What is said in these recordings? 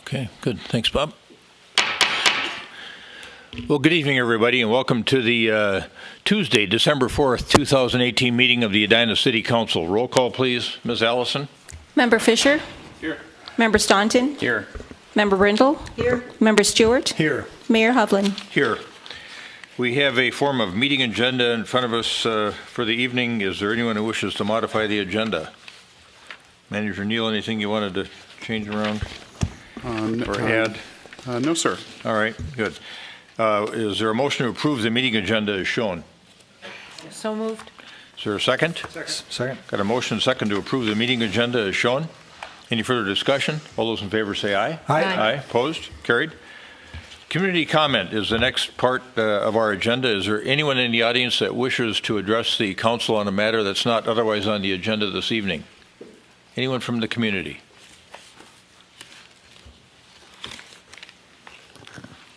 Okay, good. Thanks, Bob. Well, good evening, everybody, and welcome to the Tuesday, December 4th, 2018 meeting of the Edina City Council. Roll call, please. Ms. Allison? Member Fisher? Here. Member Staunton? Here. Member Brindle? Here. Member Stewart? Here. Mayor Hovland? Here. We have a form of meeting agenda in front of us for the evening. Is there anyone who wishes to modify the agenda? Manager Neal, anything you wanted to change around or add? No, sir. All right, good. Is there a motion to approve the meeting agenda as shown? So moved. Is there a second? Second. Got a motion second to approve the meeting agenda as shown. Any further discussion? All those in favor say aye. Aye. Aye. Opposed? Carried. Community comment is the next part of our agenda. Is there anyone in the audience that wishes to address the council on a matter that's not otherwise on the agenda this evening? Anyone from the community?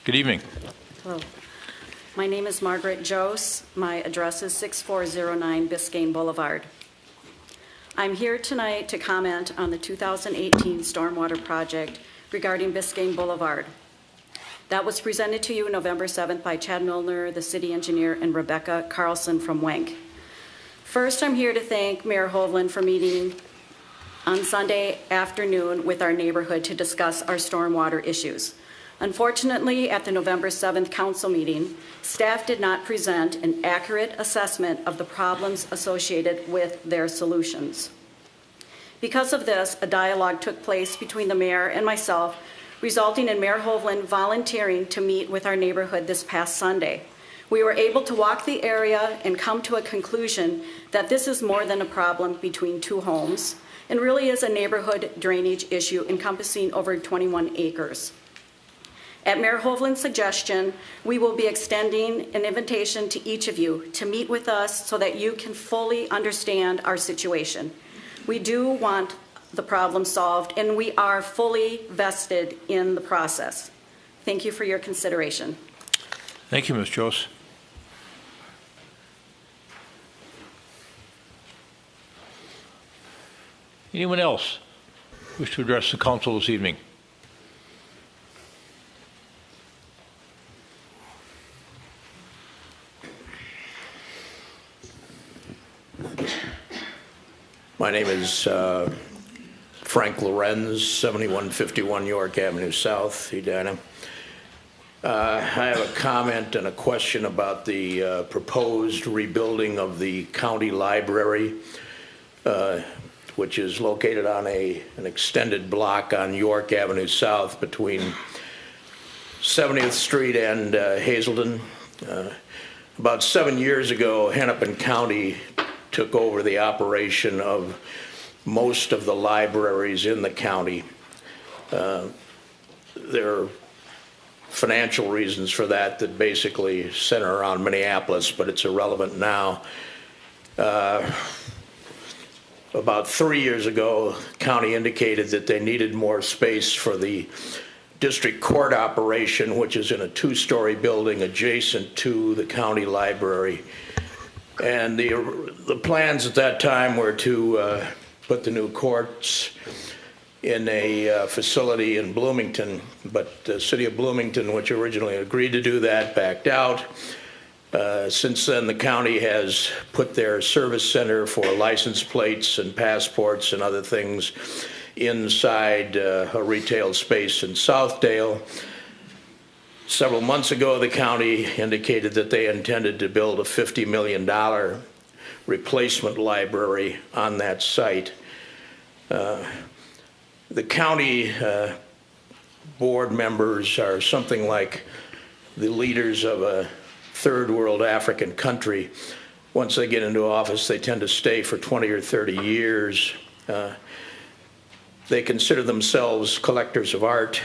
Good evening. Hello. My name is Margaret Jose. My address is 6409 Biscayne Boulevard. I'm here tonight to comment on the 2018 stormwater project regarding Biscayne Boulevard. That was presented to you November 7th by Chad Milner, the city engineer, and Rebecca Carlson from Wenk. First, I'm here to thank Mayor Hovland for meeting on Sunday afternoon with our neighborhood to discuss our stormwater issues. Unfortunately, at the November 7th council meeting, staff did not present an accurate assessment of the problems associated with their solutions. Because of this, a dialogue took place between the mayor and myself, resulting in Mayor Hovland volunteering to meet with our neighborhood this past Sunday. We were able to walk the area and come to a conclusion that this is more than a problem between two homes and really is a neighborhood drainage issue encompassing over 21 acres. At Mayor Hovland's suggestion, we will be extending an invitation to each of you to meet with us so that you can fully understand our situation. We do want the problem solved, and we are fully vested in the process. Thank you for your consideration. Thank you, Ms. Jose. Anyone else wish to address the council this evening? My name is Frank Lorenz, 7151 York Avenue South, Edina. I have a comment and a question about the proposed rebuilding of the county library, which is located on an extended block on York Avenue South between 70th Street and Hazelden. About 7 years ago, Hennepin County took over the operation of most of the libraries in the county. There are financial reasons for that basically center around Minneapolis, but it's irrelevant now. About 3 years ago, the county indicated that they needed more space for the district court operation, which is in a two-story building adjacent to the county library. And the plans at that time were to put the new courts in a facility in Bloomington, but the city of Bloomington, which originally agreed to do that, backed out. Since then, the county has put their service center for license plates and passports and other things inside a retail space in Southdale. Several months ago, the county indicated that they intended to build a $50 million replacement library on that site. The county board members are something like the leaders of a third world African country. Once they get into office, they tend to stay for 20 or 30 years. They consider themselves collectors of art,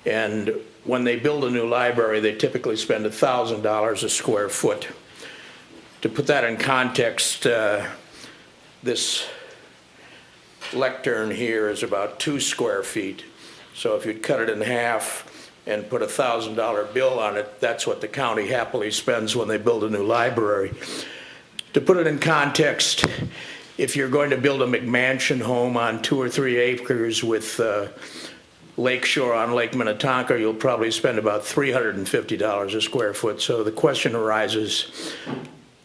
and when they build a new library, they typically spend $1,000 a square foot. To put that in context, this lectern here is about 2 square feet. So if you'd cut it in half and put a $1,000 bill on it, that's what the county happily spends when they build a new library. To put it in context, if you're going to build a McMansion home on 2 or 3 acres with lakeshore on Lake Minnetonka, you'll probably spend about $350 a square foot. So the question arises,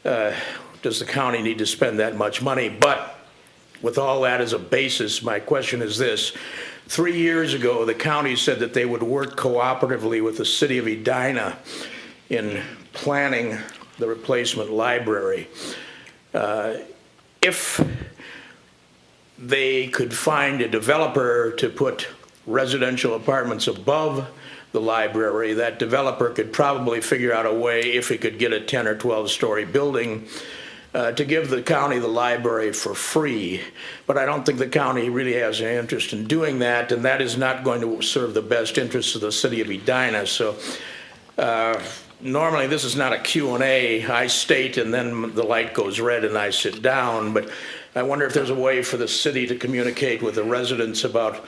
does the county need to spend that much money? But with all that as a basis, my question is this. 3 years ago, the county said that they would work cooperatively with the city of Edina in planning the replacement library. If they could find a developer to put residential apartments above the library, that developer could probably figure out a way, if he could get a 10 or 12-story building, to give the county the library for free. But I don't think the county really has an interest in doing that, and that is not going to serve the best interests of the city of Edina. So normally this is not a Q&A. I state and then the light goes red and I sit down, but I wonder if there's a way for the city to communicate with the residents about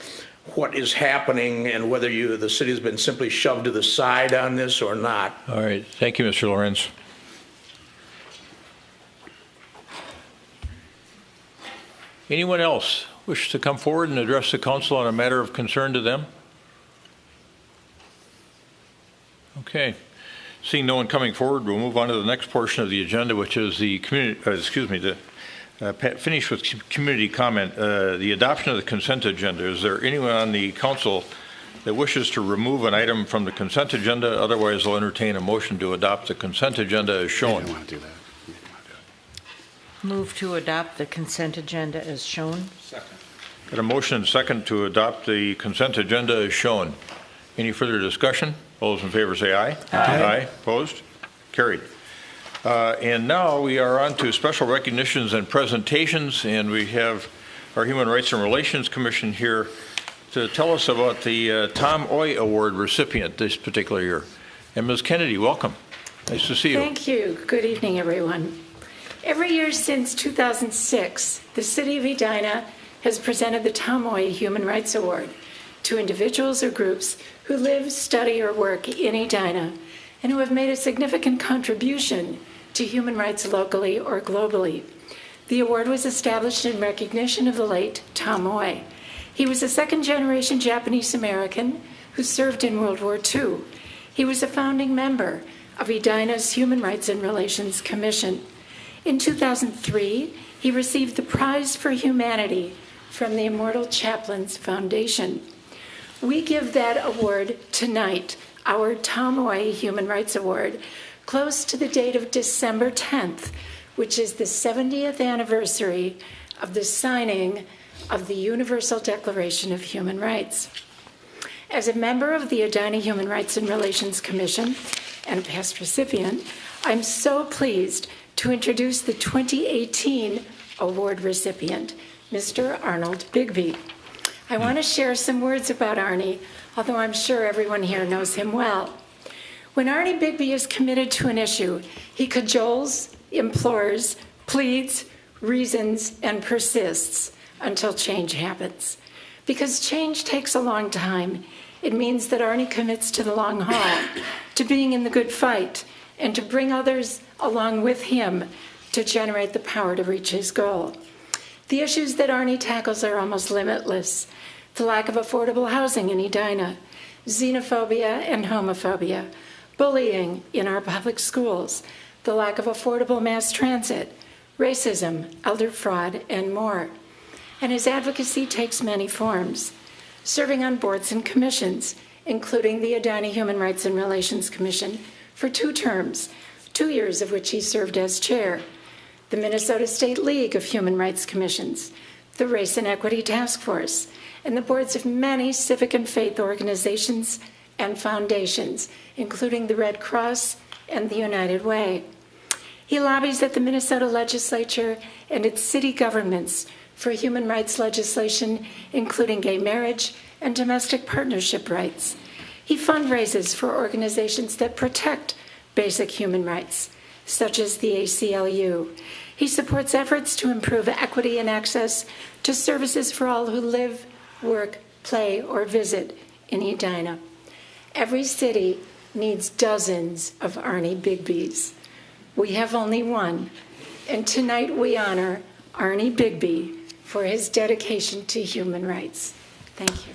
what is happening and whether the city has been simply shoved to the side on this or not. All right. Thank you, Mr. Lorenz. Anyone else wish to come forward and address the council on a matter of concern to them? Okay. Seeing no one coming forward, we'll move on to the next portion of the agenda, which is the finish with community comment. The adoption of the consent agenda. Is there anyone on the council that wishes to remove an item from the consent agenda? Otherwise, I'll entertain a motion to adopt the consent agenda as shown. I don't want to do that. Move to adopt the consent agenda as shown. Second. Got a motion and second to adopt the consent agenda as shown. Any further discussion? All those in favor say aye. Aye. Opposed? Carried. And now we are on to special recognitions and presentations, and we have our Human Rights and Relations Commission here to tell us about the Tom Oy Award recipient this particular year. And Ms. Kennedy, welcome. Nice to see you. Thank you. Good evening, everyone. Every year since 2006, the City of Edina has presented the Tom Oy Human Rights Award to individuals or groups who live, study, or work in Edina and who have made a significant contribution to human rights locally or globally. The award was established in recognition of the late Tom Oy. He was a second-generation Japanese American who served in World War II. He was a founding member of Edina's Human Rights and Relations Commission. In 2003, he received the Prize for Humanity from the Immortal Chaplains Foundation. We give that award tonight, our Tom Oy Human Rights Award, close to the date of December 10th, which is the 70th anniversary of the signing of the Universal Declaration of Human Rights. As a member of the Edina Human Rights and Relations Commission and a past recipient, I'm so pleased to introduce the 2018 award recipient, Mr. Arnold Bigby. I want to share some words about Arnie, although I'm sure everyone here knows him well. When Arnie Bigby is committed to an issue, he cajoles, implores, pleads, reasons, and persists until change happens. Because change takes a long time, it means that Arnie commits to the long haul, to being in the good fight, and to bring others along with him to generate the power to reach his goal. The issues that Arnie tackles are almost limitless. The lack of affordable housing in Edina, xenophobia and homophobia, bullying in our public schools, the lack of affordable mass transit, racism, elder fraud, and more. And his advocacy takes many forms, serving on boards and commissions, including the Edina Human Rights and Relations Commission, for 2 terms, 2 years of which he served as chair, the Minnesota State League of Human Rights Commissions, the Race and Equity Task Force, and the boards of many civic and faith organizations and foundations, including the Red Cross and the United Way. He lobbies at the Minnesota legislature and its city governments for human rights legislation, including gay marriage and domestic partnership rights. He fundraises for organizations that protect basic human rights, such as the ACLU. He supports efforts to improve equity and access to services for all who live, work, play, or visit in Edina. Every city needs dozens of Arnie Bigbys. We have only one, and tonight we honor Arnie Bigby for his dedication to human rights. Thank you.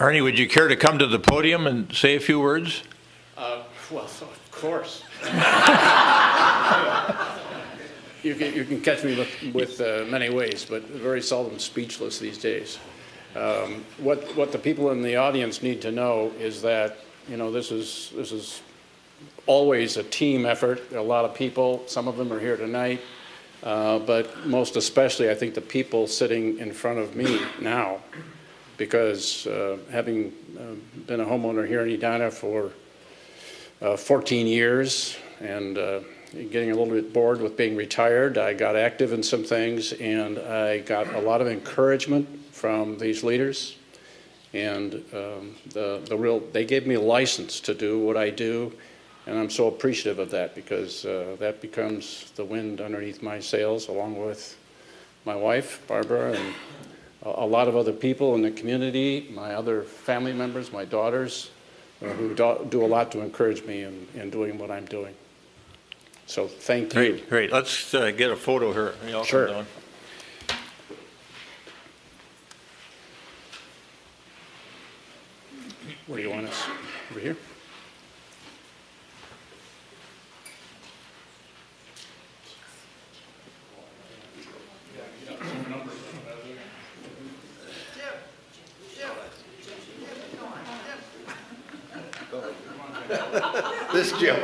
Arnie, would you care to come to the podium and say a few words? Well, of course. You can catch me with many ways, but very seldom speechless these days. What the people in the audience need to know is that, you know, this is always a team effort. A lot of people, some of them are here tonight, but most especially I think the people sitting in front of me now, because having been a homeowner here in Edina for 14 years and getting a little bit bored with being retired, I got active in some things, and I got a lot of encouragement from these leaders, and they gave me a license to do what I do, and I'm so appreciative of that, because that becomes the wind underneath my sails, along with my wife, Barbara, and a lot of other people in the community, my other family members, my daughters, who do a lot to encourage me in doing what I'm doing. So thank you. Great. Let's get a photo here. Y'all Sure. come down. Where do you want us? Over here? This Jim.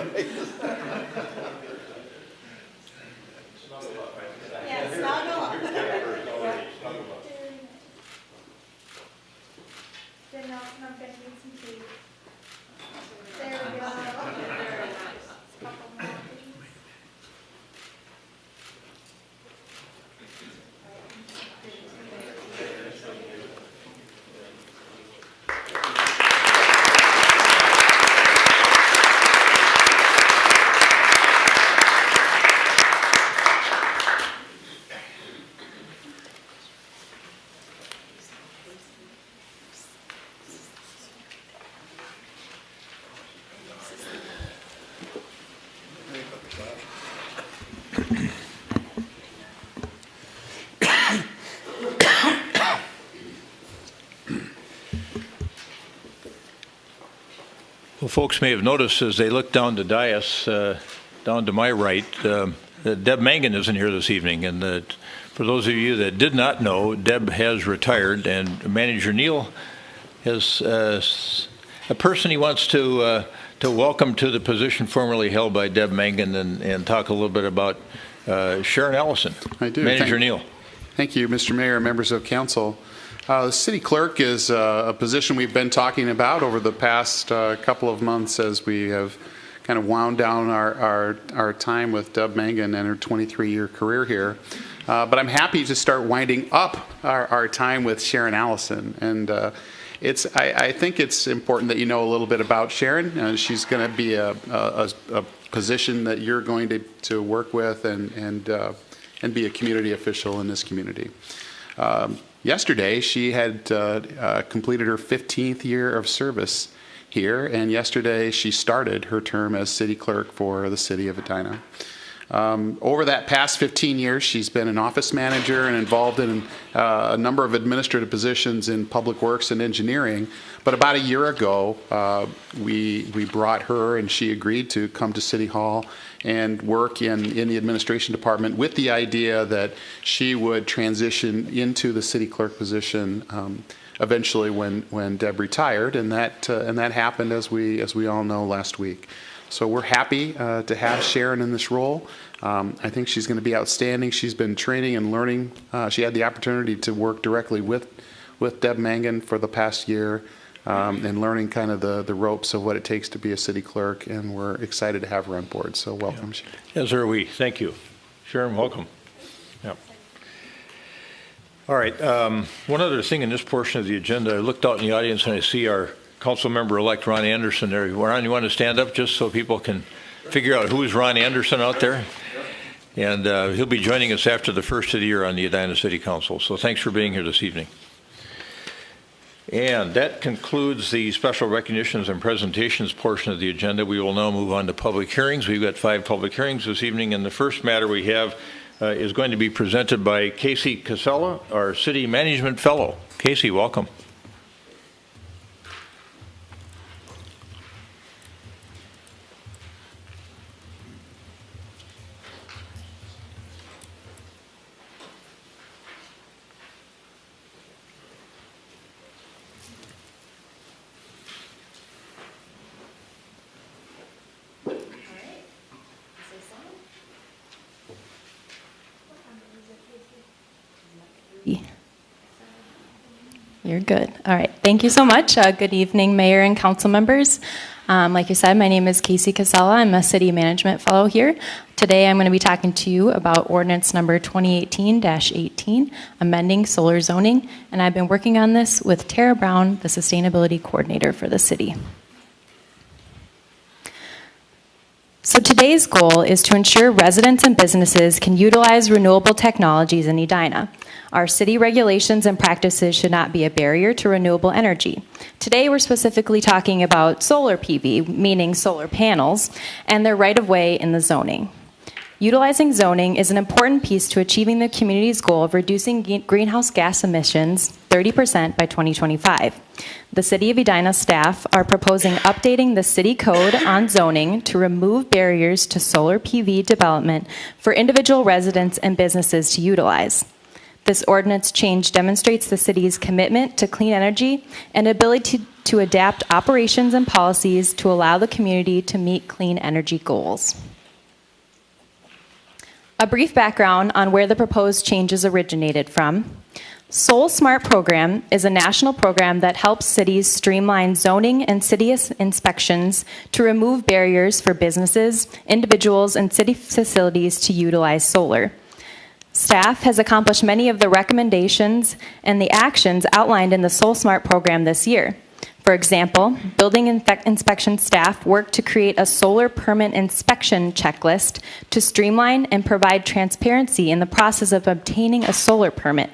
There we go. Well, folks may have noticed as they look down the dais, down to my right, that Deb Mangan isn't here this evening. And for those of you that did not know, Deb has retired, and Manager Neal has a person he wants to welcome to the position formerly held by Deb Mangan, and talk a little bit about Sharon Allison. I do. Manager Neal. Thank you, Mr. Mayor, members of council. The city clerk is a position we've been talking about over the past couple of months as we have kind of wound down our time with Deb Mangan and her 23-year career here. But I'm happy to start winding up our time with Sharon Allison. And I think it's important that you know a little bit about Sharon. She's going to be a position that you're going to work with and be a community official in this community. Yesterday, she had completed her 15th year of service here, and yesterday she started her term as city clerk for the city of Edina. Over that past 15 years, she's been an office manager and involved in a number of administrative positions in public works and engineering. But about a year ago, we brought her, and she agreed to come to City Hall and work in the administration department with the idea that she would transition into the city clerk position eventually when Deb retired, and that happened as we all know last week. So we're happy to have Sharon in this role. I think she's going to be outstanding. She's been training and learning. She had the opportunity to work directly with Deb Mangan for the past year, and learning kind of the ropes of what it takes to be a city clerk, and we're excited to have her on board. So welcome. Yeah. As are we. Thank you. Sharon, welcome. Yeah. All right. One other thing in this portion of the agenda, I looked out in the audience and I see our council member-elect Ron Anderson there. Ron, you want to stand up just so people can figure out who is Ron Anderson out there? And he'll be joining us after the first of the year on the Edina City Council. So thanks for being here this evening. And that concludes the special recognitions and presentations portion of the agenda. We will now move on to public hearings. We've got 5 public hearings this evening, and the first matter we have is going to be presented by Casey Casella, our City Management Fellow. Casey, welcome. You're good. All right. Thank you so much. Good evening, Mayor and council members. Like you said, my name is Casey Casella. I'm a city management fellow here. Today, I'm going to be talking to you about ordinance number 2018-18, amending solar zoning. And I've been working on this with Tara Brown, the sustainability coordinator for the city. So today's goal is to ensure residents and businesses can utilize renewable technologies in Edina. Our city regulations and practices should not be a barrier to renewable energy. Today we're specifically talking about solar PV, meaning solar panels, and their right-of-way in the zoning. Utilizing zoning is an important piece to achieving the community's goal of reducing greenhouse gas emissions 30% by 2025. The City of Edina staff are proposing updating the city code on zoning to remove barriers to solar PV development for individual residents and businesses to utilize. This ordinance change demonstrates the city's commitment to clean energy and ability to adapt operations and policies to allow the community to meet clean energy goals. A brief background on where the proposed changes originated from. Soul Smart Program is a national program that helps cities streamline zoning and city inspections to remove barriers for businesses, individuals, and city facilities to utilize solar. Staff has accomplished many of the recommendations and the actions outlined in the Soul Smart program this year. For example, building inspection staff worked to create a solar permit inspection checklist to streamline and provide transparency in the process of obtaining a solar permit.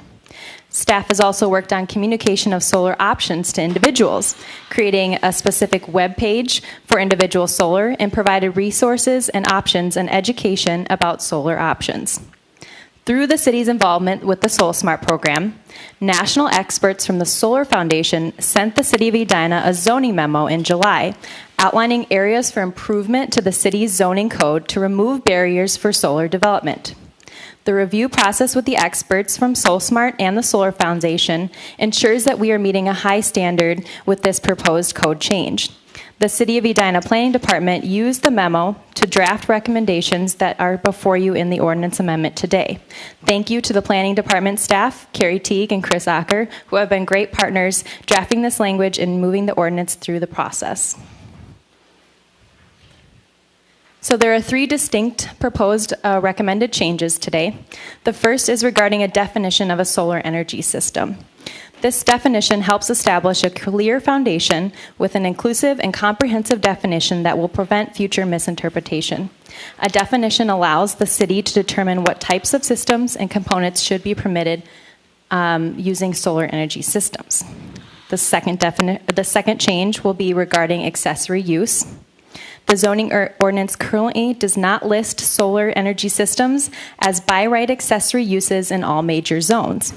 Staff has also worked on communication of solar options to individuals, creating a specific web page for individual solar, and provided resources and options and education about solar options. Through the city's involvement with the Soul Smart program, national experts from the Solar Foundation sent the City of Edina a zoning memo in July outlining areas for improvement to the city's zoning code to remove barriers for solar development. The review process with the experts from Soul Smart and the Solar Foundation ensures that we are meeting a high standard with this proposed code change. The City of Edina Planning Department used the memo to draft recommendations that are before you in the ordinance amendment today. Thank you to the Planning Department staff, Carrie Teague and Chris Acker, who have been great partners drafting this language and moving the ordinance through the process. So there are three distinct proposed recommended changes today. The first is regarding a definition of a solar energy system. This definition helps establish a clear foundation with an inclusive and comprehensive definition that will prevent future misinterpretation. A definition allows the city to determine what types of systems and components should be permitted using solar energy systems. The second change will be regarding accessory use. The zoning ordinance currently does not list solar energy systems as by right accessory uses in all major zones.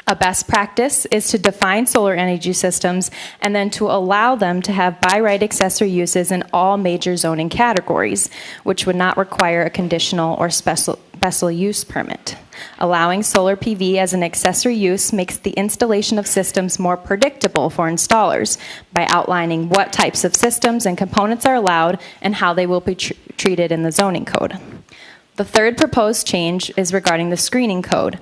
A best practice is to define solar energy systems and then to allow them to have by right accessory uses in all major zoning categories, which would not require a conditional or special use permit. Allowing solar PV as an accessory use makes the installation of systems more predictable for installers by outlining what types of systems and components are allowed and how they will be treated in the zoning code. The third proposed change is regarding the screening code.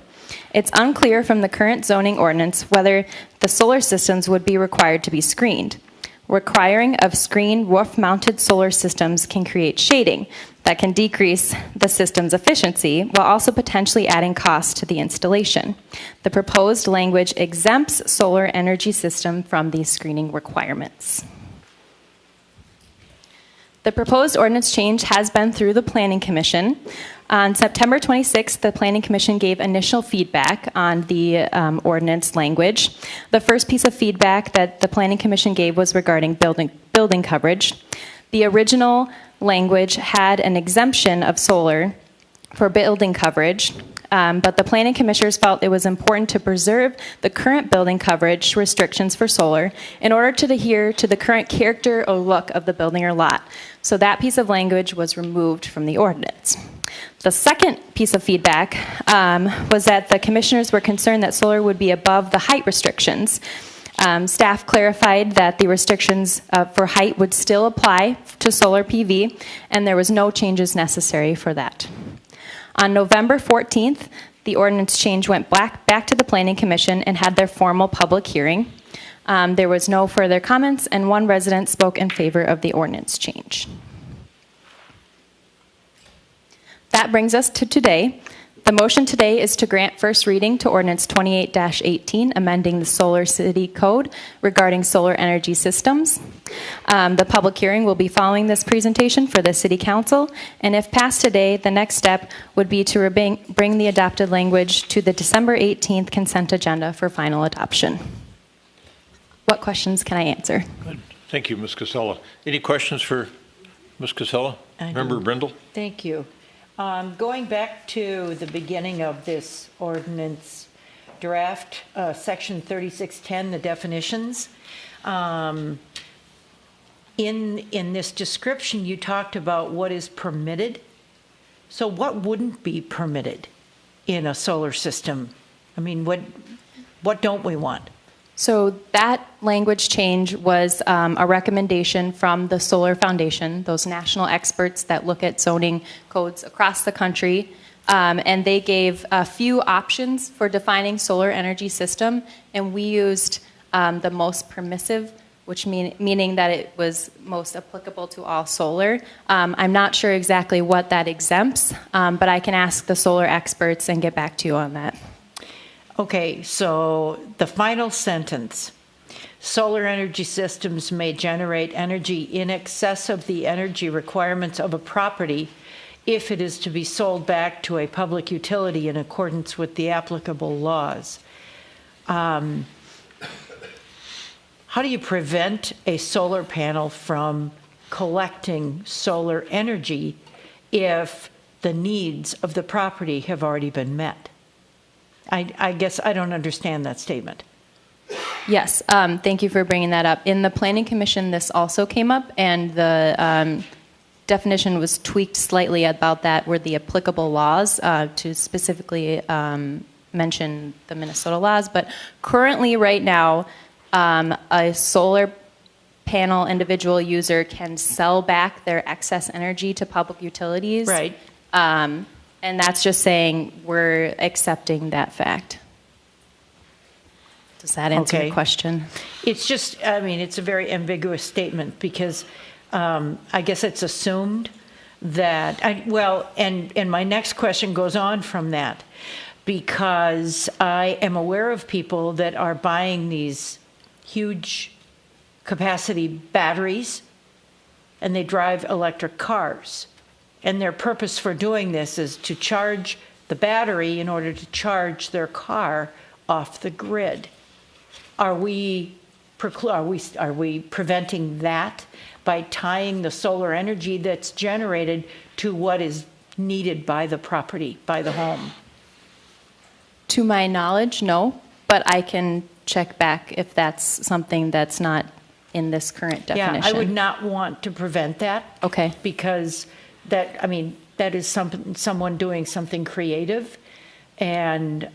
It's unclear from the current zoning ordinance whether the solar systems would be required to be screened. Requiring of screened roof-mounted solar systems can create shading that can decrease the system's efficiency while also potentially adding costs to the installation. The proposed language exempts solar energy system from these screening requirements. The proposed ordinance change has been through the Planning Commission. On September 26th, the Planning Commission gave initial feedback on the ordinance language. The first piece of feedback that the Planning Commission gave was regarding building coverage. The original language had an exemption of solar for building coverage, but the Planning Commissioners felt it was important to preserve the current building coverage restrictions for solar in order to adhere to the current character or look of the building or lot. So that piece of language was removed from the ordinance. The second piece of feedback was that the commissioners were concerned that solar would be above the height restrictions. Staff clarified that the restrictions for height would still apply to solar PV, and there was no changes necessary for that. On November 14th, The ordinance change went back to the Planning Commission and had their formal public hearing. There was no further comments, and one resident spoke in favor of the ordinance change. That brings us to today. The motion today is to grant first reading to Ordinance 28-18, amending the Solar City Code regarding solar energy systems. The public hearing will be following this presentation for the City Council, and if passed today, the next step would be to bring the adopted language to the December 18th consent agenda for final adoption. What questions can I answer? Good. Thank you, Ms. Casella. Any questions for Ms. Casella? Member Brindle? Thank you. Going back to the beginning of this ordinance draft, section 3610, the definitions, in this description, you talked about what is permitted. So what wouldn't be permitted in a solar system? I mean, what don't we want? So that language change was a recommendation from the Solar Foundation, those national experts that look at zoning codes across the country. And they gave a few options for defining solar energy system, and we used the most permissive, which meaning that it was most applicable to all solar. I'm not sure exactly what that exempts, but I can ask the solar experts and get back to you on that. Okay, so the final sentence, solar energy systems may generate energy in excess of the energy requirements of a property if it is to be sold back to a public utility in accordance with the applicable laws. How do you prevent a solar panel from collecting solar energy if the needs of the property have already been met? I guess I don't understand that statement. Yes, thank you for bringing that up. In the Planning Commission, this also came up, and the definition was tweaked slightly about that, were the applicable laws to specifically mention the Minnesota laws. But currently, right now, a solar panel individual user can sell back their excess energy to public utilities. Right. And that's just saying we're accepting that fact. Does that answer your question? It's just, I mean, it's a very ambiguous statement because I guess it's assumed that, and my next question goes on from that because I am aware of people that are buying these huge capacity batteries and they drive electric cars. And their purpose for doing this is to charge the battery in order to charge their car off the grid. Are we preventing that by tying the solar energy that's generated to what is needed by the property, by the home? To my knowledge, no, but I can check back if that's something that's not in this current definition. Yeah, I would not want to prevent that. Okay. Because that is someone doing something creative and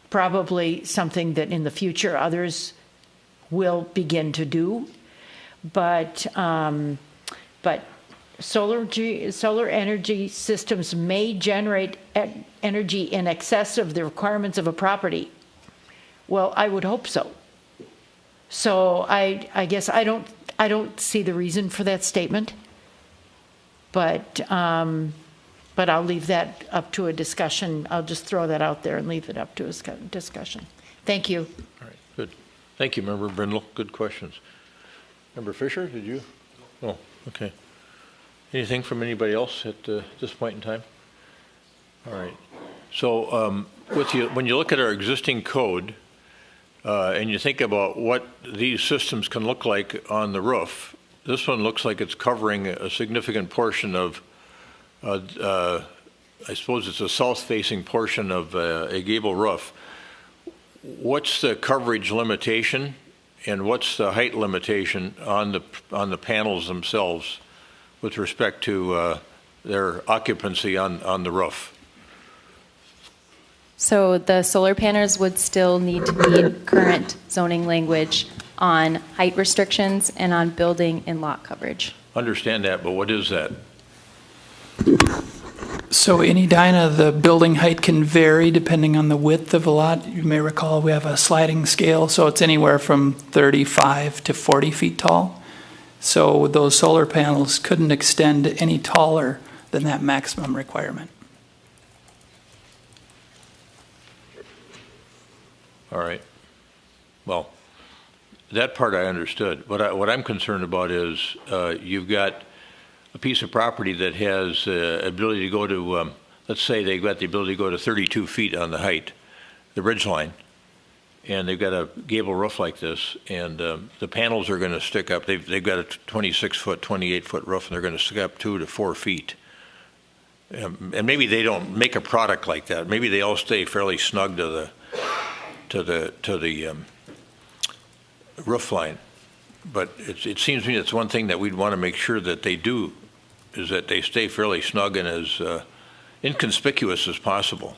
probably something that in the future others will begin to do. But solar energy systems may generate energy in excess of the requirements of a property. Well, I would hope so. So I guess I don't see the reason for that statement. But I'll leave that up to a discussion. I'll just throw that out there and leave it up to a discussion. Thank you. All right, good. Thank you, Member Brindle. Good questions. Member Fisher, did you? Oh, okay. Anything from anybody else at this point in time? All right. So when you look at our existing code and you think about what these systems can look like on the roof, this one looks like it's covering a significant portion of, I suppose it's a south-facing portion of a gable roof. What's the coverage limitation and what's the height limitation on the panels themselves with respect to their occupancy on the roof? So the solar panels would still need to meet current zoning language on height restrictions and on building and lot coverage. Understand that, but what is that? So in Edina, the building height can vary depending on the width of a lot. You may recall we have a sliding scale, so it's anywhere from 35 to 40 feet tall. So those solar panels couldn't extend any taller than that maximum requirement. All right. Well, that part I understood. What I'm concerned about is you've got a piece of property that has ability to go to, let's say they've got the ability to go to 32 feet on the height, the ridge line, and they've got a gable roof like this, and the panels are going to stick up. They've got a 26-foot, 28-foot roof, and they're going to stick up 2 to 4 feet. And maybe they don't make a product like that. Maybe they all stay fairly snug to the roof line. But it seems to me it's one thing that we'd want to make sure that they do, is that they stay fairly snug and as inconspicuous as possible.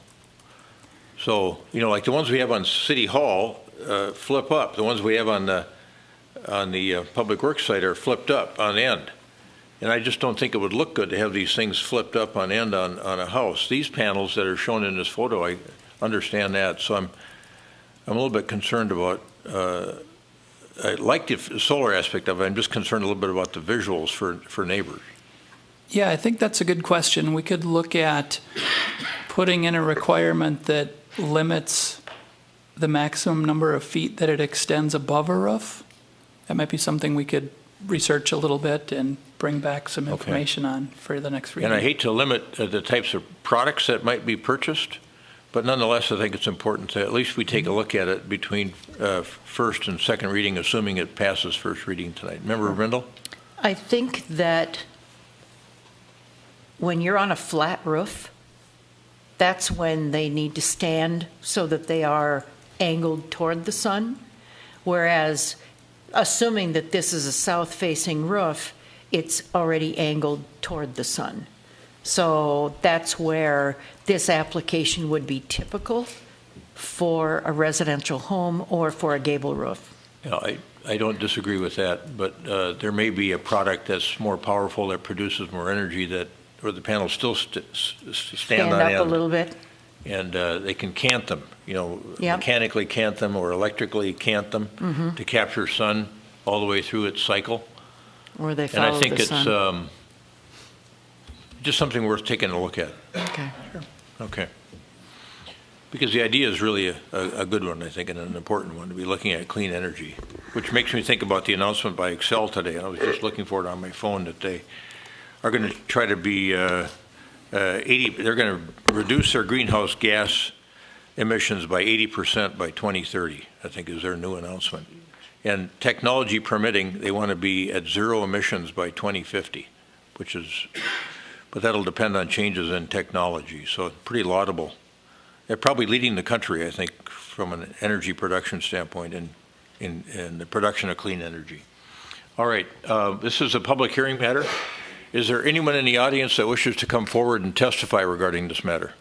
So, like the ones we have on City Hall flip up. The ones we have on the Public Works site are flipped up on end. And I just don't think it would look good to have these things flipped up on end on a house. These panels that are shown in this photo, I understand that. So I'm a little bit concerned about, I like the solar aspect of it. I'm just concerned a little bit about the visuals for neighbors. Yeah, I think that's a good question. We could look at putting in a requirement that limits the maximum number of feet that it extends above a roof. That might be something we could research a little bit and bring back some information on for the next reading. And I hate to limit the types of products that might be purchased, but nonetheless, I think it's important to at least we take a look at it between first and second reading, assuming it passes first reading tonight. Member Brindle? I think that when you're on a flat roof, that's when they need to stand so that they are angled toward the sun. Whereas, assuming that this is a south-facing roof, it's already angled toward the sun. So that's where this application would be typical for a residential home or for a gable roof. I don't disagree with that, but there may be a product that's more powerful, that produces more energy, where the panels still stand on up end. A little bit. And they can cant them, Yep. mechanically cant them or electrically cant them to capture sun all the way through its cycle. Or they And follow I think the it's sun. just something worth taking a look at. Okay. Okay. Because the idea is really a good one, I think, and an important one, to be looking at clean energy, which makes me think about the announcement by Excel today. I was just looking for it on my phone that they are going to try to be 80. They're going to reduce their greenhouse gas emissions by 80% by 2030, I think is their new announcement. And technology permitting, they want to be at zero emissions by 2050, but that'll depend on changes in technology. So it's pretty laudable. They're probably leading the country, I think, from an energy production standpoint in the production of clean energy. All right, this is a public hearing matter. Is there anyone in the audience that wishes to come forward and testify regarding this matter?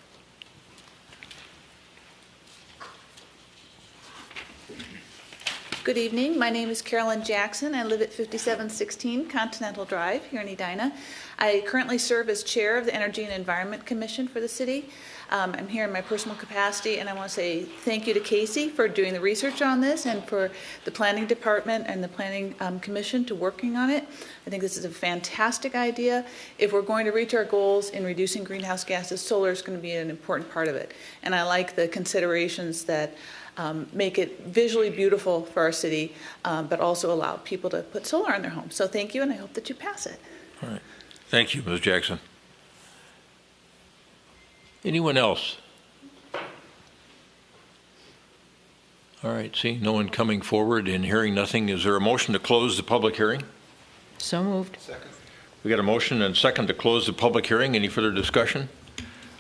Good evening. My name is Carolyn Jackson. I live at 5716 Continental Drive here in Edina. I currently serve as chair of the Energy and Environment Commission for the city. I'm here in my personal capacity, and I want to say thank you to Casey for doing the research on this and for the planning department and the planning commission to working on it. I think this is a fantastic idea. If we're going to reach our goals in reducing greenhouse gases, solar is going to be an important part of it. And I like the considerations that make it visually beautiful for our city, but also allow people to put solar on their homes. So thank you, and I hope that you pass it. All right. Thank you, Ms. Jackson. Anyone else? All right, see, no one coming forward and hearing nothing. Is there a motion to close the public hearing? So moved. Second. We got a motion and second to close the public hearing. Any further discussion?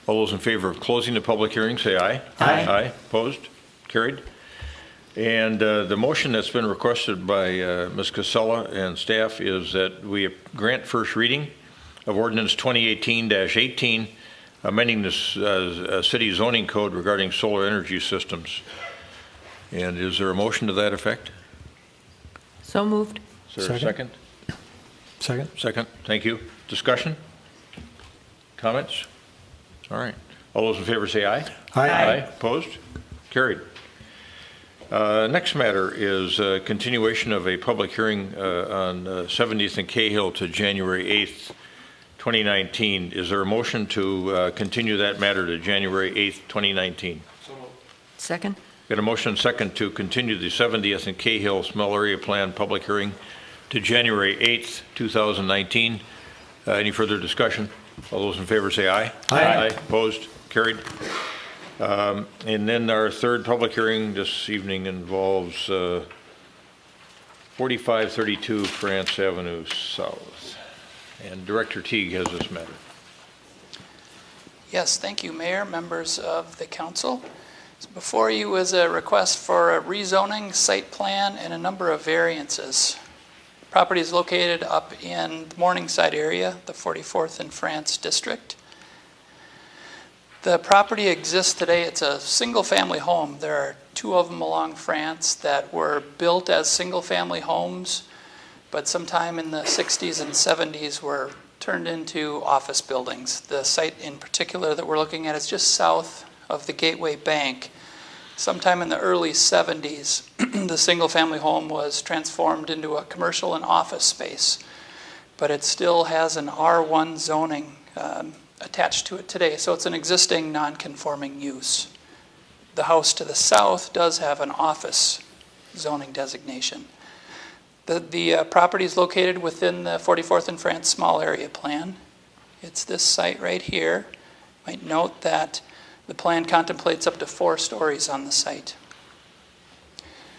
All those in favor of closing the public hearing, say aye. Aye. Aye. Opposed? Carried. And the motion that's been requested by Ms. Casella and staff is that we grant first reading of ordinance 2018-18, amending the city zoning code regarding solar energy systems. And is there a motion to that effect? So moved. Is there a second? Second. Second. Thank you. Discussion? Comments? All right. All those in favor say aye. Aye. Opposed? Carried. Next matter is continuation of a public hearing on 70th and Cahill to January 8th, 2019. Is there a motion to continue that matter to January 8th, 2019? Second? Got a motion second to continue the 70th and Cahill Small Area Plan public hearing to January 8th, 2019. Any further discussion? All those in favor say aye. Aye. Opposed? Carried. And then our third public hearing this evening involves 4532 France Avenue South. And Director Teague has this matter. Yes, thank you, Mayor, members of the council. So before you is a request for a rezoning, site plan, and a number of variances. The property is located up in the Morningside area, the 44th and France district. The property exists today. It's a single-family home. There are two of them along France that were built as single-family homes, but sometime in the 60s and 70s were turned into office buildings. The site in particular that we're looking at is just south of the Gateway Bank. Sometime in the early 70s, the single-family home was transformed into a commercial and office space, but it still has an R1 zoning attached to it today, so it's an existing non-conforming use. The house to the south does have an office zoning designation. The property is located within the 44th and France Small Area Plan. It's this site right here. You might note that the plan contemplates up to 4 stories on the site.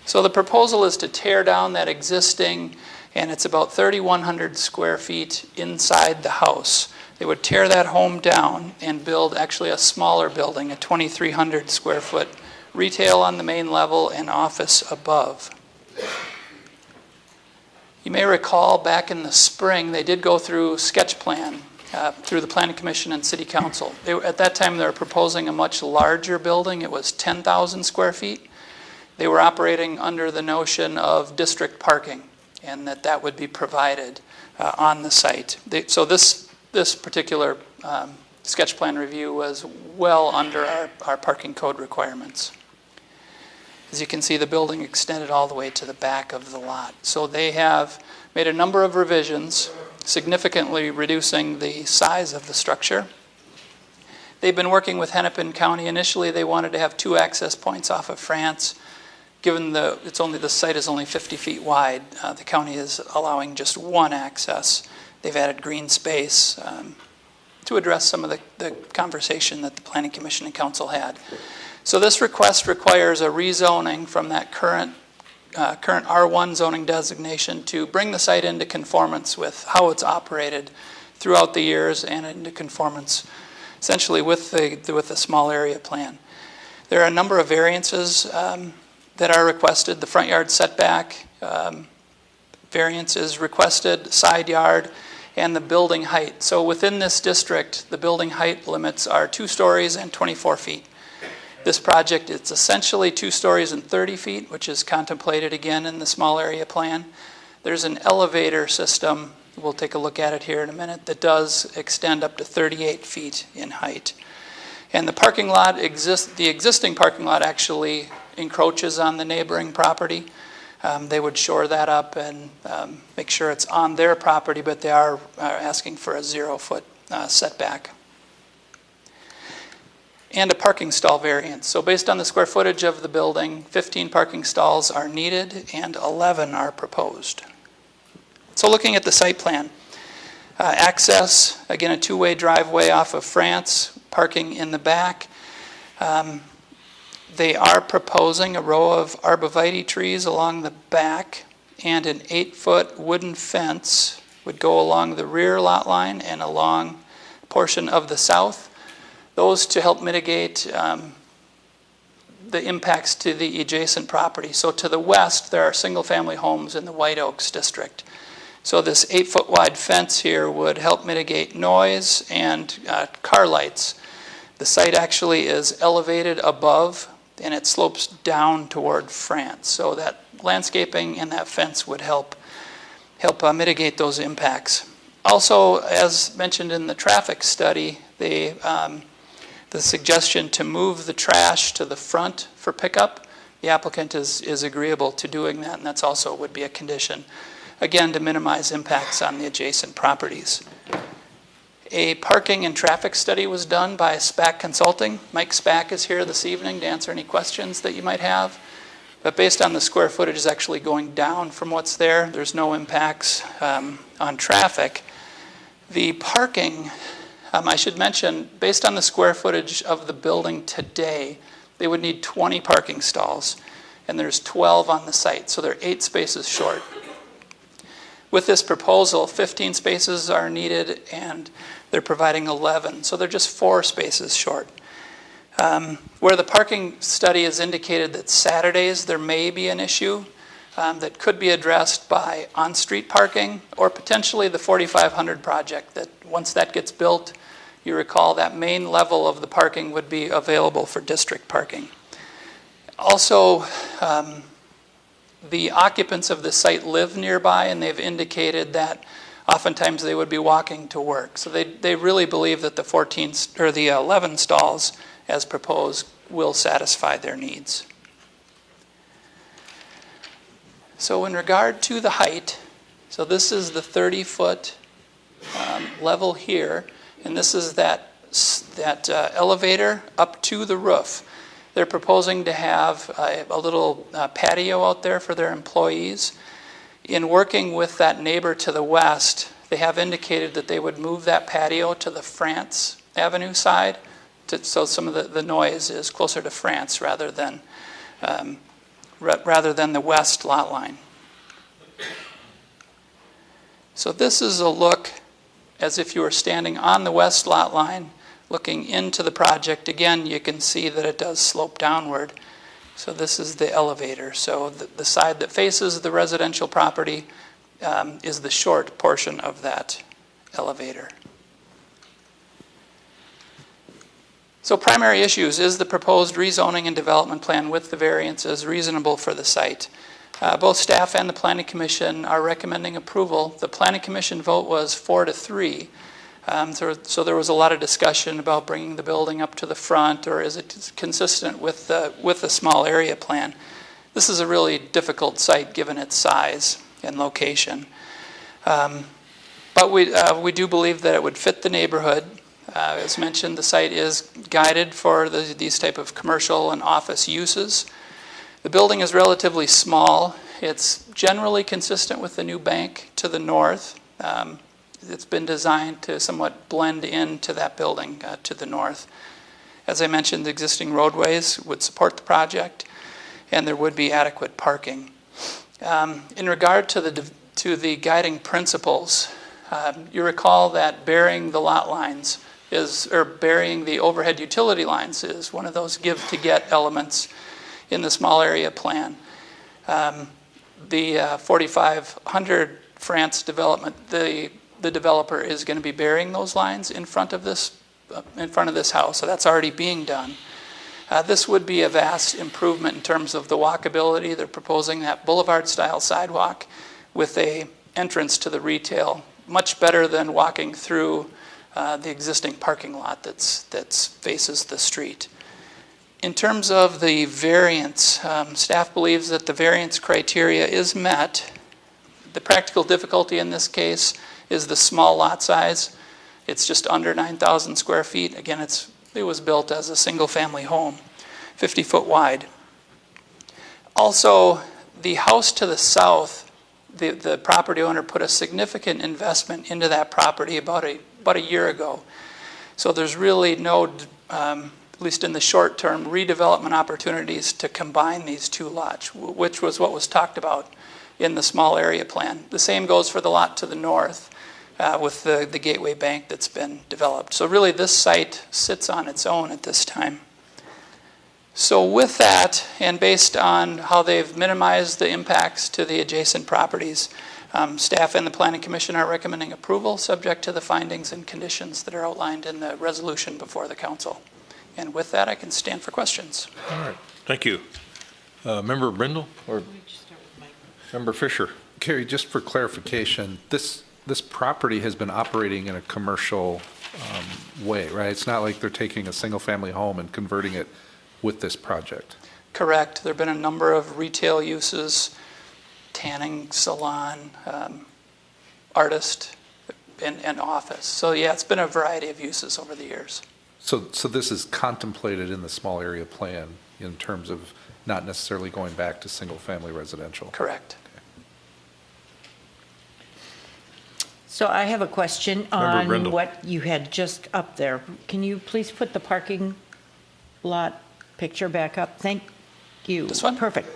So the proposal is to tear down that existing, and it's about 3,100 square feet inside the house. They would tear that home down and build actually a smaller building, a 2,300 square foot retail on the main level and office above. You may recall back in the spring, they did go through sketch plan through the Planning Commission and City Council. At that time, they were proposing a much larger building. It was 10,000 square feet. They were operating under the notion of district parking and that would be provided on the site. So this particular sketch plan review was well under our parking code requirements. As you can see, the building extended all the way to the back of the lot. So they have made a number of revisions, significantly reducing the size of the structure. They've been working with Hennepin County. Initially, they wanted to have 2 access points off of France. Given the site is only 50 feet wide, the county is allowing just 1 access. They've added green space to address some of the conversation that the Planning Commission and Council had. So this request requires a rezoning from that current R1 zoning designation to bring the site into conformance with how it's operated throughout the years and into conformance essentially with the small area plan. There are a number of variances that are requested. The front yard setback variance is requested, side yard, and the building height. So within this district, the building height limits are 2 stories and 24 feet. This project, it's essentially 2 stories and 30 feet, which is contemplated again in the small area plan. There's an elevator system, we'll take a look at it here in a minute, that does extend up to 38 feet in height. And the parking lot the existing parking lot actually encroaches on the neighboring property. They would shore that up and make sure it's on their property, but they are asking for a 0-foot setback. And a parking stall variance. So based on the square footage of the building, 15 parking stalls are needed and 11 are proposed. So looking at the site plan, access, again, a 2-way driveway off of France, parking in the back. They are proposing a row of arborvitae trees along the back, and an 8-foot wooden fence would go along the rear lot line and along a portion of the south. Those to help mitigate the impacts to the adjacent property. So to the west, there are single-family homes in the White Oaks district. So this 8-foot wide fence here would help mitigate noise and car lights. The site actually is elevated above, and it slopes down toward France. So that landscaping and that fence would help mitigate those impacts. Also, as mentioned in the traffic study, they The suggestion to move the trash to the front for pickup, the applicant is agreeable to doing that, and that's also would be a condition, again, to minimize impacts on the adjacent properties. A parking and traffic study was done by SPAC Consulting. Mike SPAC is here this evening to answer any questions that you might have. But based on the square footage is actually going down from what's there, there's no impacts on traffic. The parking, I should mention, based on the square footage of the building today, they would need 20 parking stalls, and there's 12 on the site, so they're 8 spaces short. With this proposal, 15 spaces are needed, and they're providing 11, so they're just 4 spaces short. Where the parking study has indicated that Saturdays there may be an issue that could be addressed by on-street parking or potentially the 4500 project, that once that gets built, you recall that main level of the parking would be available for district parking. Also, the occupants of the site live nearby, and they've indicated that oftentimes they would be walking to work. So they really believe that the 14 or the 11 stalls as proposed will satisfy their needs. So in regard to the height, so this is the 30-foot level here, and this is that elevator up to the roof. They're proposing to have a little patio out there for their employees. In working with that neighbor to the west, they have indicated that they would move that patio to the France Avenue side, so some of the noise is closer to France rather than the west lot line. So this is a look as if you were standing on the west lot line looking into the project. Again, you can see that it does slope downward. So this is the elevator. So the side that faces the residential property is the short portion of that elevator. So primary issues: is the proposed rezoning and development plan with the variances reasonable for the site? Both staff and the Planning Commission are recommending approval. The Planning Commission vote was 4-3. So there was a lot of discussion about bringing the building up to the front, or is it consistent with the small area plan? This is a really difficult site given its size and location. But we do believe that it would fit the neighborhood. As mentioned, the site is guided for these type of commercial and office uses. The building is relatively small. It's generally consistent with the new bank to the north. It's been designed to somewhat blend into that building to the north. As I mentioned, the existing roadways would support the project, and there would be adequate parking. In regard to the guiding principles, you recall that burying the lot lines or burying the overhead utility lines is one of those give-to-get elements in the small area plan. The 4500 France development, the developer is going to be burying those lines in front of this house, so that's already being done. This would be a vast improvement in terms of the walkability. They're proposing that boulevard-style sidewalk with a entrance to the retail, much better than walking through the existing parking lot that faces the street. In terms of the variance, staff believes that the variance criteria is met. The practical difficulty in this case is the small lot size. It's just under 9,000 square feet. Again, it was built as a single-family home, 50 foot wide. Also, the house to the south, the property owner put a significant investment into that property about a year ago. So there's really no, at least in the short term, redevelopment opportunities to combine these two lots, which was what was talked about in the small area plan. The same goes for the lot to the north with the Gateway Bank that's been developed. So really this site sits on its own at this time. So with that, and based on how they've minimized the impacts to the adjacent properties, staff and the Planning Commission are recommending approval subject to the findings and conditions that are outlined in the resolution before the council. And with that, I can stand for questions. All right, thank you. Member Brindle or Member Fisher? Carrie, just for clarification, this property has been operating in a commercial way, right? It's not like they're taking a single-family home and converting it with this project. Correct. There have been a number of retail uses, tanning salon, artist, and office. So yeah, it's been a variety of uses over the years. So this is contemplated in the small area plan in terms of not necessarily going back to single-family residential? Correct. So I have a question Member on Brindle. what you had just up there. Can you please put the parking lot picture back up? Thank you. This one? Perfect.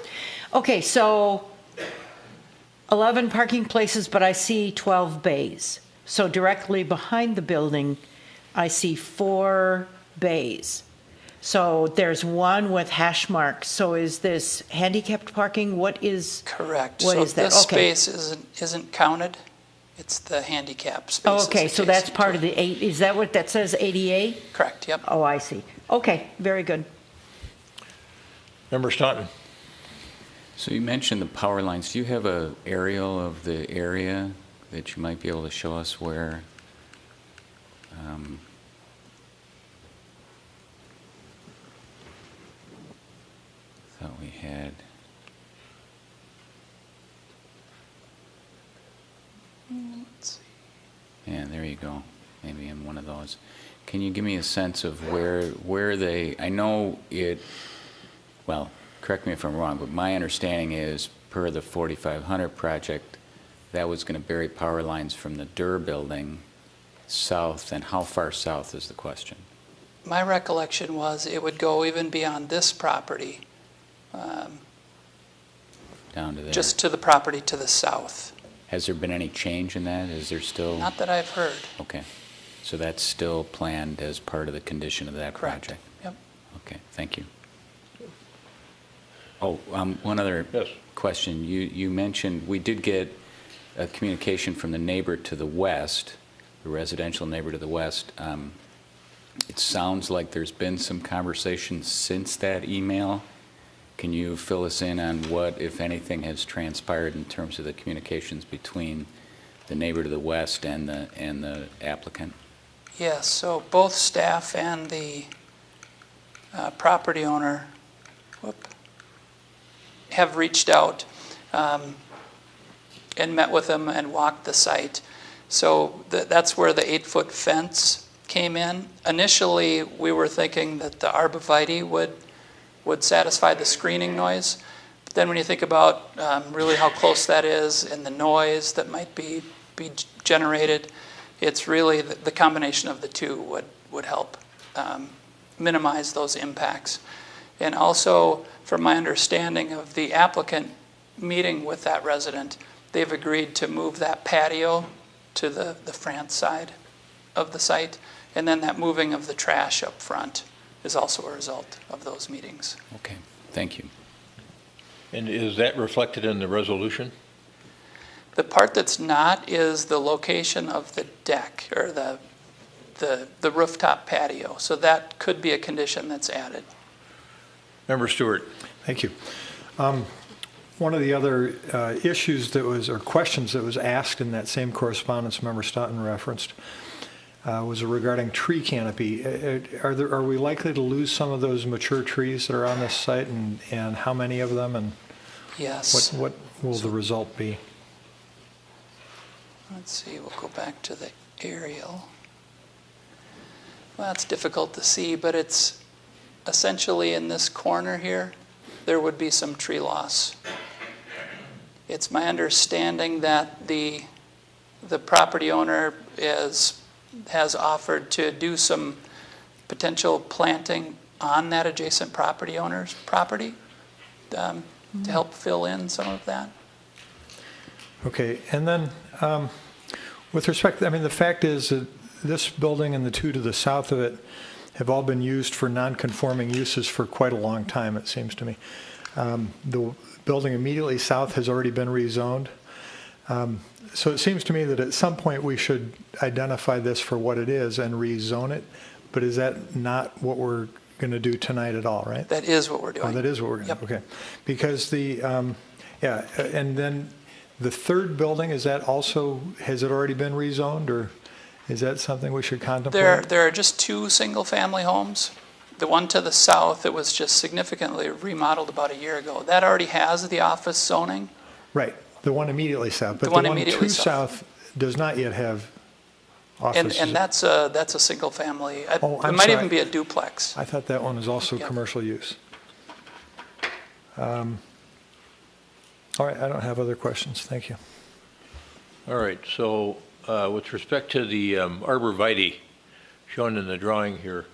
Okay, so 11 parking places, but I see 12 bays. So directly behind the building, I see 4 bays. So there's one with hash marks. So is this handicapped parking? What is? Correct. What So is that? this Okay. space isn't counted. It's the handicap Oh, spaces. okay, so that's adjacent part to of it. the 8, is that what that says, ADA? Correct, yep. Oh, I see. Okay, very good. Member Staunton. So you mentioned the power lines. Do you have a aerial of the area that you might be able to show us where? Thought we had. Let's see. Yeah, there you go. Maybe in one of those. Can you give me a sense of where they? I know it. Well, correct me if I'm wrong, but my understanding is, per the 4500 project, that was going to bury power lines from the Durr building south, and how far south is the question? My recollection was it would go even beyond this property, Down to there. just to the property to the south. Has there been any change in that? Is there still? Not that I've heard. Okay. So that's still planned as part of the condition of that Correct. project? Yep. Okay, thank you. Oh, one other Yes. question. You mentioned, we did get a communication from the neighbor to the west, the residential neighbor to the west. It sounds like there's been some conversation since that email. Can you fill us in on what, if anything, has transpired in terms of the communications between the neighbor to the west and the applicant? Yes, so both staff and the property owner have reached out and met with them and walked the site. So that's where the 8-foot fence came in. Initially, we were thinking that the arborvitae would satisfy the screening noise. But then when you think about really how close that is and the noise that might be generated, it's really the combination of the two would help minimize those impacts. And also, from my understanding of the applicant meeting with that resident, they've agreed to move that patio to the France side of the site, and then that moving of the trash up front is also a result of those meetings. Okay, thank you. And is that reflected in the resolution? The part that's not is the location of the deck or the rooftop patio. So that could be a condition that's added. Member Stewart. Thank you. One of the other issues that was, or questions that was asked in that same correspondence Member Staunton referenced was regarding tree canopy. Are we likely to lose some of those mature trees that are on this site, and how many of them, and Yes. what will the result be? Let's see, we'll go back to the aerial. Well, it's difficult to see, but it's essentially in this corner here, there would be some tree loss. It's my understanding that the property owner has offered to do some potential planting on that adjacent property owner's property to help fill in some of that. Okay, and then with respect, the fact is that this building and the two to the south of it have all been used for non-conforming uses for quite a long time, it seems to me. The building immediately south has already been rezoned. So it seems to me that at some point we should identify this for what it is and rezone it, but is that not what we're going to do tonight at all, right? That is what we're doing. Oh, that is what we're going to do, okay. Because and then the third building, has it already been rezoned, or Is that something we should contemplate? There are just two single-family homes. The one to the south that was just significantly remodeled about a year ago, that already has the office zoning. Right, the one immediately south. But The one the one immediately to south. south does not yet have And offices. that's a single family. Oh, It I'm might sorry. even be a duplex. I thought that one was also Yeah. commercial use. All right, I don't have other questions. Thank you. All right, so with respect to the arborvitae shown in the drawing here,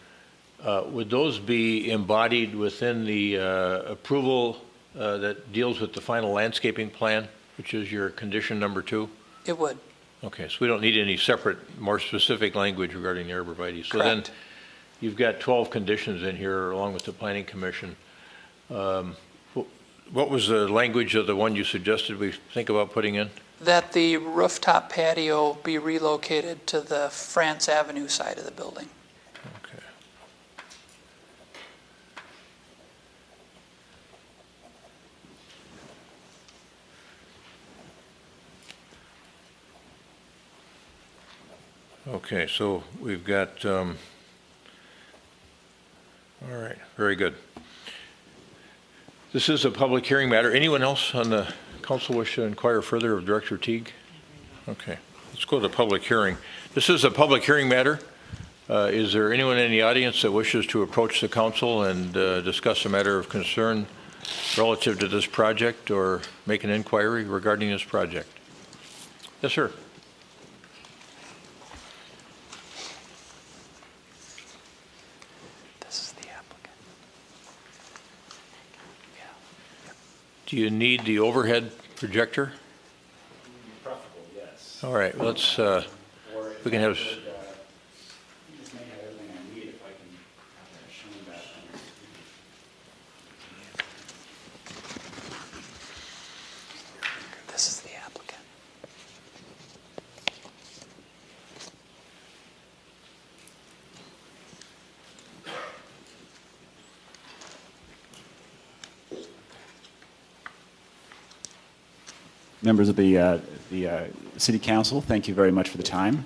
would those be embodied within the approval that deals with the final landscaping plan, which is your condition number 2? It would. Okay, so we don't need any separate, more specific language regarding the arborvitae. So then Correct. you've got 12 conditions in here along with the planning commission. What was the language of the one you suggested we think about putting in? That the rooftop patio be relocated to the France Avenue side of the building. Okay. Okay, so we've got, all right, very good. This is a public hearing matter. Anyone else on the council wish to inquire further of Director Teague? Okay, let's go to public hearing. This is a public hearing matter. Is there anyone in the audience that wishes to approach the council and discuss a matter of concern relative to this project or make an inquiry regarding this project? Yes, sir. This is the applicant. Do you need the overhead projector? Preferable, yes. All right, let's, we can have, This may have everything I need if I can have that shown back on the screen. This is the applicant. Members of the City Council, thank you very much for the time.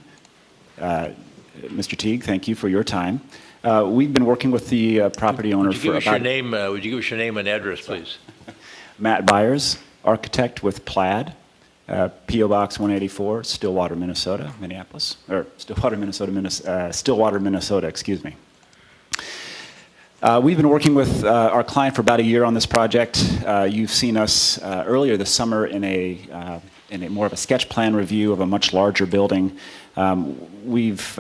Mr. Teague, thank you for your time. We've been working with the property owner would you for give us your about... name, would you give us your name and address, please? Matt Byers, architect with Plaid, P.O. Box 184, Stillwater, Minnesota, Minneapolis, or Stillwater, Minnesota, excuse me. We've been working with our client for about a year on this project. You've seen us earlier this summer in a more of a sketch plan review of a much larger building. We've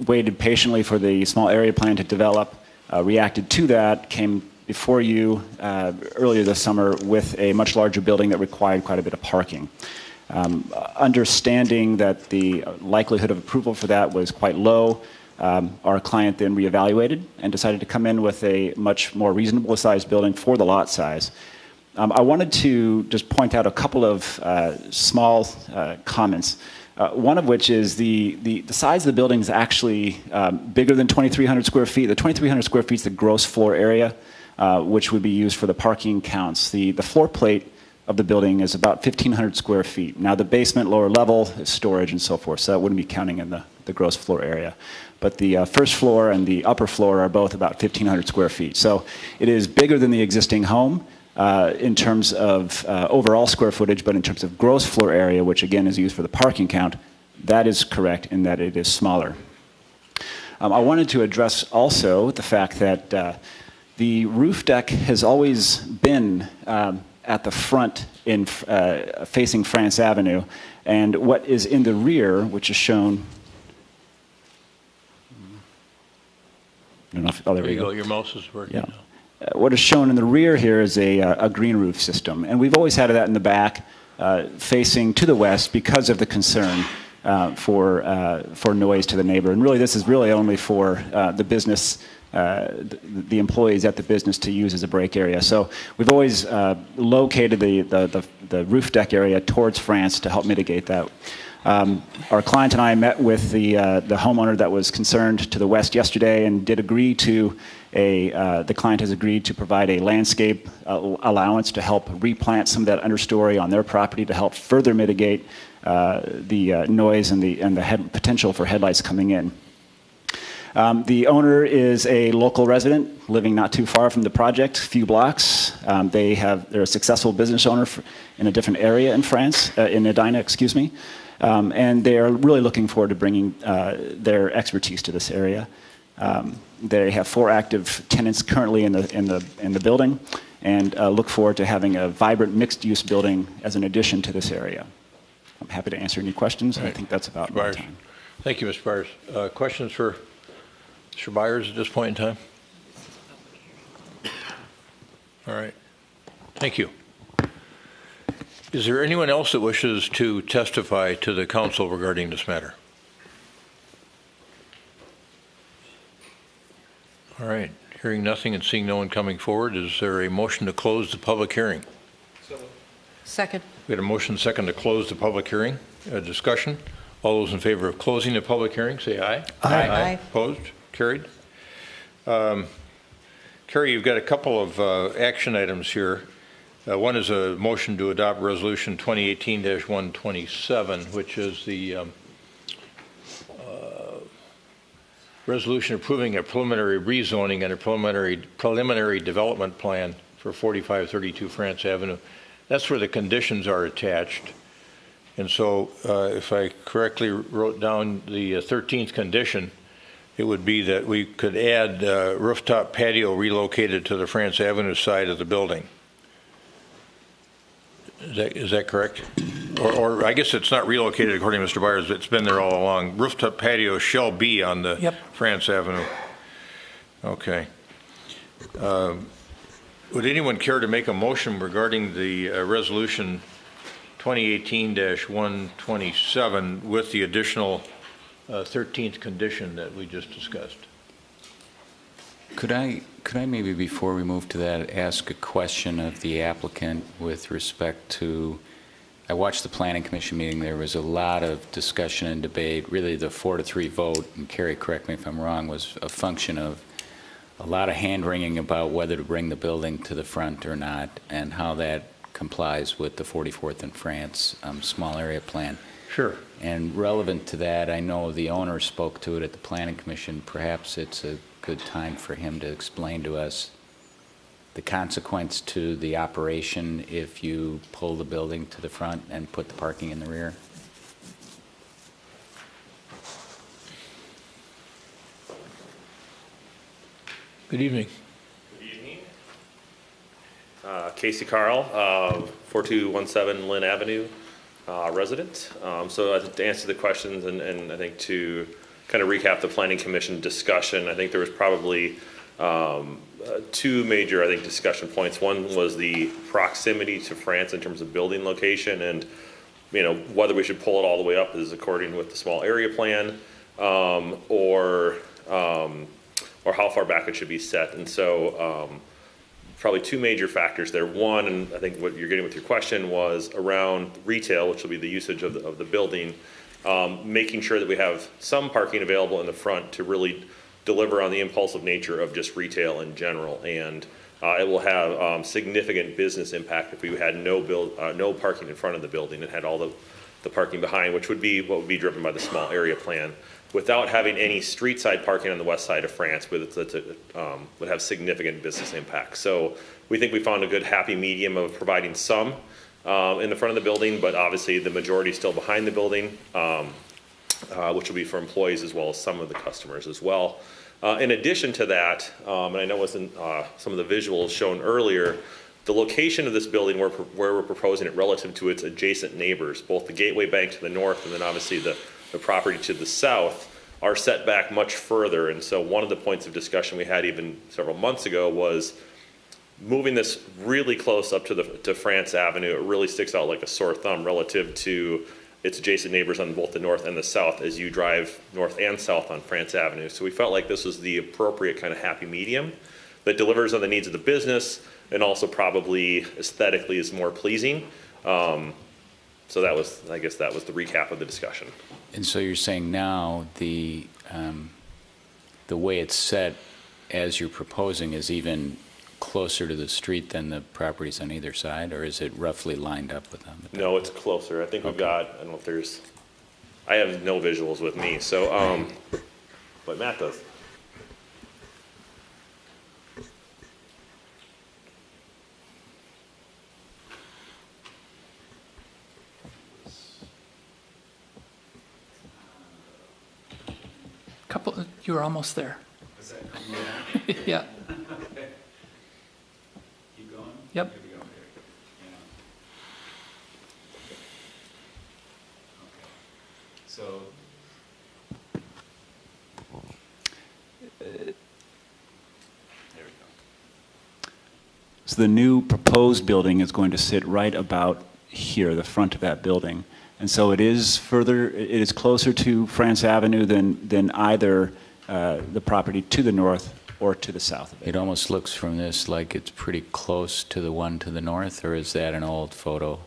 waited patiently for the small area plan to develop, reacted to that, came before you earlier this summer with a much larger building that required quite a bit of parking. Understanding that the likelihood of approval for that was quite low, our client then reevaluated and decided to come in with a much more reasonable sized building for the lot size. I wanted to just point out a couple of small comments. One of which is the size of the building is actually bigger than 2,300 square feet. The 2,300 square feet is the gross floor area, which would be used for the parking counts. The floor plate of the building is about 1,500 square feet. Now the basement, lower level, is storage and so forth, so that wouldn't be counting in the gross floor area. But the first floor and the upper floor are both about 1,500 square feet. So it is bigger than the existing home in terms of overall square footage, but in terms of gross floor area, which again is used for the parking count, that is correct in that it is smaller. I wanted to address also the fact that the roof deck has always been at the front in facing France Avenue, and what is in the rear, which is shown. I don't know if, oh, there we go. Your mouse is working Yeah. now. What is shown in the rear here is a green roof system, and we've always had that in the back, facing to the west because of the concern for noise to the neighbor. And really, this is really only for the business, the employees at the business to use as a break area. So we've always located the roof deck area towards France to help mitigate that. Our client and I met with the homeowner that was concerned to the west yesterday and did agree to the client has agreed to provide a landscape allowance to help replant some of that understory on their property to help further mitigate noise and the potential for headlights coming in. The owner is a local resident living not too far from the project, a few blocks. They're a successful business owner in a different area in France, in Edina, excuse me. And they are really looking forward to bringing their expertise to this area. They have 4 active tenants currently in the building, and look forward to having a vibrant mixed-use building as an addition to this area. I'm happy to answer any questions. Right. I think that's about my time. Thank you, Mr. Byers. Questions for Mr. Byers at this point in time? All right. Thank you. Is there anyone else that wishes to testify to the council regarding this matter? All right. Hearing nothing and seeing no one coming forward, is there a motion to close the public hearing? Second. We had a motion second to close the public hearing. Discussion. All those in favor of closing the public hearing, say aye. Aye. Aye. Opposed? Carried. Carrie, you've got a couple of action items here. One is a motion to adopt Resolution 2018-127, which is the resolution approving a preliminary rezoning and a preliminary development plan for 4532 France Avenue. That's where the conditions are attached. And so if I correctly wrote down the 13th condition, it would be that we could add rooftop patio relocated to the France Avenue side of the building. Is that correct? Or I guess it's not relocated according to Mr. Byers, but it's been there all along. Rooftop patio shall be on the France Avenue. Okay. Would anyone care to make a motion regarding the resolution 2018-127 with the additional 13th condition that we just discussed? Could I maybe, before we move to that, ask a question of the applicant with respect to, I watched the Planning Commission meeting, there was a lot of discussion and debate, really the 4-3 vote, and Carrie, correct me if I'm wrong, was a function of a lot of hand-wringing about whether to bring the building to the front or not, and how that complies with the 44th and France small area plan. Sure. And relevant to that, I know the owner spoke to it at the Planning Commission. Perhaps it's a good time for him to explain to us the consequence to the operation if you pull the building to the front and put the parking in the rear. Good evening. Good evening. Casey Carl, 4217 Lynn Avenue resident. So to answer the questions and I think to kind of recap the Planning Commission discussion, I think there was probably 2 major, I think, discussion points. One was the proximity to France in terms of building location, and whether we should pull it all the way up is according with the small area plan, or how far back it should be set. And so probably 2 major factors there. One, and I think what you're getting with your question, was around retail, which will be the usage of the building, making sure that we have some parking available in the front to really deliver on the impulsive nature of just retail in general. And it will have significant business impact if we had no parking in front of the building and had all the parking behind, which would be what would be driven by the small area plan, without having any street side parking on the west side of France, would have significant business impact. So we think we found a good happy medium of providing some in the front of the building, but obviously the majority still behind the building, which will be for employees as well as some of the customers as well. In addition to that, and I know it wasn't some of the visuals shown earlier, the location of this building where we're proposing it relative to its adjacent neighbors, both the Gateway Bank to the north and then obviously the property to the south, are set back much further. And so one of the points of discussion we had even several months ago was moving this really close up to France Avenue. It really sticks out like a sore thumb relative to its adjacent neighbors on both the north and the south as you drive north and south on France Avenue. So we felt like this was the appropriate kind of happy medium that delivers on the needs of the business and also probably aesthetically is more pleasing. So that was, I guess that was the recap of the discussion. And so you're saying now the way it's set as you're proposing is even closer to the street than the properties on either side, or is it roughly lined up with them? No, it's closer. I think we've got, I don't know if there's, I have no visuals with me, so, but Matt does. You were almost there. Yeah. Keep going? Yep. Here we go. Yeah. So, there we go. So the new proposed building is going to sit right about here, the front of that building. And so it is further, it is closer to France Avenue than either the property to the north or to the south of it. It almost looks from this like it's pretty close to the one to the north, or is that an old photo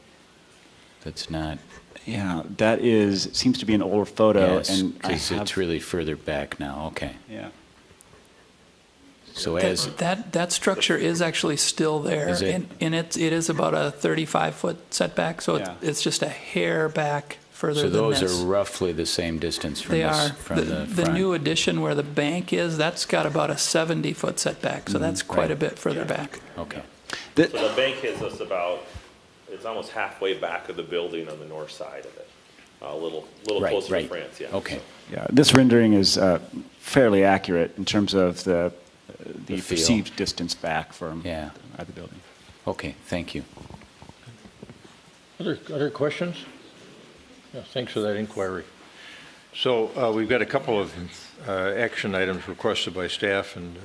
that's not? Yeah, that is, it seems to be an older photo. Yes, and because it's really further back now, okay. Yeah. So as, That structure is actually still there. Is it? And it is about a 35-foot setback, so Yeah. it's just a hair back further so than this. those are roughly the same distance from They this, are. from The front. new addition where the bank is, that's got about a 70-foot setback, so that's quite right. a bit further back. Okay. So the bank hits us about, it's almost halfway back of the building on the north side of it. A little Right, closer right. to France, yeah. Okay. Yeah, this rendering is fairly accurate in terms of the The feel. perceived distance back from Yeah. the building. Okay, thank you. Other questions? Yeah, thanks for that inquiry. So we've got a couple of action items requested by staff and,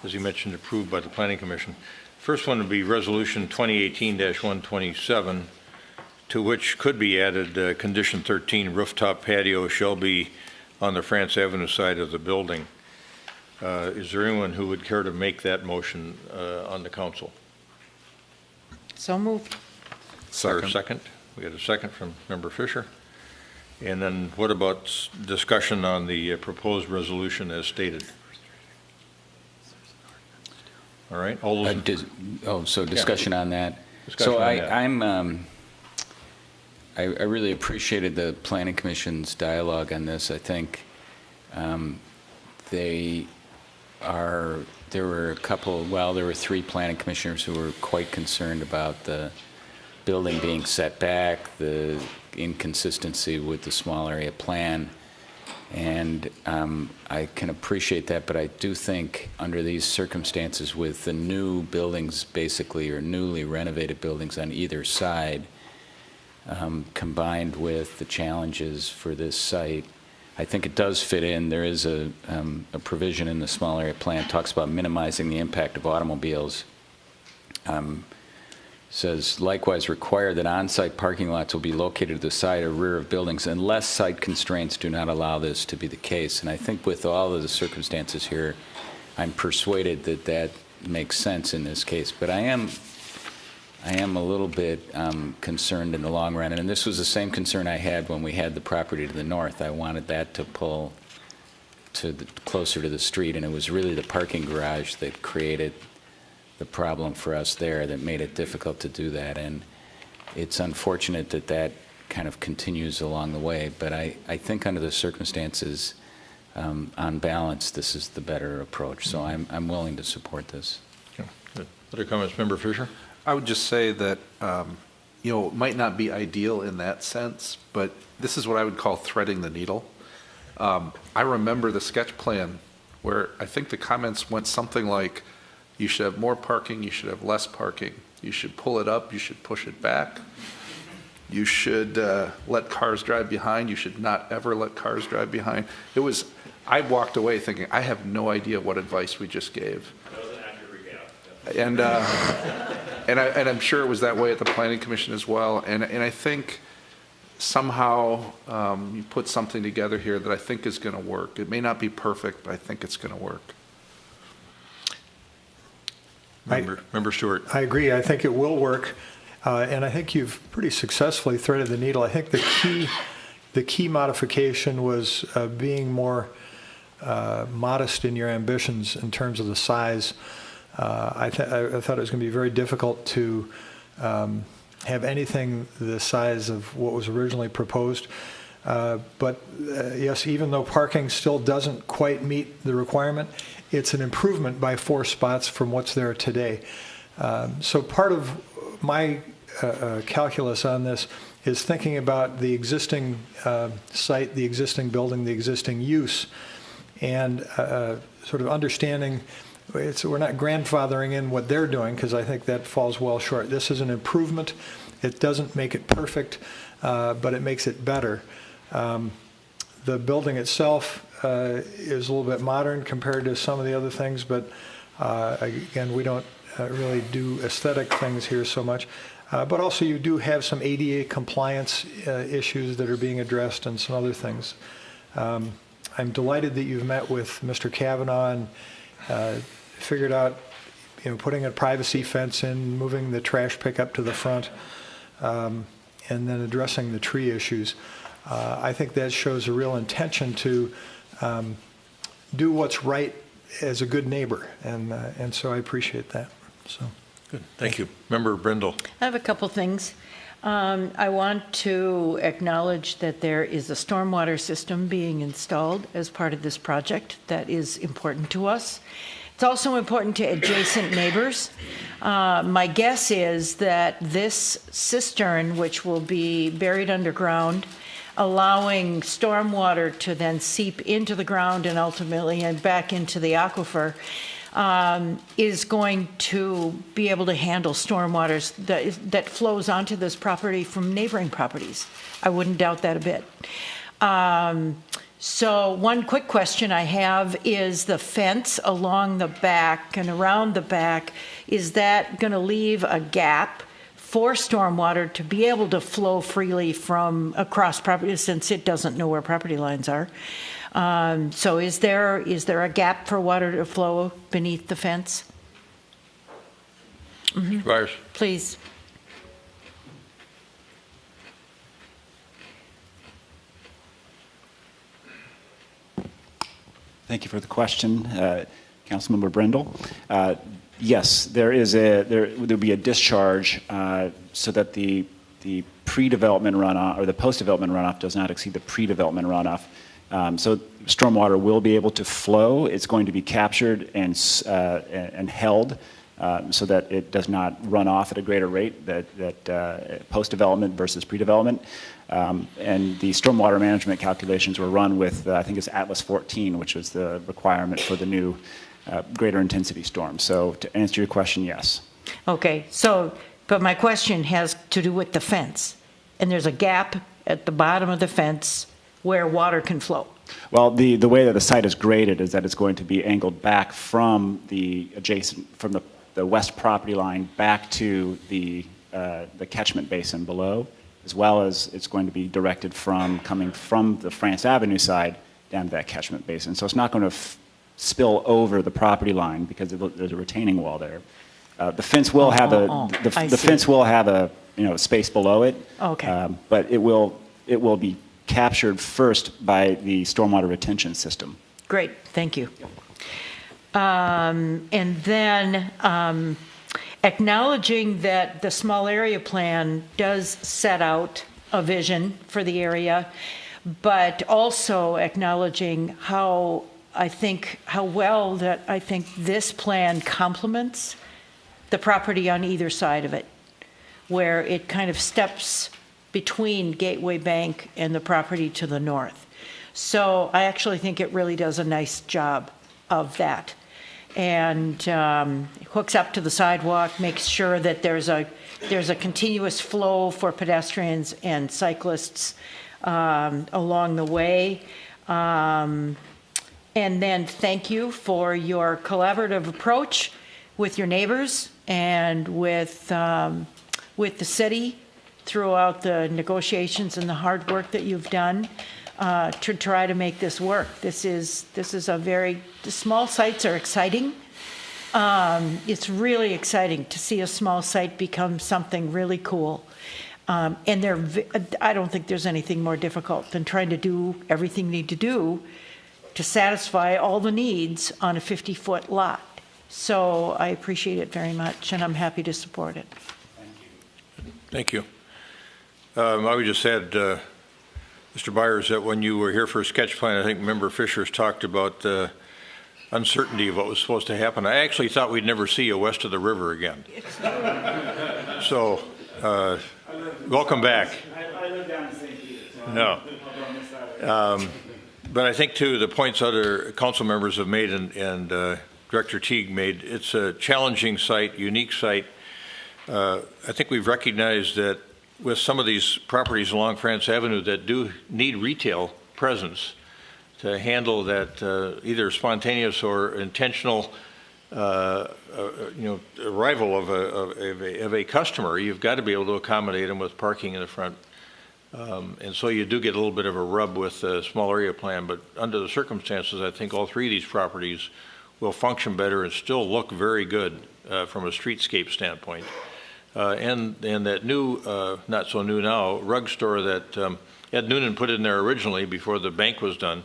as you mentioned, approved by the Planning Commission. First one would be Resolution 2018-127, to which could be added Condition 13, rooftop patio shall be on the France Avenue side of the building. Is there anyone who would care to make that motion on the council? So moved. Second. We had a second from Member Fisher. And then what about discussion on the proposed resolution as stated? All right, all those, So discussion on that. Discussion So on that. I really appreciated the Planning Commission's dialogue on this. I think there were three planning commissioners who were quite concerned about the building being set back, the inconsistency with the small area plan. And I can appreciate that, but I do think under these circumstances with the new buildings basically, or newly renovated buildings on either side, combined with the challenges for this site, I think it does fit in. There is a provision in the small area plan, talks about minimizing the impact of automobiles. Says, likewise require that on-site parking lots will be located to the side or rear of buildings unless site constraints do not allow this to be the case. And I think with all of the circumstances here, I'm persuaded that that makes sense in this case. But I am a little bit concerned in the long run, and this was the same concern I had when we had the property to the north. I wanted that to pull to closer to the street, and it was really the parking garage that created the problem for us there that made it difficult to do that. And it's unfortunate that that kind of continues along the way, but I think under the circumstances, on balance, this is the better approach. So I'm willing to support this. Okay, good. Other comments, Member Fisher? I would just say that, it might not be ideal in that sense, but this is what I would call threading the needle. I remember the sketch plan where I think the comments went something like, you should have more parking, you should have less parking, you should pull it up, you should push it back, you should let cars drive behind, you should not ever let cars drive behind. I walked away thinking, I have no idea what advice we just gave. That was an accurate recap. And I'm sure it was that way at the Planning Commission as well. And I think somehow you put something together here that I think is going to work. It may not be perfect, but I think it's going to work. Member Stewart. I agree. I think it will work. And I think you've pretty successfully threaded the needle. I think the key modification was being more modest in your ambitions in terms of the size I thought it was going to be very difficult to have anything the size of what was originally proposed. But yes, even though parking still doesn't quite meet the requirement, it's an improvement by 4 spots from what's there today. So part of my calculus on this is thinking about the existing site, the existing building, the existing use, and sort of understanding we're not grandfathering in what they're doing, because I think that falls well short. This is an improvement. It doesn't make it perfect, but it makes it better. The building itself is a little bit modern compared to some of the other things, but again, we don't really do aesthetic things here so much. But also you do have some ADA compliance issues that are being addressed and some other things. I'm delighted that you've met with Mr. Kavanaugh and figured out, putting a privacy fence in, moving the trash pickup to the front, and then addressing the tree issues. I think that shows a real intention to do what's right as a good neighbor, and so I appreciate that. So. Good, thank you. Member Brindle. I have a couple things. I want to acknowledge that there is a stormwater system being installed as part of this project that is important to us. It's also important to adjacent neighbors. My guess is that this cistern, which will be buried underground, allowing stormwater to then seep into the ground and ultimately and back into the aquifer, is going to be able to handle stormwaters that flows onto this property from neighboring properties. I wouldn't doubt that a bit. So one quick question I have is the fence along the back and around the back, is that going to leave a gap for stormwater to be able to flow freely from across property, since it doesn't know where property lines are? So is there a gap for water to flow beneath the fence? Byers. Please. Thank you for the question, Councilmember Brindle. Yes, there'll be a discharge so that the pre-development runoff or the post-development runoff does not exceed the pre-development runoff. So stormwater will be able to flow. It's going to be captured and held so that it does not run off at a greater rate that post-development versus pre-development. And the stormwater management calculations were run with, I think it's Atlas 14, which was the requirement for the new greater intensity storm. So to answer your question, yes. Okay, but my question has to do with the fence. And there's a gap at the bottom of the fence where water can flow. Well, the way that the site is graded is that it's going to be angled back from the west property line back to the catchment basin below, as well as it's going to be directed coming from the France Avenue side down to that catchment basin. So it's not going to spill over the property line because there's a retaining wall there. The fence will have the fence will have a space below it. Okay. But it will be captured first by the stormwater retention system. Great, thank you. And then acknowledging that the small area plan does set out a vision for the area, but also acknowledging how well that I think this plan complements the property on either side of it, where it kind of steps between Gateway Bank and the property to the north. So I actually think it really does a nice job of that. And hooks up to the sidewalk, makes sure that there's a continuous flow for pedestrians and cyclists along the way. And then thank you for your collaborative approach with your neighbors and with the city throughout the negotiations and the hard work that you've done to try to make this work. This is the small sites are exciting. It's really exciting to see a small site become something really cool. And I don't think there's anything more difficult than trying to do everything you need to do to satisfy all the needs on a 50-foot lot. So I appreciate it very much, and I'm happy to support it. Thank you. I would just add, Mr. Byers, that when you were here for a sketch plan, I think Member Fisher's talked about the uncertainty of what was supposed to happen. I actually thought we'd never see you west of the river again. So, welcome back. I live down in St. Peter. So No. But I think, too, the points other council members have made and Director Teague made, it's a challenging site, unique site. I think we've recognized that with some of these properties along France Avenue that do need retail presence to handle that either spontaneous or intentional arrival of a customer, you've got to be able to accommodate them with parking in the front. And so you do get a little bit of a rub with the small area plan, but under the circumstances, I think all three of these properties will function better and still look very good from a streetscape standpoint. And that new, not so new now, rug store that Ed Noonan put in there originally before the bank was done,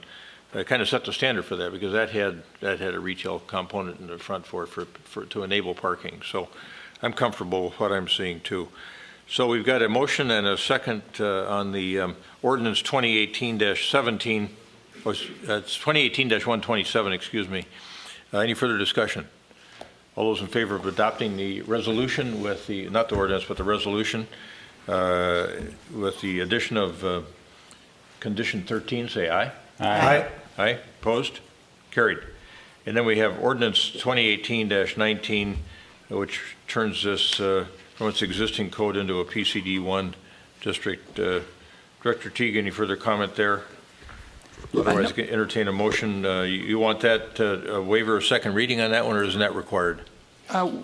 kind of set the standard for that because that had a retail component in the front for to enable parking. So I'm comfortable with what I'm seeing too. So we've got a motion and a second on the ordinance 2018-17. It's 2018-127. Excuse me. Any further discussion? All those in favor of adopting the resolution with the, not the ordinance, but the resolution with the addition of condition 13, say aye. Aye. Aye. Opposed? Carried. And then we have ordinance 2018-19, which turns this from its existing code into a PCD1 district. Director Teague, any further comment there? Otherwise, entertain a motion. You want that waiver of second reading on that one, or isn't that required?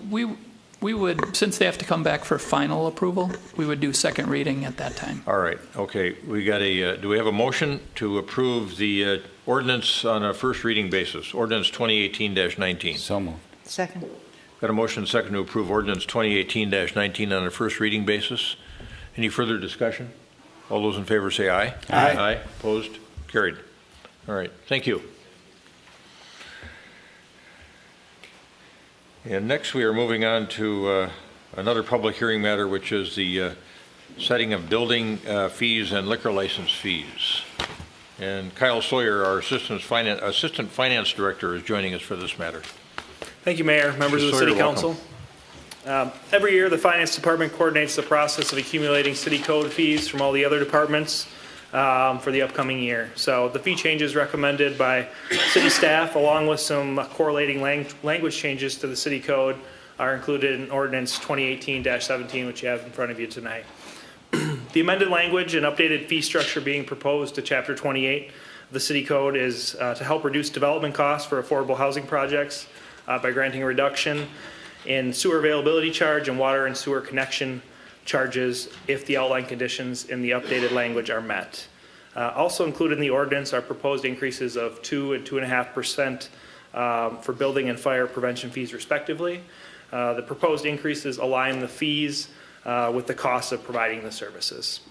We would, since they have to come back for final approval, we would do second reading at that time. All right. Okay. We got a. Do we have a motion to approve the ordinance on a first reading basis? Ordinance 2018-19. So moved. Second. Got a motion and second to approve ordinance 2018-19 on a first reading basis. Any further discussion? All those in favor say aye. Aye. Aye. Opposed? Carried. All right. Thank you. And next we are moving on to another public hearing matter, which is the setting of building fees and liquor license fees. And Kyle Sawyer, our assistant finance director, is joining us for this matter. Thank you, Mayor, members of the City Council. Every year, the Finance Department coordinates the process of accumulating city code fees from all the other departments for the upcoming year. So the fee changes recommended by city staff, along with some correlating language changes to the city code, are included in Ordinance 2018-17, which you have in front of you tonight. The amended language and updated fee structure being proposed to Chapter 28 of the City Code is to help reduce development costs for affordable housing projects by granting a reduction in sewer availability charge and water and sewer connection charges if the outline conditions in the updated language are met. Also included in the ordinance are proposed increases of 2% and 2.5% for building and fire prevention fees respectively. The proposed increases align the fees with the costs of providing the services.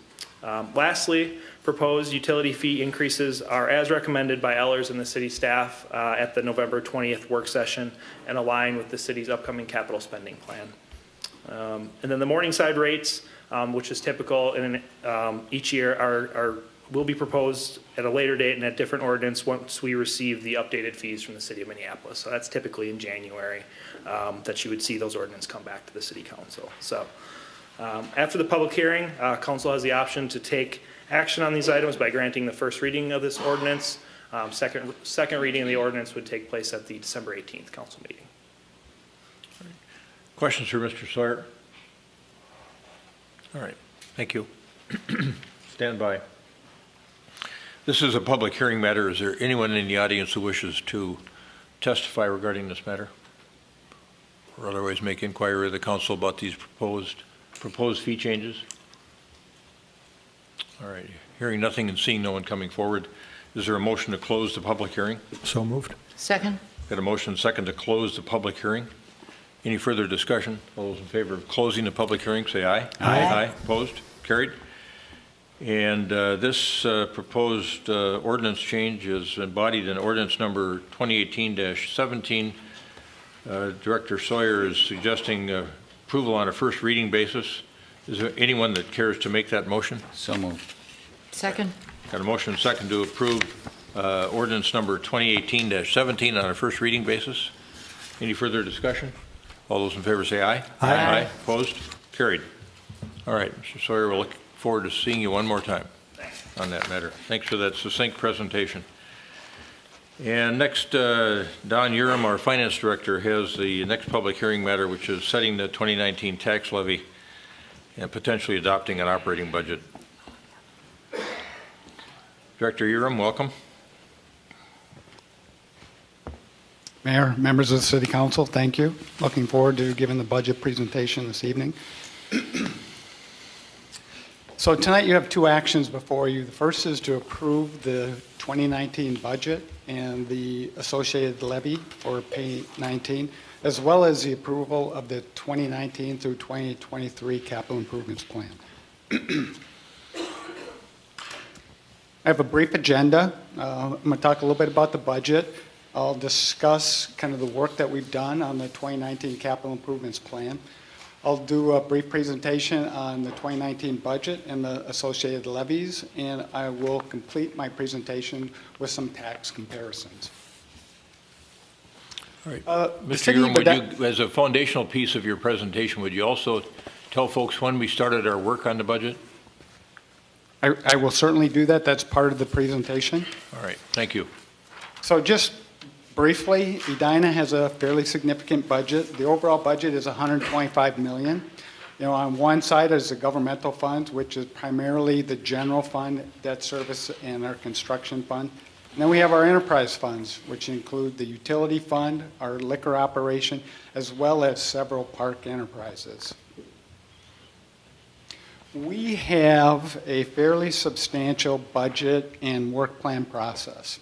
Lastly, proposed utility fee increases are as recommended by Ellers and the city staff at the November 20th work session and align with the city's upcoming capital spending plan. And then the Morningside rates, which is typical in each year, will be proposed at a later date and at different ordinance once we receive the updated fees from the city of Minneapolis. So that's typically in January that you would see those ordinances come back to the city council. So after the public hearing, council has the option to take action on these items by granting the first reading of this ordinance. Second reading of the ordinance would take place at the December 18th council meeting. Questions for Mr. Sawyer? All right. Thank you. Stand by. This is a public hearing matter. Is there anyone in the audience who wishes to testify regarding this matter? Or otherwise make inquiry of the council about these proposed fee changes? All right. Hearing nothing and seeing no one coming forward, is there a motion to close the public hearing? So moved. Second. Got a motion second to close the public hearing. Any further discussion? All those in favor of closing the public hearing, say aye. Aye. Aye. Opposed? Carried. And this proposed ordinance change is embodied in ordinance number 2018-17, Director Sawyer is suggesting approval on a first reading basis. Is there anyone that cares to make that motion? So moved. Second. Got a motion and second to approve ordinance number 2018-17 on a first reading basis. Any further discussion? All those in favor say aye. Aye. Opposed? Carried. All right, Mr. Sawyer, we'll look forward to seeing you one more time on that matter. Thanks for that succinct presentation. And next, Don Urim, our Finance Director, has the next public hearing matter, which is setting the 2019 tax levy and potentially adopting an operating budget. Director Urim, welcome. Mayor, members of the City Council, thank you. Looking forward to giving the budget presentation this evening. So tonight you have two actions before you. The first is to approve the 2019 budget and the associated levy for Pay 19, as well as the approval of the 2019 through 2023 capital improvements plan. I have a brief agenda. I'm going to talk a little bit about the budget. I'll discuss kind of the work that we've done on the 2019 capital improvements plan. I'll do a brief presentation on the 2019 budget and the associated levies, and I will complete my presentation with some tax comparisons. All right. Mr. Urim, would you, as a foundational piece of your presentation, would you also tell folks when we started our work on the budget? I will certainly do that. That's part of the presentation. All right. Thank you. So just briefly, Edina has a fairly significant budget. The overall budget is $125 million. You know, on one side is the governmental funds, which is primarily the general fund, debt service, and our construction fund. And then we have our enterprise funds, which include the utility fund, our liquor operation, as well as several park enterprises. We have a fairly substantial budget and work plan process.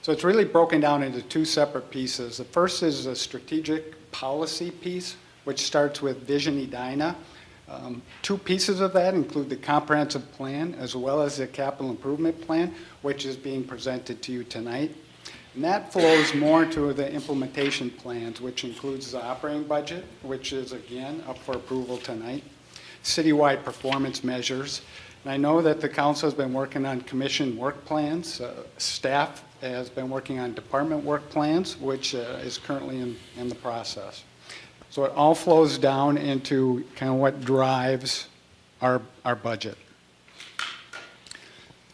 So it's really broken down into two separate pieces. The first is a strategic policy piece, which starts with Vision Edina. Two pieces of that include the comprehensive plan as well as the capital improvement plan, which is being presented to you tonight. And that flows more into the implementation plans, which includes the operating budget, which is again up for approval tonight, citywide performance measures. And I know that the council has been working on commission work plans. Staff has been working on department work plans, which is currently in the process. So it all flows down into kind of what drives our budget.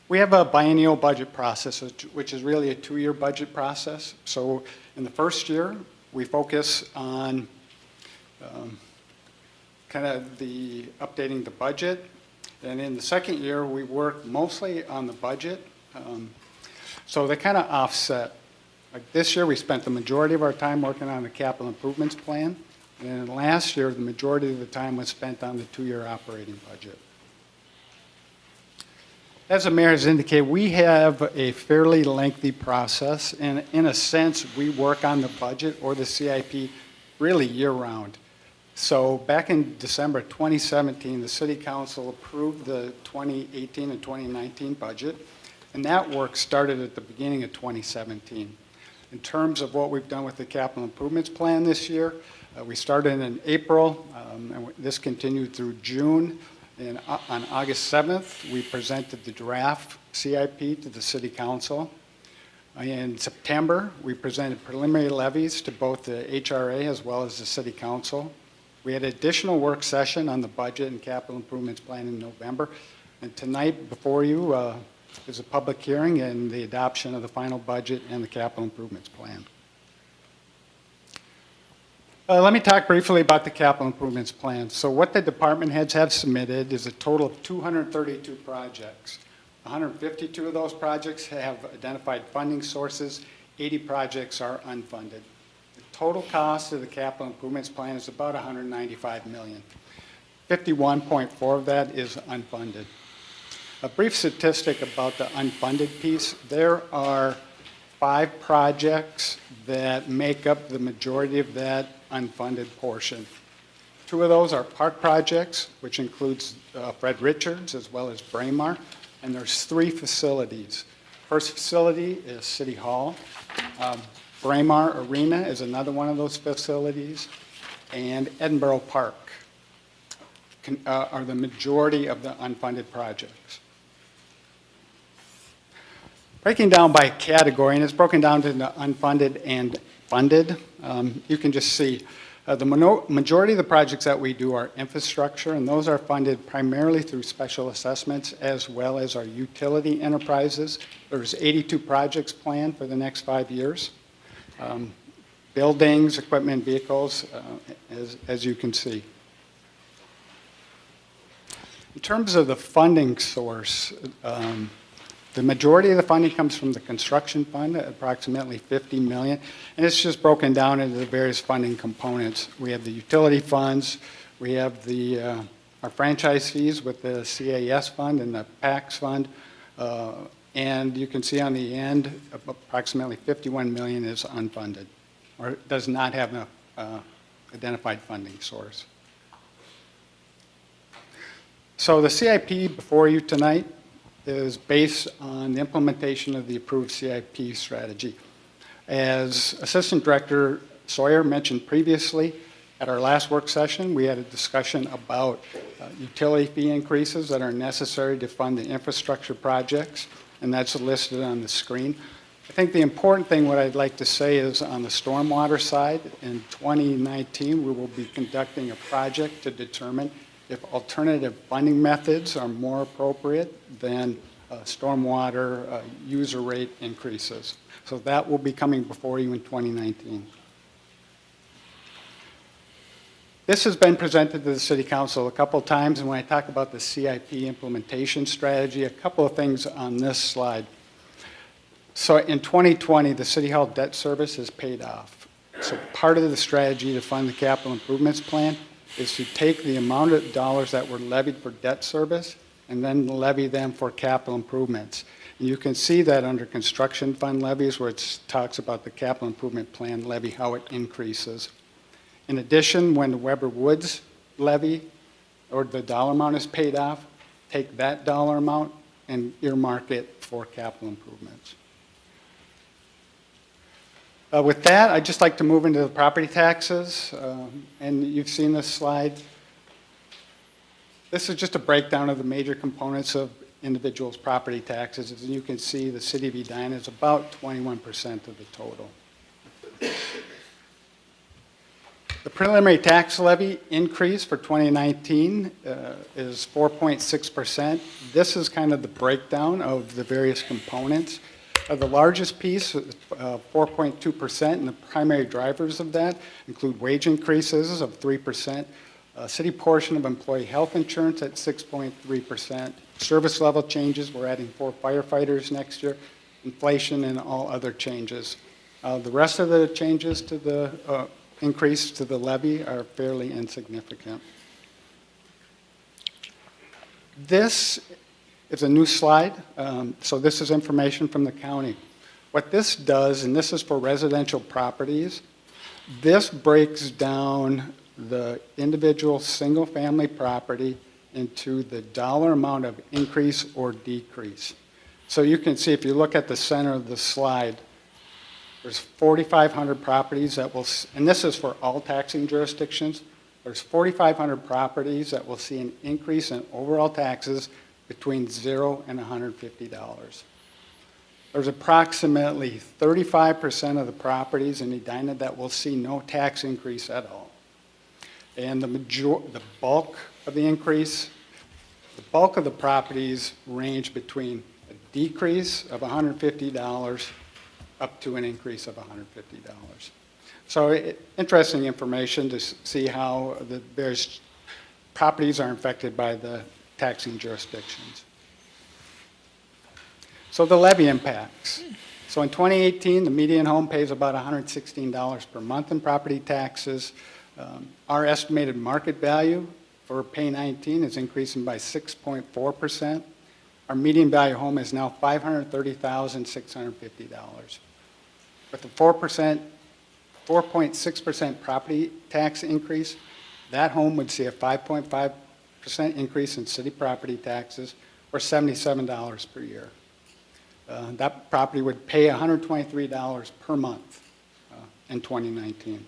We have a biennial budget process, which is really a two-year budget process. So in the first year, we focus on kind of the updating the budget. And in the second year, we work mostly on the budget. So they kind of offset. Like this year, we spent the majority of our time working on the capital improvements plan. And last year, the majority of the time was spent on the two-year operating budget. As the mayor has indicated, we have a fairly lengthy process. And in a sense, we work on the budget or the CIP really year-round. So back in December 2017, the City Council approved the 2018 and 2019 budget. And that work started at the beginning of 2017. In terms of what we've done with the capital improvements plan this year, we started in April, and this continued through June. And on August 7th, we presented the draft CIP to the City Council. In September, we presented preliminary levies to both the HRA as well as the City Council. We had an additional work session on the budget and capital improvements plan in November. And tonight before you is a public hearing and the adoption of the final budget and the capital improvements plan. Let me talk briefly about the capital improvements plan. So what the department heads have submitted is a total of 232 projects. 152 of those projects have identified funding sources. 80 projects are unfunded. The total cost of the capital improvements plan is about $195 million. 51.4 of that is unfunded. A brief statistic about the unfunded piece, there are 5 projects that make up the majority of that unfunded portion. 2 of those are park projects, which includes Fred Richards as well as Braemar, and there's 3 facilities. First facility is City Hall. Braemar Arena is another one of those facilities, and Edinburgh Park are the majority of the unfunded projects. Breaking down by category, and it's broken down to the unfunded and funded, you can just see the majority of the projects that we do are infrastructure, and those are funded primarily through special assessments as well as our utility enterprises. There's 82 projects planned for the next 5 years. Buildings, equipment, vehicles, as you can see. In terms of the funding source, the majority of the funding comes from the construction fund, approximately $50 million, and it's just broken down into the various funding components. We have the utility funds, we have our franchise fees with the CAS fund and the PAX fund, and you can see on the end, approximately $51 million is unfunded, or does not have an identified funding source. So the CIP before you tonight is based on the implementation of the approved CIP strategy. As Assistant Director Sawyer mentioned previously, at our last work session, we had a discussion about utility fee increases that are necessary to fund the infrastructure projects, and that's listed on the screen. I think the important thing, what I'd like to say is on the stormwater side, in 2019, we will be conducting a project to determine if alternative funding methods are more appropriate than stormwater user rate increases. So that will be coming before you in 2019. This has been presented to the City Council a couple of times, and when I talk about the CIP implementation strategy, a couple of things on this slide. So in 2020, the City Hall debt service is paid off. So part of the strategy to fund the capital improvements plan is to take the amount of dollars that were levied for debt service and then levy them for capital improvements. And you can see that under construction fund levies where it talks about the capital improvement plan levy, how it increases. In addition, when the Weber Woods levy or the dollar amount is paid off, take that dollar amount and earmark it for capital improvements. With that, I'd just like to move into the property taxes, and you've seen this slide. This is just a breakdown of the major components of individuals' property taxes. As you can see, the City of Edina is about 21% of the total. The preliminary tax levy increase for 2019 is 4.6%. This is kind of the breakdown of the various components. The largest piece, 4.2%, and the primary drivers of that include wage increases of 3%, a city portion of employee health insurance at 6.3%, service level changes, we're adding 4 firefighters next year, inflation, and all other changes. The rest of the changes to the increase to the levy are fairly insignificant. This is a new slide. So this is information from the county. What this does, and this is for residential properties, this breaks down the individual single-family property into the dollar amount of increase or decrease. So you can see if you look at the center of the slide, there's 4,500 properties that will, and this is for all taxing jurisdictions, there's 4,500 properties that will see an increase in overall taxes between $0 and $150. There's approximately 35% of the properties in Edina that will see no tax increase at all. And the bulk of the increase, the bulk of the properties range between a decrease of $150 up to an increase of $150. So interesting information to see how the various properties are affected by the taxing jurisdictions. So the levy impacts. So in 2018, the median home pays about $116 per month in property taxes. Our estimated market value for Pay 19 is increasing by 6.4%. Our median value home is now $530,650. With the 4.6% property tax increase, that home would see a 5.5% increase in city property taxes, or $77 per year. That property would pay $123 per month in 2019.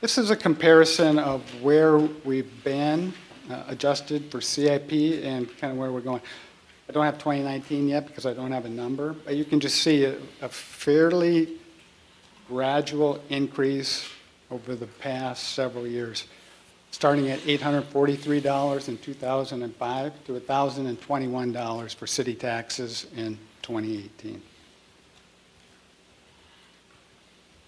This is a comparison of where we've been adjusted for CIP and kind of where we're going. I don't have 2019 yet because I don't have a number, but you can just see a fairly gradual increase over the past several years, starting at $843 in 2005 to $1,021 for city taxes in 2018.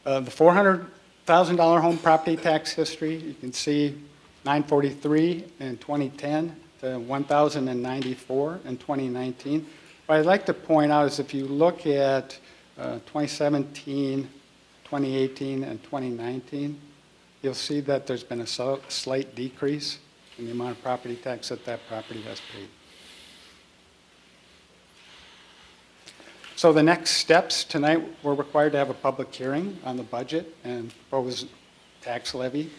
The $400,000 home property tax history, you can see $943 in 2010 to $1,094 in 2019. What I'd like to point out is if you look at 2017, 2018, and 2019, you'll see that there's been a slight decrease in the amount of property tax that property has paid. So the next steps tonight, we're required to have a public hearing on the budget and proposed tax levy.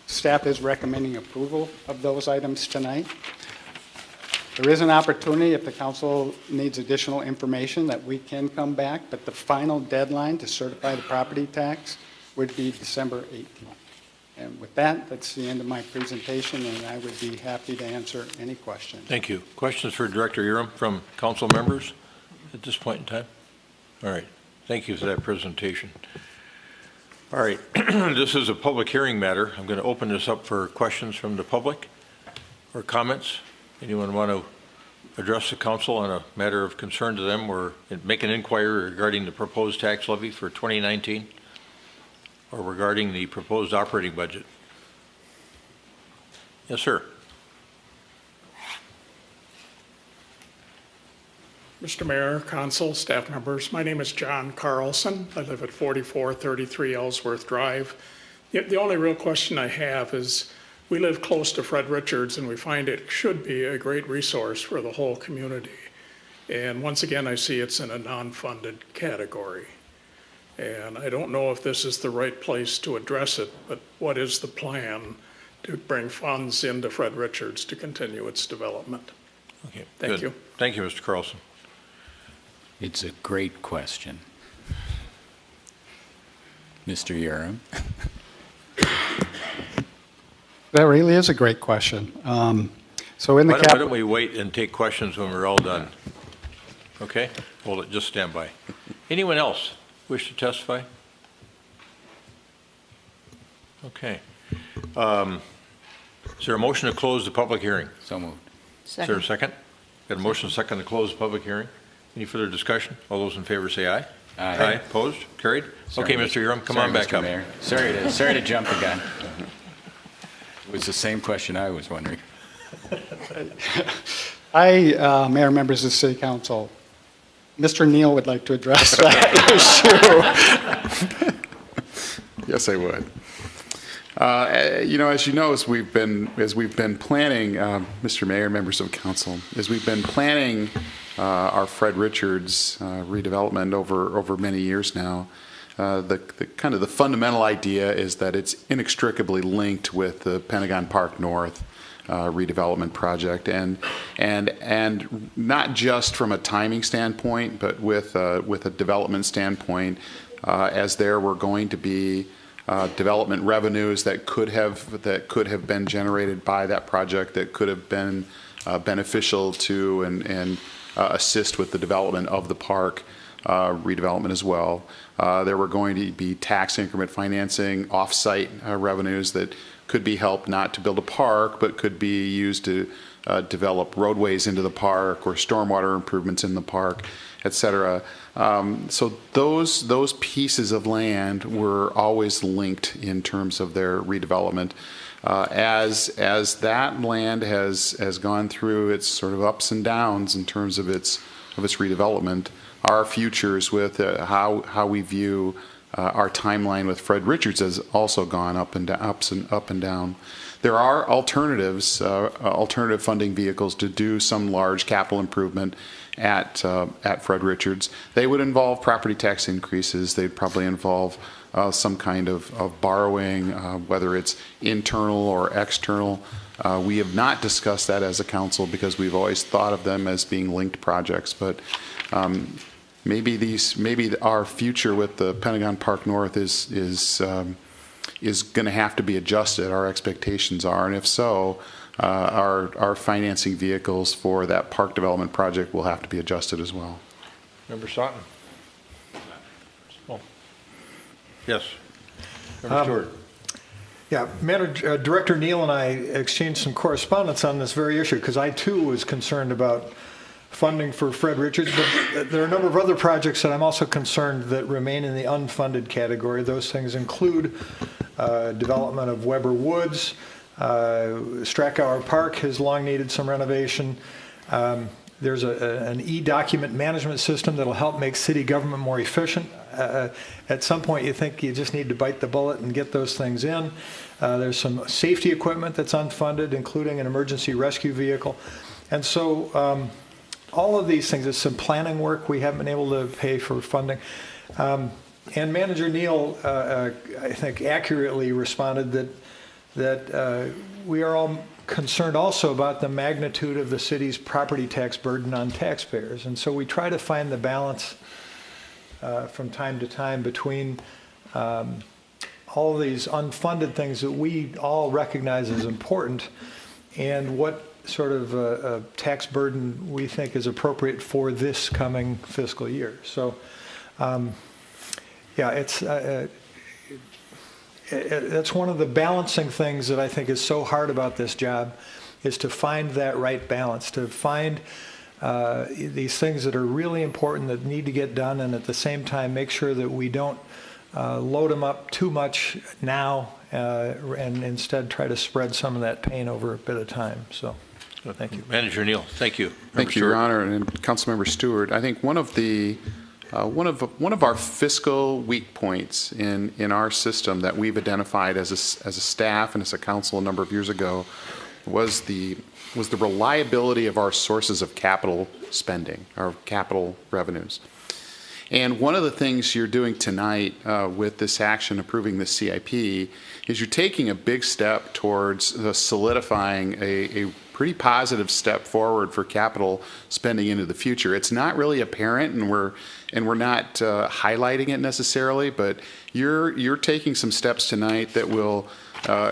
Staff is recommending approval of those items tonight. There is an opportunity if the council needs additional information that we can come back, but the final deadline to certify the property tax would be December 18th. And with that, that's the end of my presentation, and I would be happy to answer any questions. Thank you. Questions for Director Urim from council members at this point in time? All right. Thank you for that presentation. All right. This is a public hearing matter. I'm going to open this up for questions from the public or comments. Anyone want to address the council on a matter of concern to them or make an inquiry regarding the proposed tax levy for 2019 or regarding the proposed operating budget? Yes, sir. Mr. Mayor, Council, staff members, my name is John Carlson. I live at 4433 Ellsworth Drive. The only real question I have is we live close to Fred Richards and we find it should be a great resource for the whole community. And once again, I see it's in a non-funded category. And I don't know if this is the right place to address it, but what is the plan to bring funds into Fred Richards to continue its development? Okay, Thank good. you. Thank you, Mr. Carlson. It's a great question. Mr. Urim. That really is a great question. So in the Why don't we wait and take questions when we're all done? Okay? Hold it, just stand by. Anyone else wish to testify? Okay. Is there a motion to close the public hearing? So moved. Is there a second? Got a motion second to close the public hearing? Any further discussion? All those in favor say aye. Aye. Opposed? Carried? Okay, Mr. Urim, come on back Mr. up. Mayor. Sorry to jump the gun. It was the same question I was wondering. Mayor, members of the City Council, Mr. Neal would like to address that issue. Yes, I would. As you know, as we've been planning, Mr. Mayor, members of council, as we've been planning our Fred Richards redevelopment over many years now, the kind of the fundamental idea is that it's inextricably linked with the Pentagon Park North redevelopment project, and not just from a timing standpoint, but with a development standpoint, as there were going to be development revenues that could have been generated by that project that could have been beneficial to and assist with the development of the park redevelopment as well. There were going to be tax increment financing, off-site revenues that could be helped not to build a park, but could be used to develop roadways into the park or stormwater improvements in the park, et cetera. So those pieces of land were always linked in terms of their redevelopment. As that land has gone through its sort of ups and downs in terms of its redevelopment, our futures with how we view our timeline with Fred Richards has also gone up and down. There are alternatives, alternative funding vehicles to do some large capital improvement at Fred Richards. They would involve property tax increases. They'd probably involve some kind of borrowing, whether it's internal or external. We have not discussed that as a council because we've always thought of them as being linked projects. But maybe our future with the Pentagon Park North is going to have to be adjusted. Our expectations are, and if so, our financing vehicles for that park development project will have to be adjusted as well. Member Stoughton? Oh. Yes. Member Stewart? Yeah, Director Neal and I exchanged some correspondence on this very issue because I too was concerned about funding for Fred Richards, but there are a number of other projects that I'm also concerned that remain in the unfunded category. Those things include development of Weber Woods. Strackower Park has long needed some renovation. There's an e-document management system that'll help make city government more efficient. At some point, you think you just need to bite the bullet and get those things in. There's some safety equipment that's unfunded, including an emergency rescue vehicle. And so all of these things, there's some planning work we haven't been able to pay for funding. And Manager Neal, I think, accurately responded that we are all concerned also about the magnitude of the city's property tax burden on taxpayers. And so we try to find the balance from time to time between all of these unfunded things that we all recognize as important and what sort of tax burden we think is appropriate for this coming fiscal year. So, yeah, that's one of the balancing things that I think is so hard about this job, is to find that right balance, to find these things that are really important that need to get done, and at the same time make sure that we don't load them up too much now and instead try to spread some of that pain over a bit of time. So, thank you. Manager Neal, thank you. Thank you, Your Honor, and Councilmember Stewart. I think one of our fiscal weak points in our system that we've identified as a staff and as a council a number of years ago was the reliability of our sources of capital spending, our capital revenues. And one of the things you're doing tonight with this action approving the CIP is you're taking a big step towards solidifying a pretty positive step forward for capital spending into the future. It's not really apparent, and we're not highlighting it necessarily, but you're taking some steps tonight that will,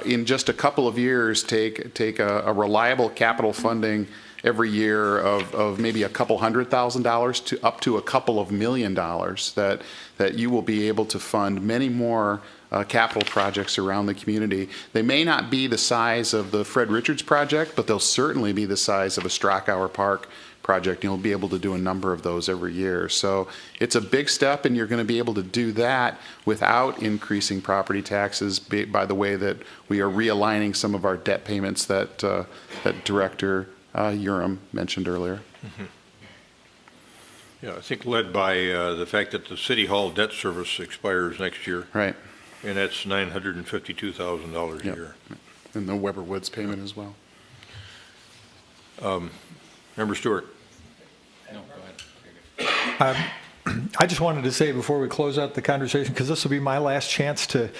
in just a couple of years, take a reliable capital funding every year of maybe a couple $100,000 to up to a couple of $1 million that you will be able to fund many more capital projects around the community. They may not be the size of the Fred Richards project, but they'll certainly be the size of a Strackower Park project. You'll be able to do a number of those every year. So it's a big step, and you're going to be able to do that without increasing property taxes by the way that we are realigning some of our debt payments that Director Urim mentioned earlier. Mm-hmm. Yeah, I think led by the fact that the City Hall debt service expires next year. Right. And that's $952,000 a year. And the Weber Woods payment as well. Member Stewart. No, go ahead. I just wanted to say before we close out the conversation, because this will be my last chance to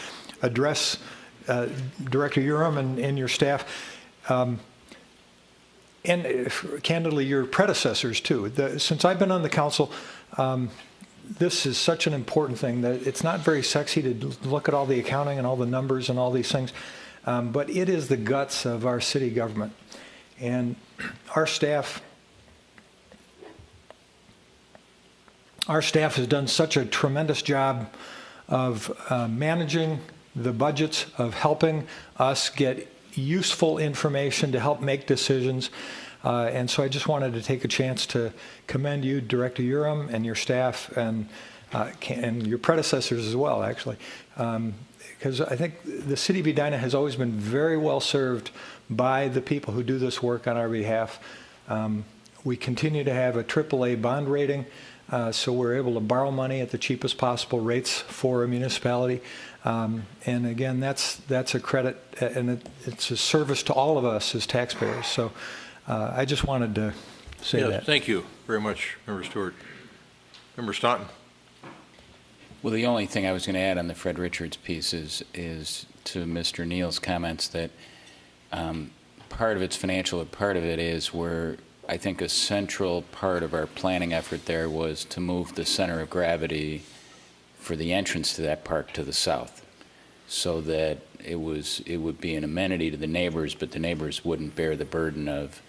address Director Urim and your staff, and candidly your predecessors too. Since I've been on the council, this is such an important thing that it's not very sexy to look at all the accounting and all the numbers and all these things, but it is the guts of our city government. And our staff has done such a tremendous job of managing the budgets, of helping us get useful information to help make decisions. And so I just wanted to take a chance to commend you, Director Urim, and your staff, and your predecessors as well, actually. Because I think the city of Edina has always been very well served by the people who do this work on our behalf. We continue to have a AAA bond rating, so we're able to borrow money at the cheapest possible rates for a municipality. And again, that's a credit, and it's a service to all of us as taxpayers. So I just wanted to say that. Thank you very much, Member Stewart. Member Stoughton. Well, the only thing I was going to add on the Fred Richards piece is to Mr. Neal's comments that part of it's financial, and part of it is we're I think a central part of our planning effort there was to move the center of gravity for the entrance to that park to the south, so that it would be an amenity to the neighbors, but the neighbors wouldn't bear the burden of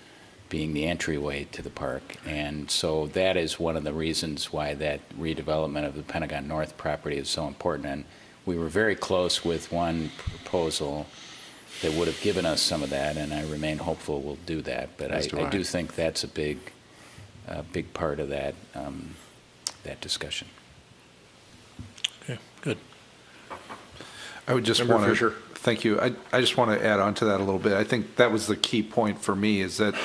being the entryway to the park. And so that is one of the reasons why that redevelopment of the Pentagon North property is so important. And we were very close with one proposal that would have given us some of that, and I remain hopeful we'll do that. But I do think that's a big part of that that discussion. Okay, good. I would just want to, thank you. I just want to add on to that a little bit. I think that was the key point for me, is that,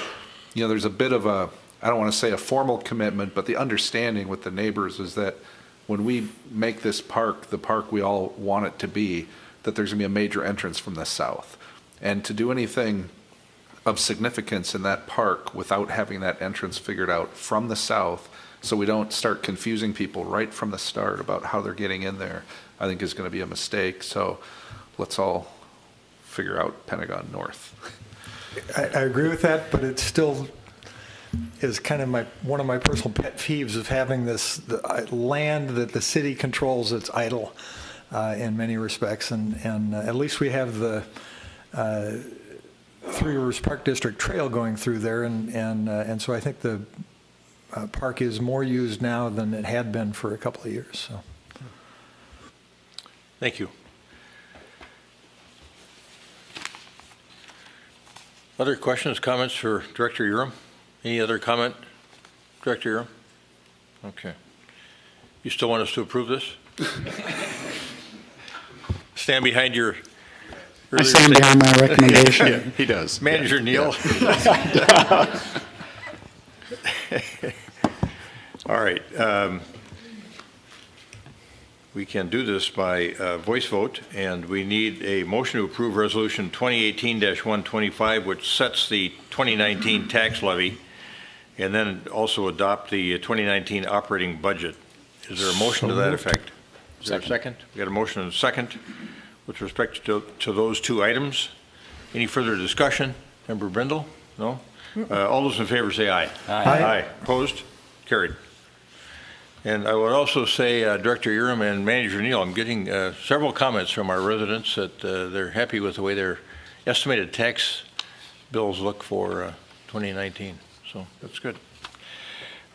you know, there's a bit of a, I don't want to say a formal commitment, but the understanding with the neighbors is that when we make this park the park we all want it to be, that there's going to be a major entrance from the south. And to do anything of significance in that park without having that entrance figured out from the south, so we don't start confusing people right from the start about how they're getting in there, I think is going to be a mistake. So let's all figure out Pentagon North. I agree with that, but it still is kind of one of my personal pet peeves of having this land that the city controls. It's idle in many respects, and at least we have the Three Rivers Park District Trail going through there, and so I think the park is more used now than it had been for a couple of years. So, thank you. Other questions, comments for Director Urim? Any other comment, Director Urim? Okay. You still want us to approve this? Stand behind your I stand behind my recommendation. Yeah, he does. Manager Neal. All right. We can do this by voice vote, and we need a motion to approve Resolution 2018-125, which sets the 2019 tax levy, and then also adopt the 2019 operating budget. Is there a motion to that effect? Is there a second? We got a motion and a second with respect to those two items. Any further discussion? Member Brindle? No? All those in favor say aye. Aye. Aye. Opposed? Carried. And I would also say, Director Urim and Manager Neal, I'm getting several comments from our residents that they're happy with the way their estimated tax bills look for 2019. So that's good.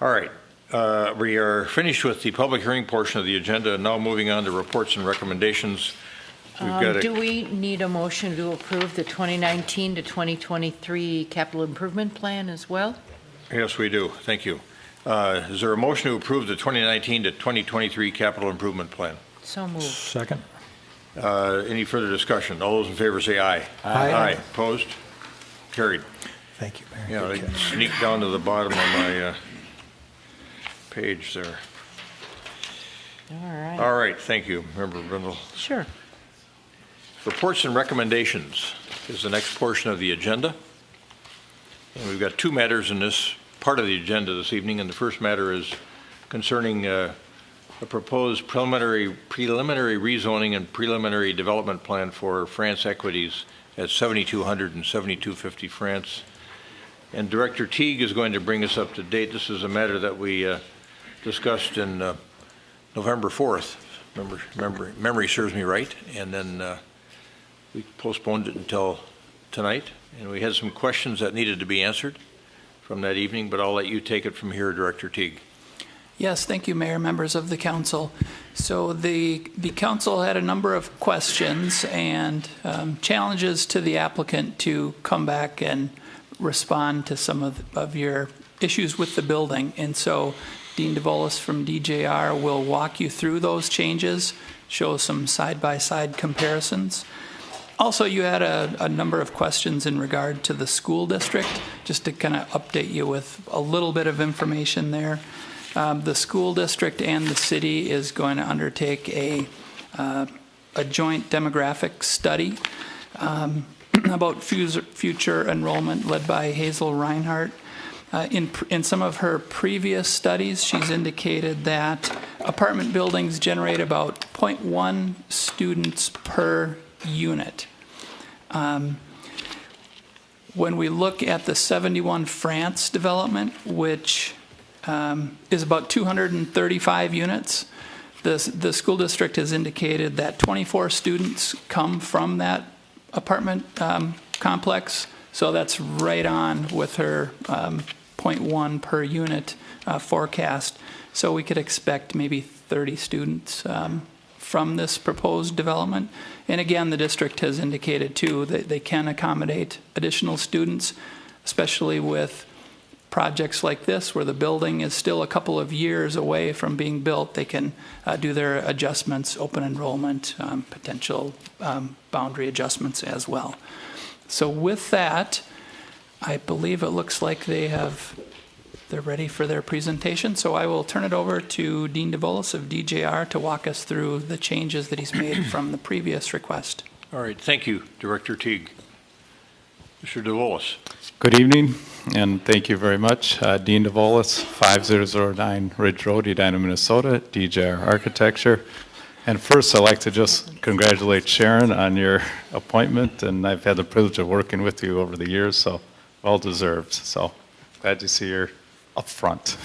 All right. We are finished with the public hearing portion of the agenda, and now moving on to reports and recommendations. Do we need a motion to approve the 2019 to 2023 capital improvement plan as well? Yes, we do. Thank you. Is there a motion to approve the 2019 to 2023 capital improvement plan? So moved. Second. Any further discussion? All those in favor say aye. Aye. Aye. Opposed? Carried. Thank you, Mayor. Yeah, they sneak down to the bottom of my page there. All right. All right. Thank you, Member Brindle. Sure. Reports and recommendations is the next portion of the agenda. And we've got two matters in this part of the agenda this evening, and the first matter is concerning a proposed preliminary rezoning and preliminary development plan for France Equities at 7200 and 7250 France. And Director Teague is going to bring us up to date. This is a matter that we discussed in November 4th. Memory serves me right. And then we postponed it until tonight. And we had some questions that needed to be answered from that evening, but I'll let you take it from here, Director Teague. Yes, thank you, Mayor, members of the council. So the council had a number of questions and challenges to the applicant to come back and respond to some of your issues with the building. And so Dean DeVolis from DJR will walk you through those changes, show some side-by-side comparisons. Also, you had a number of questions in regard to the school district, just to kind of update you with a little bit of information there. The school district and the city is going to undertake a joint demographic study about future enrollment led by Hazel Reinhardt. In some of her previous studies, she's indicated that apartment buildings generate about 0.1 students per unit. when we look at the 71 France development, which is about 235 units, the school district has indicated that 24 students come from that apartment complex. So that's right on with her 0.1 per unit forecast. So we could expect maybe 30 students from this proposed development. And again, the district has indicated too that they can accommodate additional students, especially with projects like this where the building is still a couple of years away from being built. They can do their adjustments, open enrollment, potential boundary adjustments as well. So with that, I believe it looks like they're ready for their presentation. So I will turn it over to Dean DeVolis of DJR to walk us through the changes that he's made from the previous request. All right, thank you, Director Teague. Mr. DeVolis. Good evening, and thank you very much. Dean DeVolis, 5009 Ridge Road, Edina, Minnesota, DJR Architecture. And first, I'd like to just congratulate Sharon on your appointment, and I've had the privilege of working with you over the years, so well deserved. So glad to see you're up front,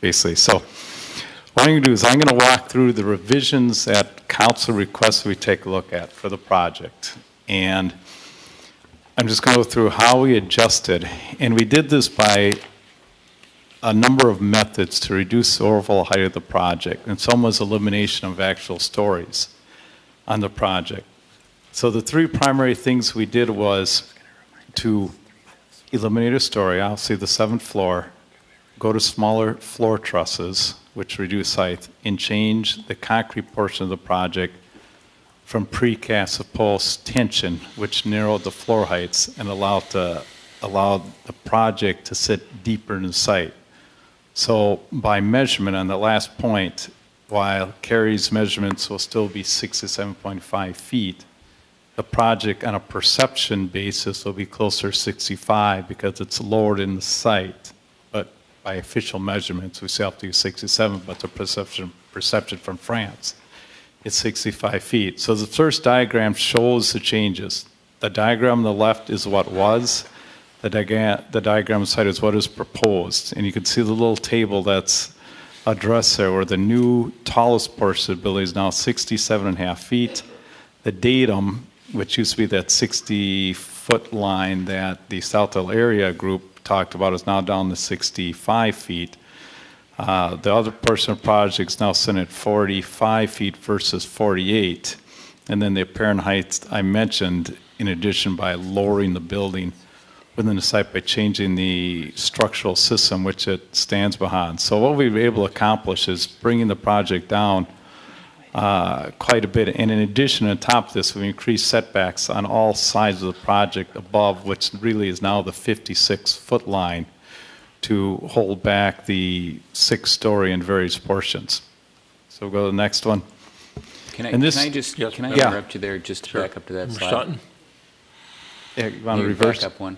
basically. So what I'm going to do is I'm going to walk through the revisions that council requests we take a look at for the project. And I'm just going to go through how we adjusted. And we did this by a number of methods to reduce the overall height of the project. And some was elimination of actual stories on the project. So the three primary things we did was to eliminate a story, obviously the 7th floor, go to smaller floor trusses, which reduce height, and change the concrete portion of the project from precast to post tension, which narrowed the floor heights and allowed the project to sit deeper in the site. So by measurement on the last point, while Carrie's measurements will still be 67.5 feet, the project on a perception basis will be closer to 65 because it's lowered in the site. But by official measurements, we still have to use 67, but the perception from France is 65 feet. So the first diagram shows the changes. The diagram on the left is what was. The diagram on the side is what is proposed. And you can see the little table that's addressed there where the new tallest portion of the building is now 67.5 feet. The datum, which used to be that 60-foot line that the Southwell area group talked about, is now down to 65 feet. The other portion of the project is now sitting at 45 feet versus 48. And then the apparent height I mentioned, in addition, by lowering the building within the site by changing the structural system which it stands behind. So what we've been able to accomplish is bringing the project down quite a bit. And in addition, on top of this, we increased setbacks on all sides of the project above, which really is now the 56-foot line, to hold back the 6-story in various portions. So we'll go to the next one. Can I interrupt you there just to back up to that slide? Sutton? Yeah, you want to reverse? Back up one.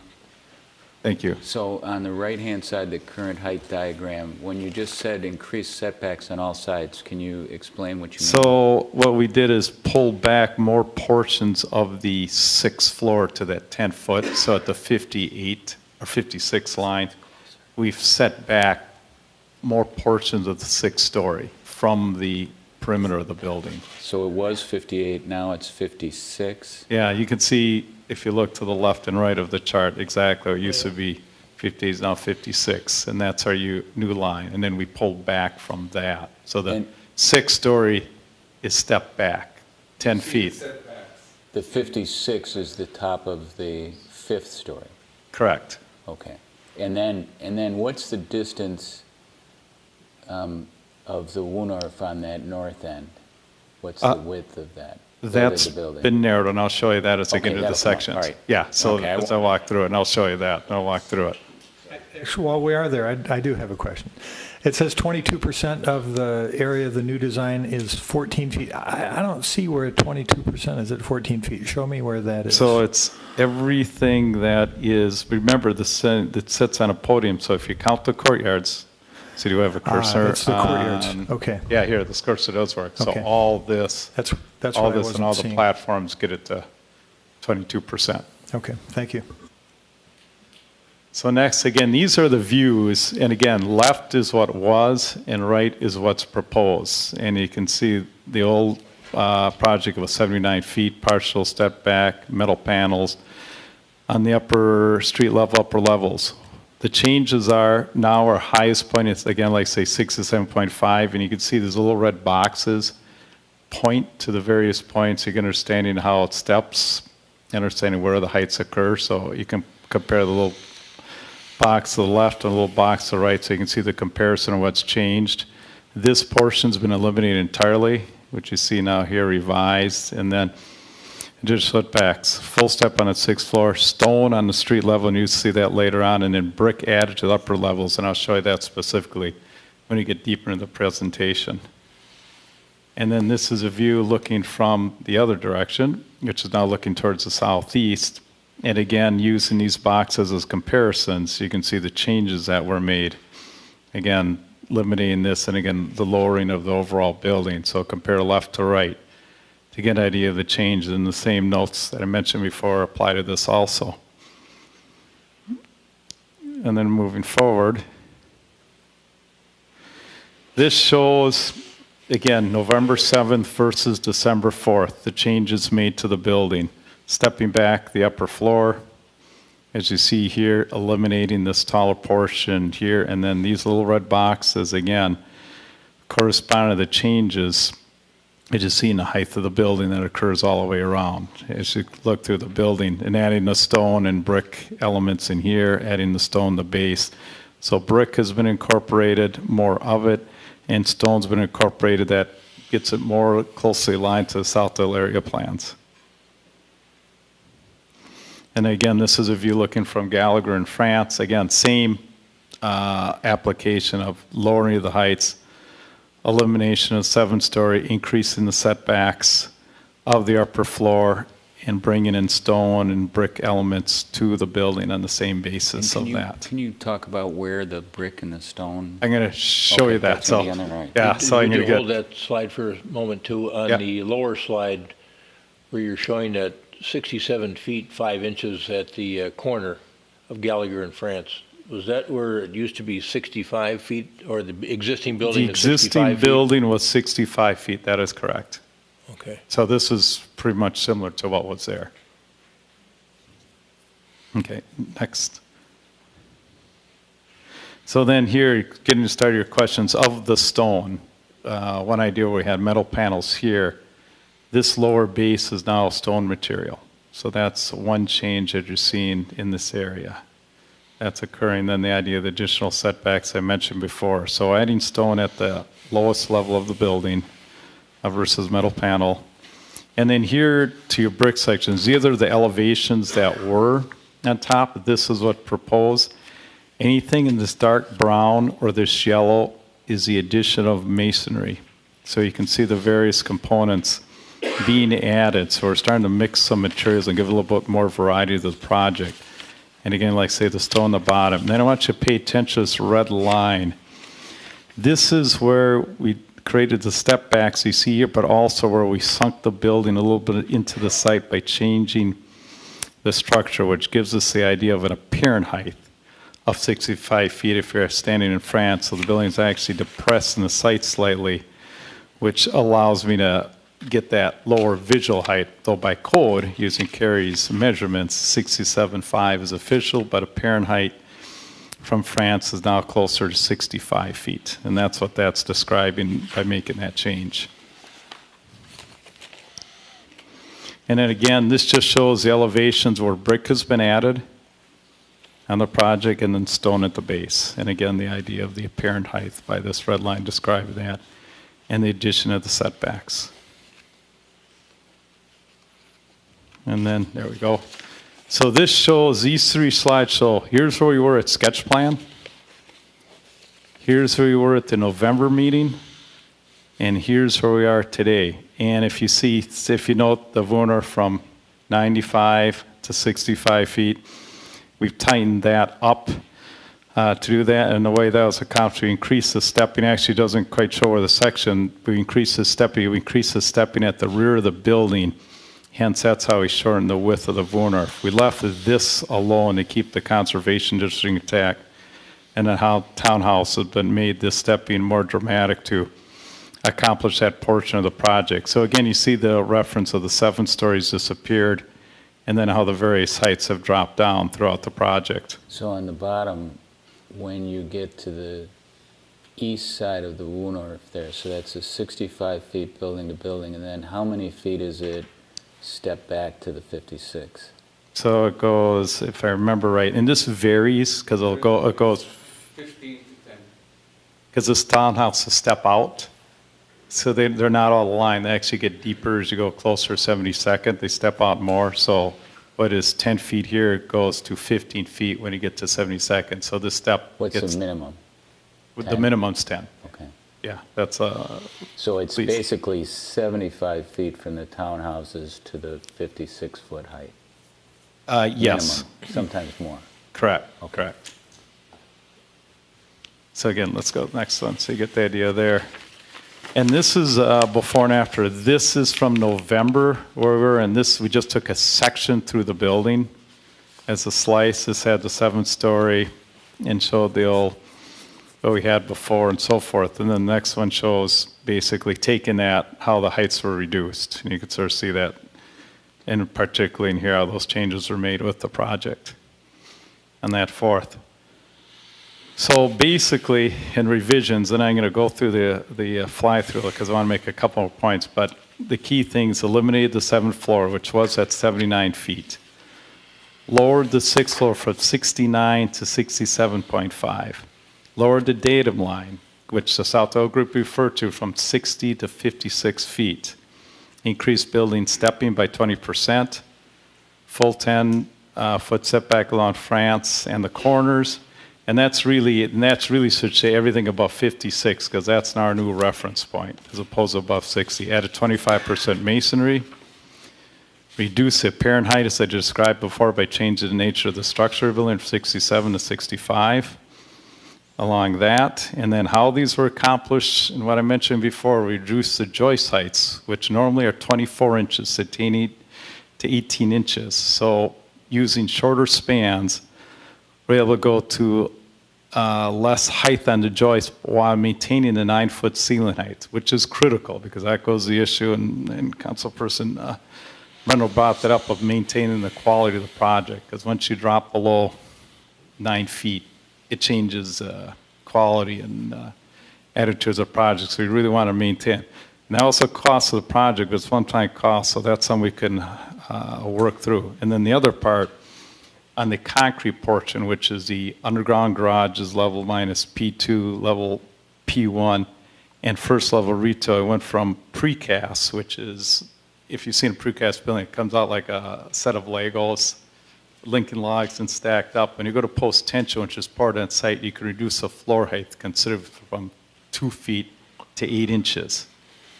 Thank you. So on the right-hand side, the current height diagram, when you just said increased setbacks on all sides, can you explain what you mean? So what we did is pull back more portions of the 6th floor to that 10 foot. So at the 58 or 56 line, we've set back more portions of the 6th story from the perimeter of the building. So it was 58, now it's 56? Yeah, you can see if you look to the left and right of the chart, exactly. It used to be 50, is now 56, and that's our new line. And then we pulled back from that. So the 6th story is stepped back 10 feet. The 56 is the top of the 5th story? Correct. Okay. And then what's the distance of the Woonorf on that north end? What's the width of that? That's been narrowed, and I'll show you that as I get into the sections. All right. Yeah, so as I walk through it, and I'll show you that, and I'll walk through it. Actually, while we are there, I do have a question. It says 22% of the area of the new design is 14 feet. I don't see where 22% is at 14 feet. Show me where that is. So it's everything that is, remember, that sits on a podium. So if you count the courtyards, so do you have a cursor? That's the courtyards. Okay. Yeah, here, this cursor does work. So Okay. all this, That's all what I this and wasn't all the seeing. platforms get it to 22%. Okay, thank you. So next, again, these are the views, and again, left is what was, and right is what's proposed. And you can see the old project was 79 feet, partial step back, metal panels on the upper street level, upper levels. The changes are now our highest point is, again, like say 67.5, and you can see these little red boxes point to the various points. You can understanding how it steps, understanding where the heights occur, so you can compare the little box to the left and a little box to the right, so you can see the comparison of what's changed. This portion's been eliminated entirely, which you see now here revised, and then additional setbacks, full step on the 6th floor, stone on the street level, and you see that later on, and then brick added to the upper levels, and I'll show you that specifically when you get deeper into the presentation. And then this is a view looking from the other direction, which is now looking towards the southeast. And again, using these boxes as comparisons, you can see the changes that were made. Again, limiting this, and again, the lowering of the overall building. So compare left to right to get an idea of the change. And the same notes that I mentioned before apply to this also. And then moving forward, this shows, again, November 7th versus December 4th, the changes made to the building. Stepping back the upper floor, as you see here, eliminating this taller portion here, and then these little red boxes, again, correspond to the changes as you see in the height of the building that occurs all the way around. As you look through the building, and adding the stone and brick elements in here, adding the stone, the base. So brick has been incorporated, more of it, and stone's been incorporated that gets it more closely aligned to the Southdale area plans. And again, this is a view looking from Gallagher in France. Again, same application of lowering of the heights, elimination of 7-story, increasing the setbacks of the upper floor, and bringing in stone and brick elements to the building on the same basis of that. Can you talk about where the brick and the stone? I'm going to show you that. That's So, gonna be on there, right. yeah, so I'm Would going you to hold that slide for a moment too? On Yeah. the lower slide, where you're showing that 67 feet 5 inches at the corner of Gallagher in France. Was that where it used to be 65 feet, or the existing building The is 65 existing feet? building was 65 feet. That is correct. Okay. So this is pretty much similar to what was there. Okay, next. So then here, getting started your questions of the stone. One idea, we had metal panels here. This lower base is now stone material. So that's one change that you're seeing in this area. That's occurring. Then the idea of the additional setbacks I mentioned before. So adding stone at the lowest level of the building versus metal panel. And then here to your brick sections, these are the elevations that were on top. This is what proposed. Anything in this dark brown or this yellow is the addition of masonry. So you can see the various components being added. So we're starting to mix some materials and give a little bit more variety to the project. And again, like say the stone on the bottom. Then I want you to pay attention to this red line. This is where we created the step backs you see here, but also where we sunk the building a little bit into the site by changing the structure, which gives us the idea of an apparent height of 65 feet if you're standing in France. So the building is actually depressed in the site slightly, which allows me to get that lower visual height, though by code, using Carrie's measurements, 67.5 is official, but apparent height from France is now closer to 65 feet. And that's what that's describing by making that change. And then again, this just shows the elevations where brick has been added on the project and then stone at the base. And again, the idea of the apparent height by this red line describing that, and the addition of the setbacks. And then, there we go. So this shows, these three slides show, here's where we were at sketch plan. Here's where we were at the November meeting. And here's where we are today. And if you see, if you note the Wooner from 95 to 65 feet, we've tightened that up to do that. And the way that was accomplished, we increased the stepping. Actually doesn't quite show where the section, we increased the stepping at the rear of the building, Hence, that's how we shortened the width of the Wohnhof. We left this alone to keep the conservation district intact, and then how townhouse has been made this step being more dramatic to accomplish that portion of the project. So again, you see the reference of the 7 stories disappeared, and then how the various heights have dropped down throughout the project. So on the bottom, when you get to the east side of the Wohnhof there, so that's a 65 feet building to building, and then how many feet is it step back to the 56? So it goes, if I remember right, and this varies because it goes 15 to 10. because this townhouse is step out. So they're not all aligned. They actually get deeper as you go closer to 72nd. They step out more. So what is 10 feet here goes to 15 feet when you get to 72nd. So this step What's the minimum? The minimum's 10. Okay. Yeah, that's So it's least. basically 75 feet from the townhouses to the 56-foot height? Yes. Minimum, sometimes more. Correct. Correct. So again, let's go to the next one. So you get the idea there. And this is before and after. This is from November where we were, and this we just took a section through the building as a slice. This had the 7-story and showed the old what we had before and so forth. And then the next one shows basically taking that, how the heights were reduced. And you can sort of see that, and particularly in here, how those changes were made with the project and that forth. So basically, in revisions, and I'm going to go through the fly-through because I want to make a couple of points, but the key things: eliminated the 7th floor, which was at 79 feet. Lowered the 6th floor from 69 to 67.5. Lowered the datum line, which the South Oak Group referred to, from 60 to 56 feet. Increased building stepping by 20%. Full 10-foot setback along France and the corners. And that's really should say everything above 56, because that's our new reference point, as opposed to above 60. Added 25% masonry. Reduce the apparent height, as I described before, by changing the nature of the structure of the building from 67 to 65. Along that, and then how these were accomplished, and what I mentioned before, reduce the joist heights, which normally are 24 inches to 18 inches. So using shorter spans, we're able to go to less height on the joist while maintaining the 9-foot ceiling height, which is critical because that goes the issue, and Councilperson Rendell brought that up, of maintaining the quality of the project, because once you drop below 9 feet, it changes quality and attitudes of projects. So we really want to maintain. And that also cost of the project, but it's one-time cost, so that's something we can work through. And then the other part, on the concrete portion, which is the underground garage, is level minus P2, level P1, and first level retail. It went from precast, which is, if you've seen a precast building, it comes out like a set of Legos, Lincoln logs and stacked up. When you go to post-tension, which is part of that site, you can reduce the floor height considerably from 2 feet to 8 inches.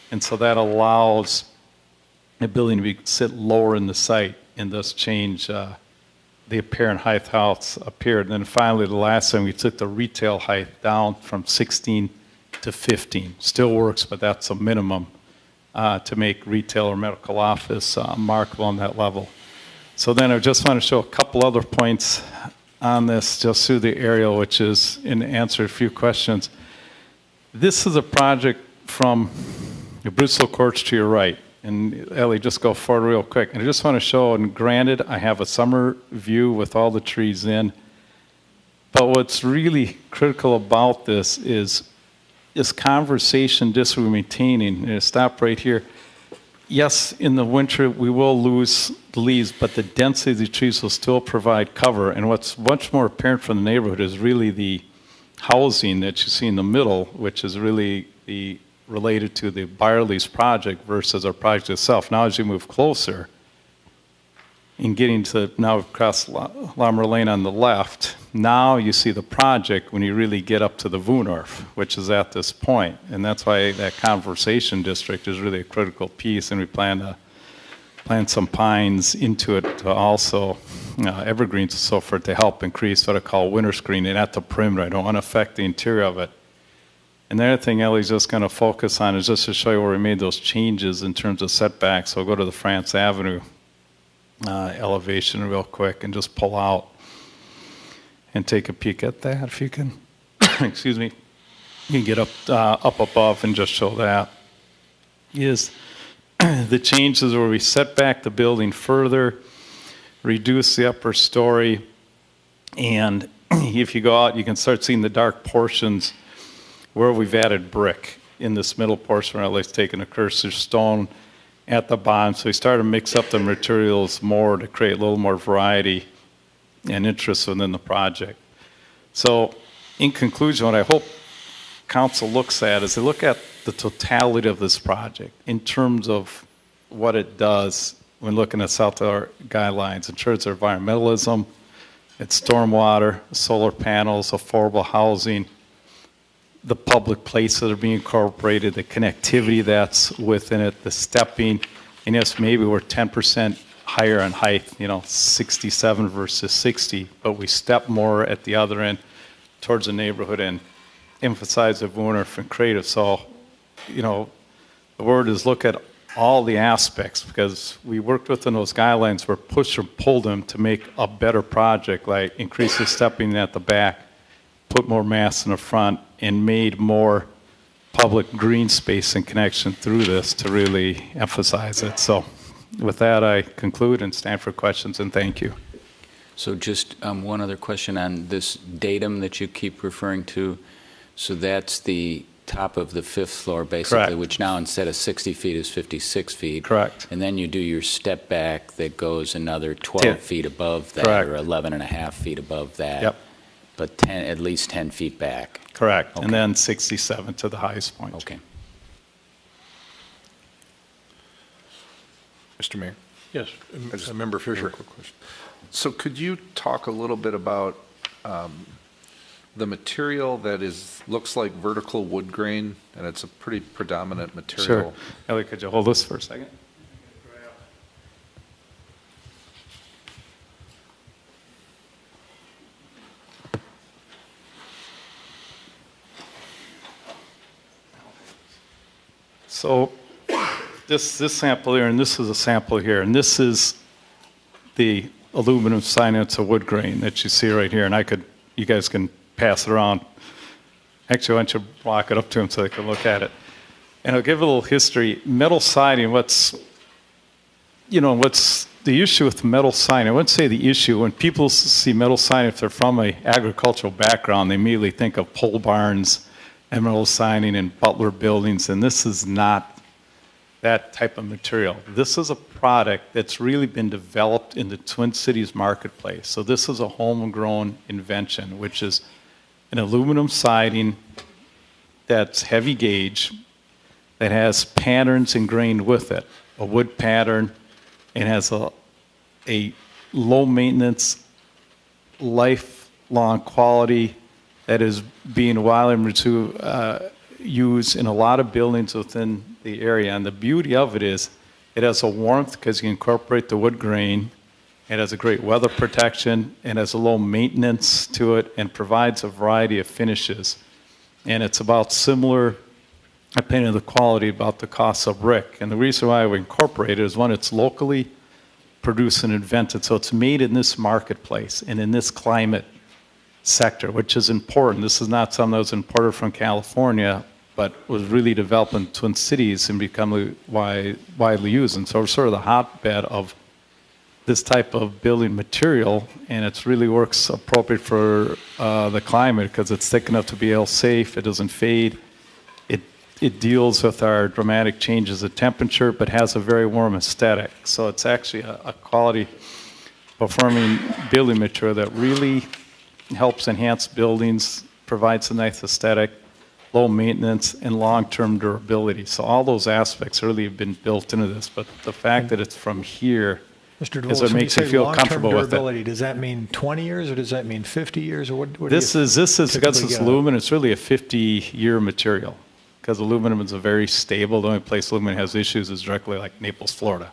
And so that allows the building to sit lower in the site and thus change the apparent height how it's appeared. And then finally, the last thing, we took the retail height down from 16 to 15. Still works, but that's a minimum to make retail or medical office markable on that level. So then I just want to show a couple other points on this just through the aerial, which is in answer to a few questions. This is a project from the Bristol Courts to your right. And Ellie, just go forward real quick. And I just want to show, and granted, I have a summer view with all the trees in, but what's really critical about this is conversation just we're maintaining. And stop right here. Yes, in the winter we will lose the leaves, but the density of the trees will still provide cover. And what's much more apparent from the neighborhood is really the housing that you see in the middle, which is really related to the Byerly's project versus our project itself. Now as you move closer, in getting to now across Lamar Lane on the left, now you see the project when you really get up to the Wohnhof, which is at this point. And that's why that conversation district is really a critical piece, and we plan to plant some pines into it to also, evergreens and so forth, to help increase what I call winter screening at the perimeter. I don't want to affect the interior of it. And the other thing Ellie's just going to focus on is just to show you where we made those changes in terms of setbacks. So I'll go to the France Avenue elevation real quick and just pull out and take a peek at that if you can. Excuse me. You can get up above and just show that. Is the changes where we set back the building further, reduce the upper story, and if you go out, you can start seeing the dark portions where we've added brick in this middle portion, or at least taken a cursor stone at the bottom. So we started to mix up the materials more to create a little more variety and interest within the project. So in conclusion, what I hope council looks at is they look at the totality of this project in terms of what it does when looking at South Florida guidelines in terms of environmentalism, it's stormwater, solar panels, affordable housing, the public places that are being incorporated, the connectivity that's within it, the stepping, and yes, maybe we're 10% higher on height, 67 versus 60, but we step more at the other end towards the neighborhood and emphasize the wonderful and creative. So, the word is look at all the aspects, because we worked within those guidelines where push or pull them to make a better project, like increase the stepping at the back, put more mass in the front, and made more public green space and connection through this to really emphasize it. So with that, I conclude and stand for questions, and thank you. So just one other question on this datum that you keep referring to. So that's the top of the 5th floor, basically, Correct. which now instead of 60 feet is 56 feet. Correct. And then you do your step back that goes another 12 Yeah. feet above that, Correct. or 11 and a half feet above that. Yep. But at least 10 feet back. Correct. Okay. And then 67 to the highest point. Okay. Mr. Mayor? Yes, Member Fisher. Quick question. So could you talk a little bit about the material that looks like vertical wood grain, and it's a pretty predominant material? Sure. Ellie, could you hold this for a second? So this sample here, and this is a sample here, and this is the aluminum siding. It's a wood grain that you see right here, and you guys can pass it around. Actually, why don't you walk it up to them so they can look at it. And I'll give a little history. Metal siding, what's the issue with metal siding? I wouldn't say the issue. When people see metal siding, if they're from an agricultural background, they immediately think of pole barns and metal siding and Butler buildings, and this is not that type of material. This is a product that's really been developed in the Twin Cities marketplace. So this is a homegrown invention, which is an aluminum siding that's heavy gauge, that has patterns ingrained with it, a wood pattern, and has a low maintenance, lifelong quality that is being widely used in a lot of buildings within the area. And the beauty of it is it has a warmth because you incorporate the wood grain. It has a great weather protection and has a low maintenance to it and provides a variety of finishes. And it's about similar, depending on the quality, about the cost of brick. And the reason why we incorporate it is, one, it's locally produced and invented. So it's made in this marketplace and in this climate sector, which is important. This is not something that was imported from California, but was really developed in Twin Cities and become widely used. And so we're sort of the hotbed of this type of building material, and it really works appropriate for the climate because it's thick enough to be safe, it doesn't fade, it deals with our dramatic changes of temperature, but has a very warm aesthetic. So it's actually a quality performing building material that really helps enhance buildings, provides a nice aesthetic, low maintenance, and long-term durability. So all those aspects really have been built into this, but the fact that it's from here Mr. is what makes you feel comfortable with durability, it. does that mean 20 years or does that mean 50 years? Or what This is because typically it's get? aluminum, it's really a 50-year material because aluminum is a very stable. The only place aluminum has issues is directly like Naples, Florida,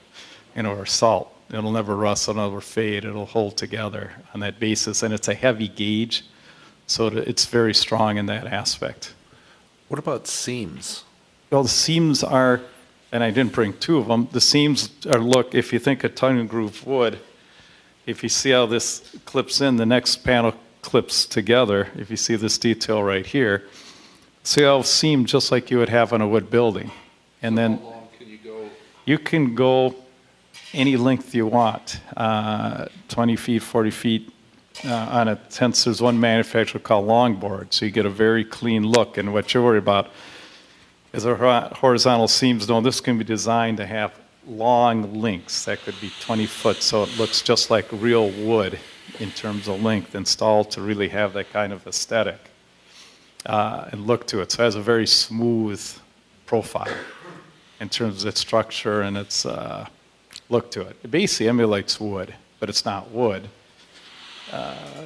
or salt. It'll never rust, it'll never fade, it'll hold together on that basis. And it's a heavy gauge, so it's very strong in that aspect. What about seams? Well, the seams are, and I didn't bring two of them, the seams are, look, if you think of tongue and groove wood, if you see how this clips in, the next panel clips together, if you see this detail right here, see how it's seamed just like you would have on a wood building. And then How long can you go? you can go any length you want, 20 feet, 40 feet on a, hence there's one manufacturer called longboard, so you get a very clean look. And what you're worried about is our horizontal seams. No, this can be designed to have long links that could be 20 foot, so it looks just like real wood in terms of length, installed to really have that kind of aesthetic and look to it. So it has a very smooth profile in terms of its structure and its look to it. It basically emulates wood, but it's not wood.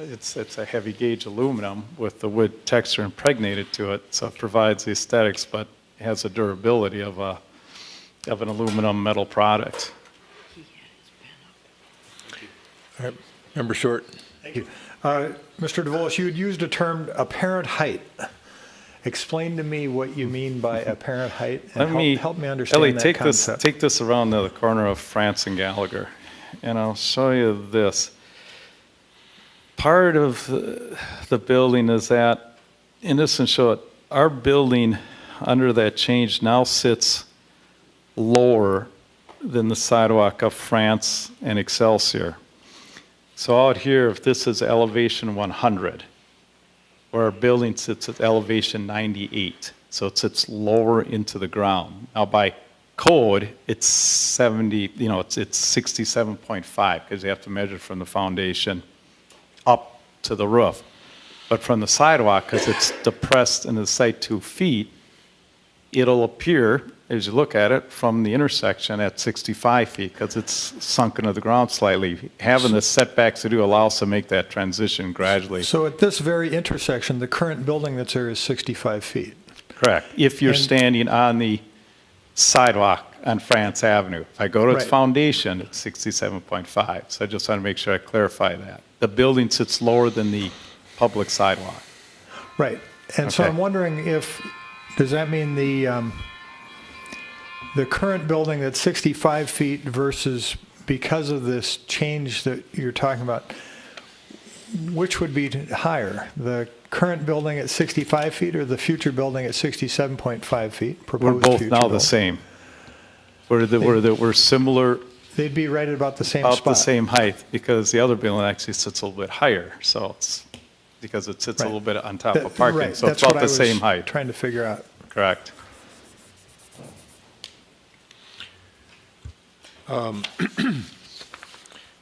It's a heavy gauge aluminum with the wood texture impregnated to it, so it provides the aesthetics, but it has the durability of an aluminum metal product. All right. Member Short. Thank you. Mr. DeVolis, you had used a term apparent height. Explain to me what you mean by apparent height and help me understand Ellie, that concept. take this around the corner of France and Gallagher, and I'll show you this. Part of the building is that, in this and show it, our building under that change now sits lower than the sidewalk of France and Excelsior. So out here, if this is elevation 100, where our building sits at elevation 98, so it sits lower into the ground. Now by code, it's 70, it's 67.5 because you have to measure from the foundation up to the roof. But from the sidewalk, because it's depressed into the site 2 feet, it'll appear, as you look at it, from the intersection at 65 feet, because it's sunk into the ground slightly. Having the setbacks to do allows us to make that transition gradually. So at this very intersection, the current building that's there is 65 feet. Correct. If you're standing on the sidewalk on France Avenue. If I go to its foundation, it's 67.5. So I just want to make sure I clarify that. The building sits lower than the public sidewalk. Right. And so I'm wondering does that mean the current building that's 65 feet versus, because of this change that you're talking about, which would be higher? The current building at 65 feet or the future building at 67.5 feet? We're both now the same. We're similar. They'd be right at about the same spot. spot. About the same height, because the other building actually sits a little bit higher. So it's because it sits a little bit on top of parking. Right. So That's it's about what the I was same height. trying to figure out. Correct.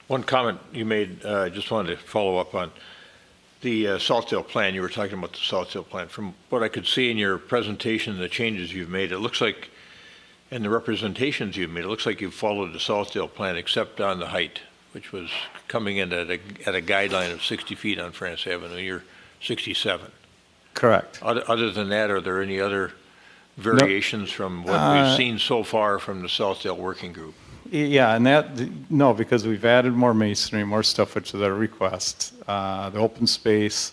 One comment you made, I just wanted to follow up on. The Saltdale plan, you were talking about the Saltdale plan. From what I could see in your presentation and the changes you've made, it looks like, and the representations you've made, it looks like you've followed the Saltdale plan except on the height, which was coming in at a guideline of 60 feet on France Avenue. You're 67. Correct. Other than that, are there any other variations from what we've seen so far from the Saltdale working group? Yeah, and no, because we've added more masonry, more stuff, which is our request. The open space,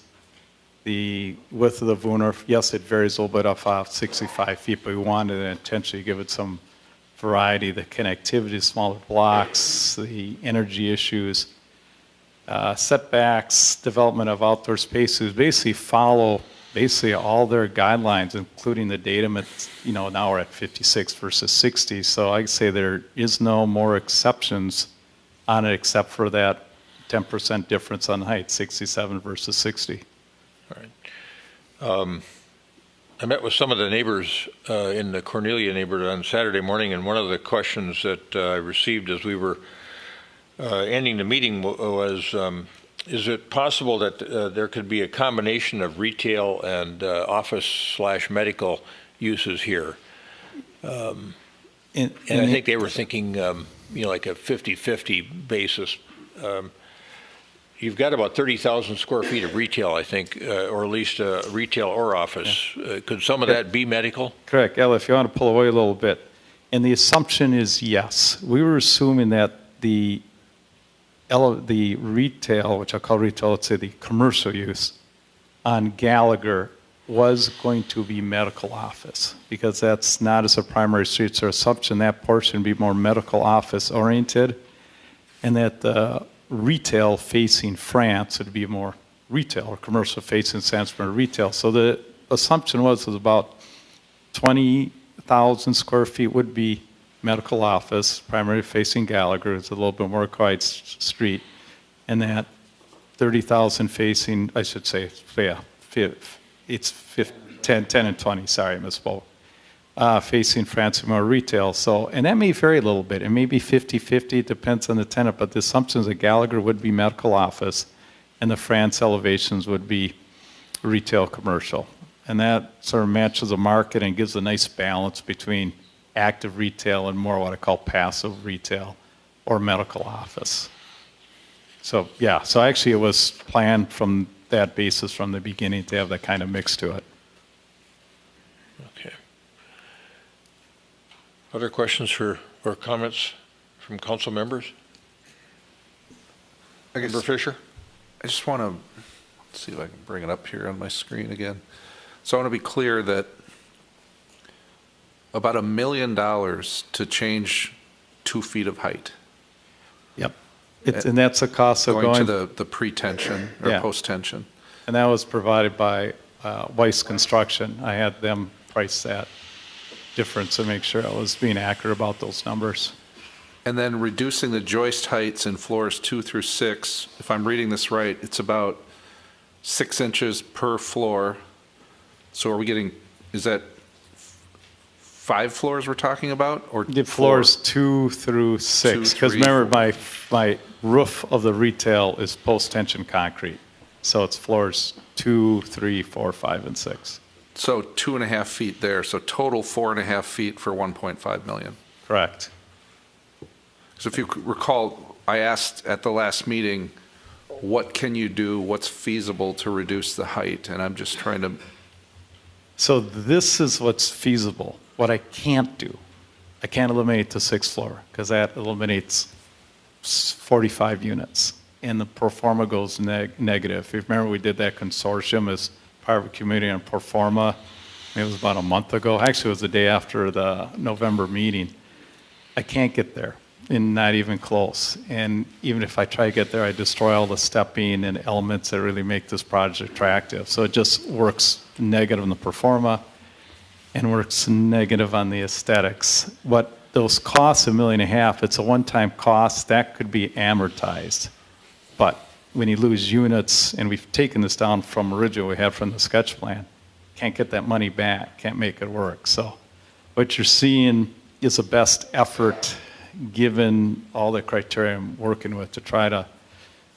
the width of the Wiener, yes, it varies a little bit off 65 feet, but we wanted to intentionally give it some variety, the connectivity, smaller blocks, the energy issues, setbacks, development of outdoor spaces, basically follow all their guidelines, including the datum. It's, now we're at 56 versus 60. So I'd say there is no more exceptions on it except for that 10% difference on height, 67 versus 60. All right. I met with some of the neighbors in the Cornelia neighborhood on Saturday morning, and one of the questions that I received as we were ending the meeting was, is it possible that there could be a combination of retail and office/medical uses here? And I think they were thinking, like a 50-50 basis. You've got about 30,000 square feet of retail, I think, or at least retail or office. Could some of that be medical? Correct. Ella, if you want to pull away a little bit. And the assumption is yes. We were assuming that the retail, which I call retail, let's say the commercial use on Gallagher was going to be medical office, because that's not as a primary street, so assumption that portion would be more medical office oriented, and that the retail facing France would be more retail, or commercial facing Sandsburg retail. So the assumption was about 20,000 square feet would be medical office, primary facing Gallagher, it's a little bit more quiet street, and that 30,000 facing, I should say, yeah, it's 10 and 20, sorry, I misspoke, facing France and more retail. So, and that may vary a little bit. It may be 50-50, it depends on the tenant, but the assumption is that Gallagher would be medical office and the France elevations would be retail commercial. And that sort of matches the market and gives a nice balance between active retail and more what I call passive retail or medical office. So, yeah, so actually it was planned from that basis from the beginning to have that kind of mix to it. Okay. Other questions or comments from council members? Member Fisher? I just want to see if I can bring it up here on my screen again. So I want to be clear that about $1 million to change 2 feet of height. Yep. And that's the cost of going to the pre-tension or Yeah. post-tension. And that was provided by Weiss Construction. I had them price that difference to make sure I was being accurate about those numbers. And then reducing the joist heights in floors 2 through 6, if I'm reading this right, it's about 6 inches per floor. So are we getting, is that 5 floors we're talking about? Or The floors 2 through 6, because remember my roof of the retail is post-tension concrete. So it's floors 2, 3, 4, 5, and 6. So 2.5 feet there, so total 4.5 feet for 1.5 million. Correct. So if you recall, I asked at the last meeting, what can you do, what's feasible to reduce the height? And I'm just trying to... So this is what's feasible. What I can't do, I can't eliminate the 6th floor, because that eliminates 45 units. And the pro forma goes negative. If you remember, we did that consortium as part of a community on pro forma. It was about a month ago. Actually, it was the day after the November meeting. I can't get there, and not even close. And even if I try to get there, I destroy all the stepping and elements that really make this project attractive. So it just works negative on the pro forma and works negative on the aesthetics. What those costs, $1.5 million, it's a one-time cost, that could be amortized. But when you lose units, and we've taken this down from original we had from the sketch plan, can't get that money back, can't make it work. So what you're seeing is the best effort given all the criteria I'm working with to try to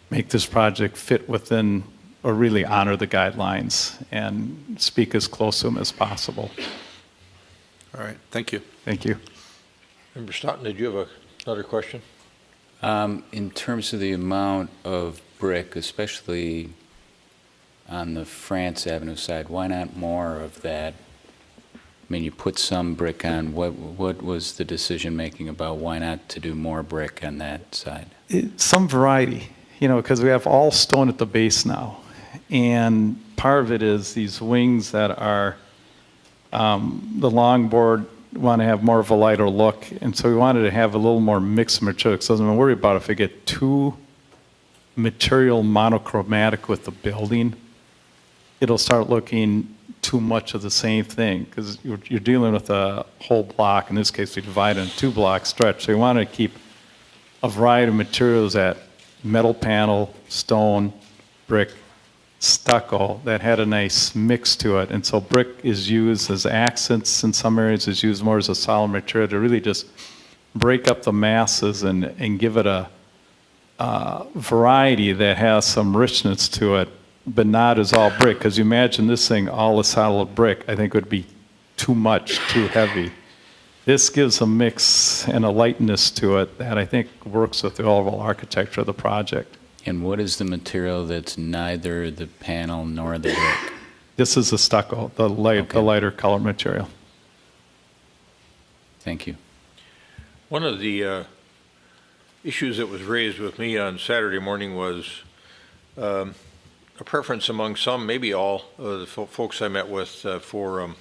make this project fit within or really honor the guidelines and speak as close to them as possible. All right, thank you. Thank you. Member Stoughton, did you have another question? In terms of the amount of brick, especially on the France Avenue side, why not more of that? I mean, you put some brick on. What was the decision-making about why not to do more brick on that side? Some variety, because we have all stone at the base now. And part of it is these wings that are, the longboard want to have more of a lighter look. And so we wanted to have a little more mixed material. So I'm worried about if I get too material monochromatic with the building, it'll start looking too much of the same thing, because you're dealing with a whole block. In this case, we divide it in 2 block stretch. So we want to keep a variety of materials at metal panel, stone, brick, stucco that had a nice mix to it. And so brick is used as accents in some areas, is used more as a solid material to really just break up the masses and give it a variety that has some richness to it, but not as all brick. Because you imagine this thing all a solid brick, I think would be too much, too heavy. This gives a mix and a lightness to it that I think works with the overall architecture of the project. And what is the material that's neither the panel nor the brick? This is the stucco, the lighter color material. Thank you. One of the issues that was raised with me on Saturday morning was a preference among some, maybe all, of the folks I met with for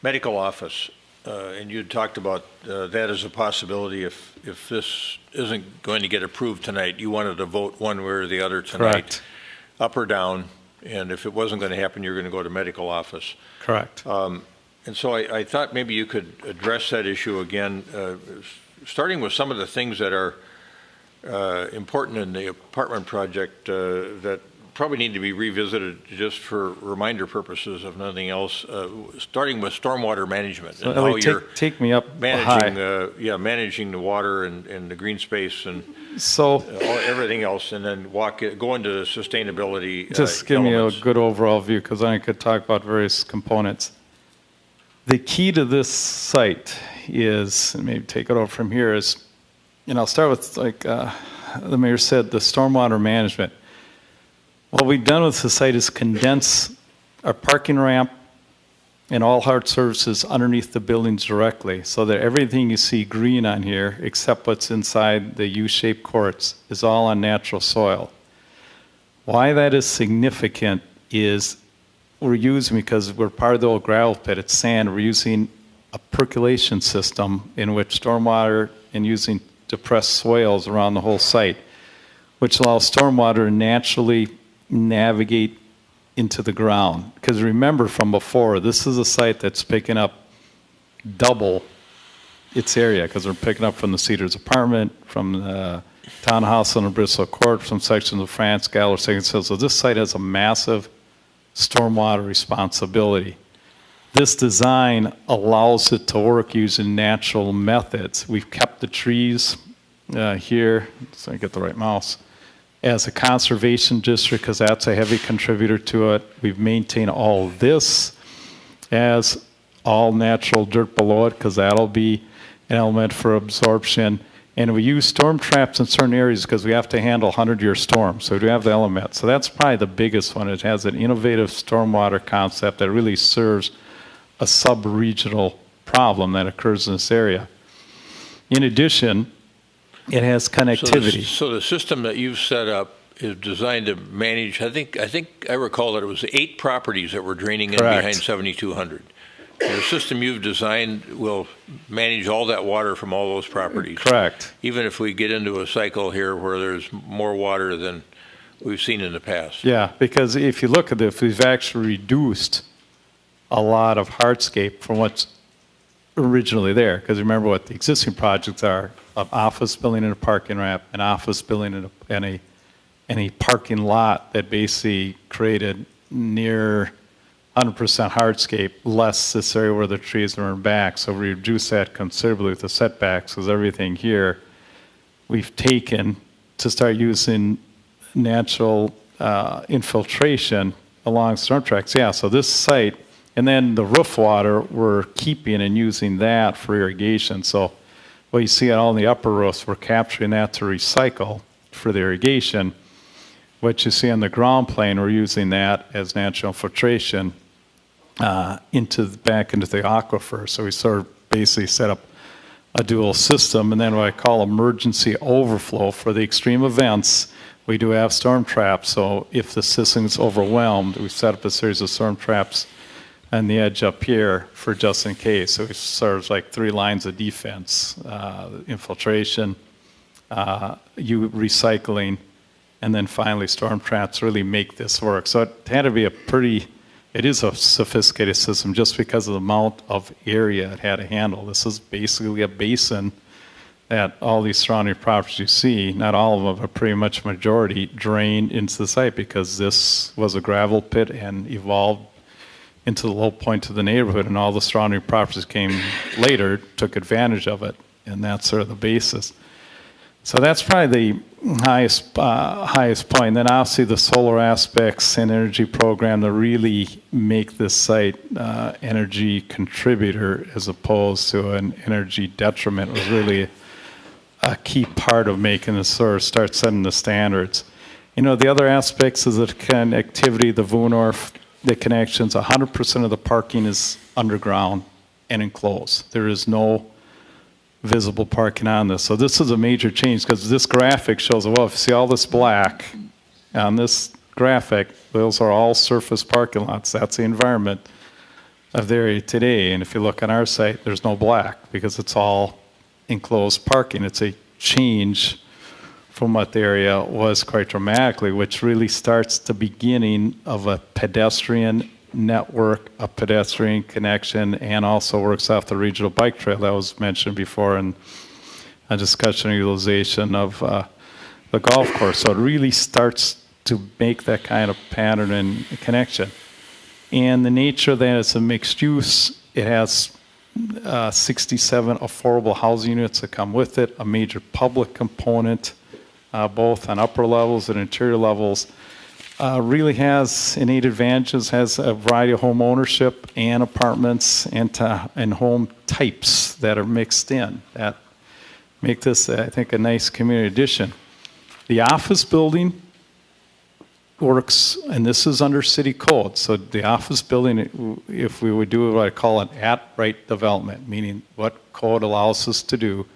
medical office. And you talked about that as a possibility if this isn't going to get approved tonight. You wanted to vote one way or the other tonight. Correct. Up or down. And if it wasn't going to happen, you're going to go to medical office. Correct. And so I thought maybe you could address that issue again, starting with some of the things that are important in the apartment project that probably need to be revisited just for reminder purposes, if nothing else, starting with stormwater management. So and how Ellie, you're take me up managing, high. managing the water and the green space and So everything else, and then go into sustainability. just give elements. me a good overall view, because I could talk about various components. The key to this site is, and maybe take it over from here, is, I'll start with, like the mayor said, the stormwater management. What we've done with the site is condense our parking ramp and all hard surfaces underneath the buildings directly, so that everything you see green on here, except what's inside the U-shaped courts, is all on natural soil. Why that is significant is we're using, because we're part of the old gravel pit, it's sand, we're using a percolation system in which stormwater and using depressed soils around the whole site, which allows stormwater to naturally navigate into the ground. Because remember from before, this is a site that's picking up double its area, because we're picking up from the Cedars apartment, from the townhouse on the Bristol Court, from sections of France, Galler, Second Hill. So this site has a massive stormwater responsibility. This design allows it to work using natural methods. We've kept the trees here, so I get the right mouse, as a conservation district, because that's a heavy contributor to it. We've maintained all this as all natural dirt below it, because that'll be an element for absorption. And we use storm traps in certain areas because we have to handle 100-year storms. So we do have the element. So that's probably the biggest one. It has an innovative stormwater concept that really serves a sub-regional problem that occurs in this area. In addition, it has connectivity. So the system that you've set up is designed to manage, I think I recall that it was 8 properties that were draining in behind 7200. And the system you've designed will manage all that water from all those properties. Correct. Even if we get into a cycle here where there's more water than we've seen in the past. Yeah, because if you look at it, we've actually reduced a lot of hardscape from what's originally there. Because remember what the existing projects are: an office building and a parking ramp, an office building and a parking lot that basically created near 100% hardscape, less this area where the trees are in back. So we reduce that considerably with the setbacks, because everything here we've taken to start using natural infiltration along storm tracks. Yeah, so this site, and then the roof water, we're keeping and using that for irrigation. So what you see on all the upper roofs, we're capturing that to recycle for the irrigation. What you see on the ground plane, we're using that as natural infiltration back into the aquifer. So we sort of basically set up a dual system. And then what I call emergency overflow for the extreme events, we do have storm traps. So if the system is overwhelmed, we set up a series of storm traps on the edge up here for just in case. So it serves like 3 lines of defense: infiltration, recycling, and then finally storm traps really make this work. So it had to be it is a sophisticated system just because of the amount of area it had to handle. This is basically a basin that all these surrounding properties you see, not all of them, but pretty much majority, drained into the site, because this was a gravel pit and evolved into the low point of the neighborhood, and all the surrounding properties came later, took advantage of it, and that's sort of the basis. So that's probably the highest point. Then obviously the solar aspects and energy program that really make this site energy contributor as opposed to an energy detriment was really a key part of making this sort of start setting the standards. The other aspects is the connectivity, the VUNORF, the connections. 100% of the parking is underground and enclosed. There is no visible parking on this. So this is a major change, because this graphic shows, well, if you see all this black on this graphic, those are all surface parking lots. That's the environment of the area today. And if you look on our site, there's no black because it's all enclosed parking. It's a change from what the area was quite dramatically, which really starts the beginning of a pedestrian network, a pedestrian connection, and also works off the regional bike trail that was mentioned before in a discussion of utilization of the golf course. So it really starts to make that kind of pattern and connection. And the nature of that is a mixed use. It has 67 affordable housing units that come with it, a major public component, both on upper levels and interior levels. Really has innate advantages, has a variety of home ownership and apartments and home types that are mixed in that make this, I think, a nice community addition. The office building works, and this is under city code. So the office building, if we would do what I call an at-right development, meaning what code allows us to do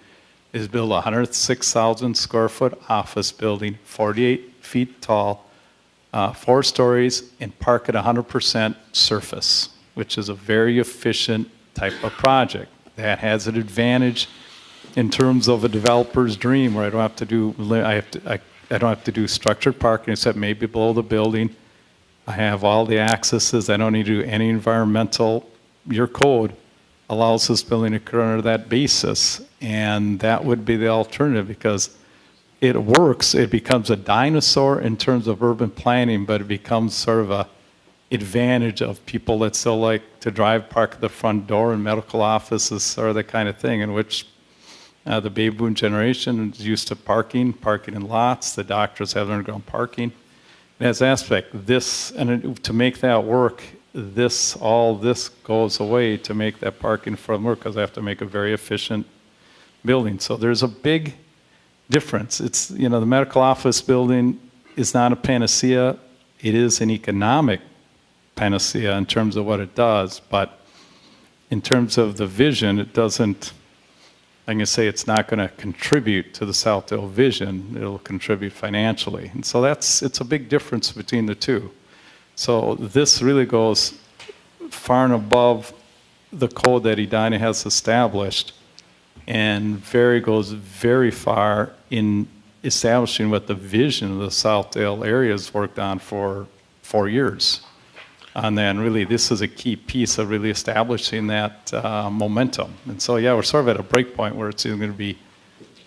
is build a 106,000 square foot office building, 48 feet tall, 4 stories, and park at 100% surface, which is a very efficient type of project. That has an advantage in terms of a developer's dream, where I don't have to do I don't have to do structured parking except maybe below the building. I have all the accesses. I don't need to do any environmental. Your code allows this building to occur under that basis, and that would be the alternative because it works. It becomes a dinosaur in terms of urban planning, but it becomes sort of a advantage of people that still like to drive, park at the front door, and medical offices are the kind of thing in which the baby boom generation is used to parking in lots. The doctors have underground parking. And as aspect, to make that work, all this goes away to make that parking for them work because I have to make a very efficient building. So there's a big difference. It's, the medical office building is not a panacea. It is an economic panacea in terms of what it does, but in terms of the vision, it doesn't. I'm going to say it's not going to contribute to the Southdale vision. It'll contribute financially. And so it's a big difference between the two. So this really goes far and above the code that Edina has established and goes very far in establishing what the vision of the Southdale area has worked on for 4 years. And then really this is a key piece of really establishing that momentum. And so, we're sort of at a break point where it's either going to be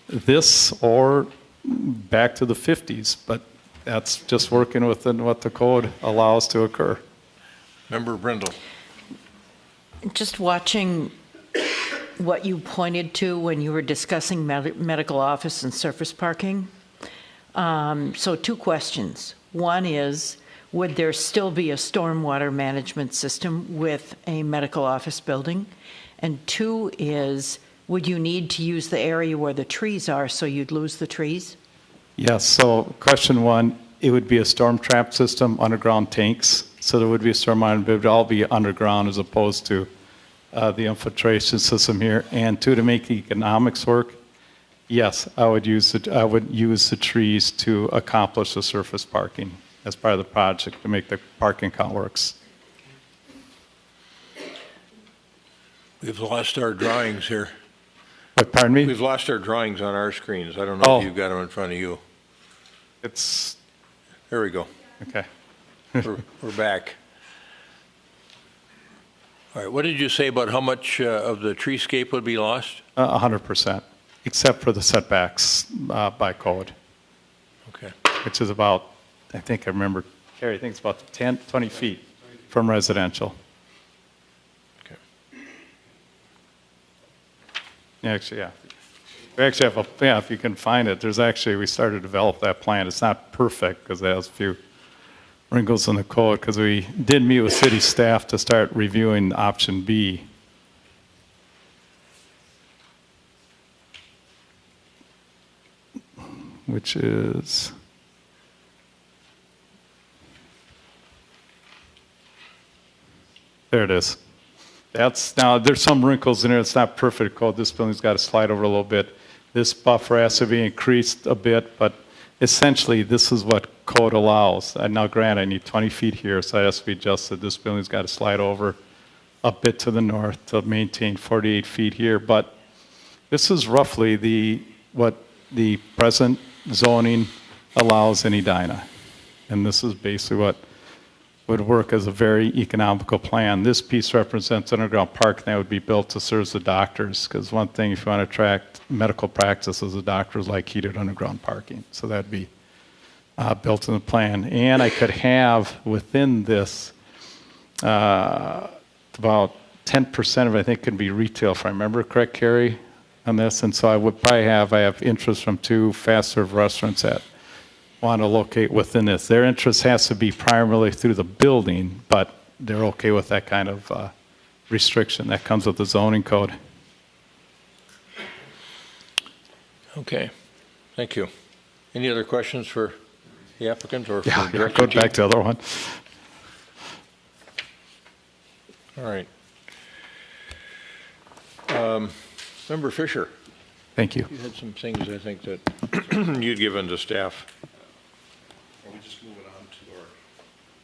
this or back to the 50s, but that's just working within what the code allows to occur. Member Brindle. Just watching what you pointed to when you were discussing medical office and surface parking. So 2 questions. One is, would there still be a stormwater management system with a medical office building? And 2 is, would you need to use the area where the trees are so you'd lose the trees? Yes, so question 1, it would be a storm trap system, underground tanks. So there would be a storm monitor, but it would all be underground as opposed to the infiltration system here. And 2, to make the economics work, yes, I would use the trees to accomplish the surface parking as part of the project to make the parking count works. We've lost our drawings here. What, pardon me? We've lost our drawings on our screens. I don't know if you've got them in front of you. There we go. Okay. We're back. All right, what did you say about how much of the treescape would be lost? 100%, except for the setbacks by code. Okay. Which is about, I think I remember, Carrie, I think it's about 20 feet from residential. Okay. Actually, yeah. We actually have if you can find it, we started to develop that plan. It's not perfect because it has a few wrinkles in the code because we did meet with city staff to start reviewing option B. Which is... There it is. Now, there's some wrinkles in there. It's not perfect code. This building's got to slide over a little bit. This buffer has to be increased a bit, but essentially, this is what code allows. Now, granted, I need 20 feet here, so it has to be adjusted. This building's got to slide over a bit to the north to maintain 48 feet here, but this is roughly what the present zoning allows in Edina. And this is basically what would work as a very economical plan. This piece represents underground parking that would be built to serve the doctors, because one thing, if you want to attract medical practices, the doctors like heated underground parking. So that'd be built in the plan. And I could have within this, about 10% of it, I think, could be retail, if I remember correct, Carrie, on this. And so I would probably I have interest from 2 fast serve restaurants that want to locate within this. Their interest has to be primarily through the building, but they're okay with that kind of restriction that comes with the zoning code. Okay, thank you. Any other questions for the applicant or for Yeah, Director go back to the other one. All right. Member Fisher. Thank you. You had some things, I think, that you'd given to staff. Are we just moving on to our?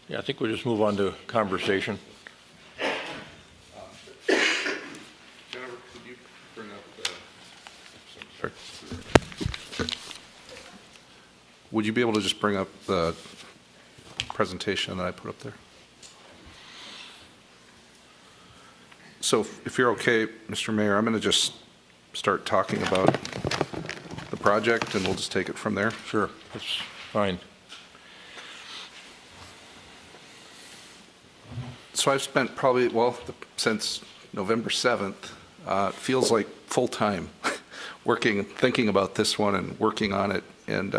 Yeah, I think we'll just move on to conversation. Jennifer, could you bring up the? Would you be able to just bring up the presentation that I put up there? So if you're okay, Mr. Mayor, I'm going to just start talking about the project, and we'll just take it from there. Sure, that's fine. So I've spent probably, since November 7th, it feels like full-time working and thinking about this one and working on it and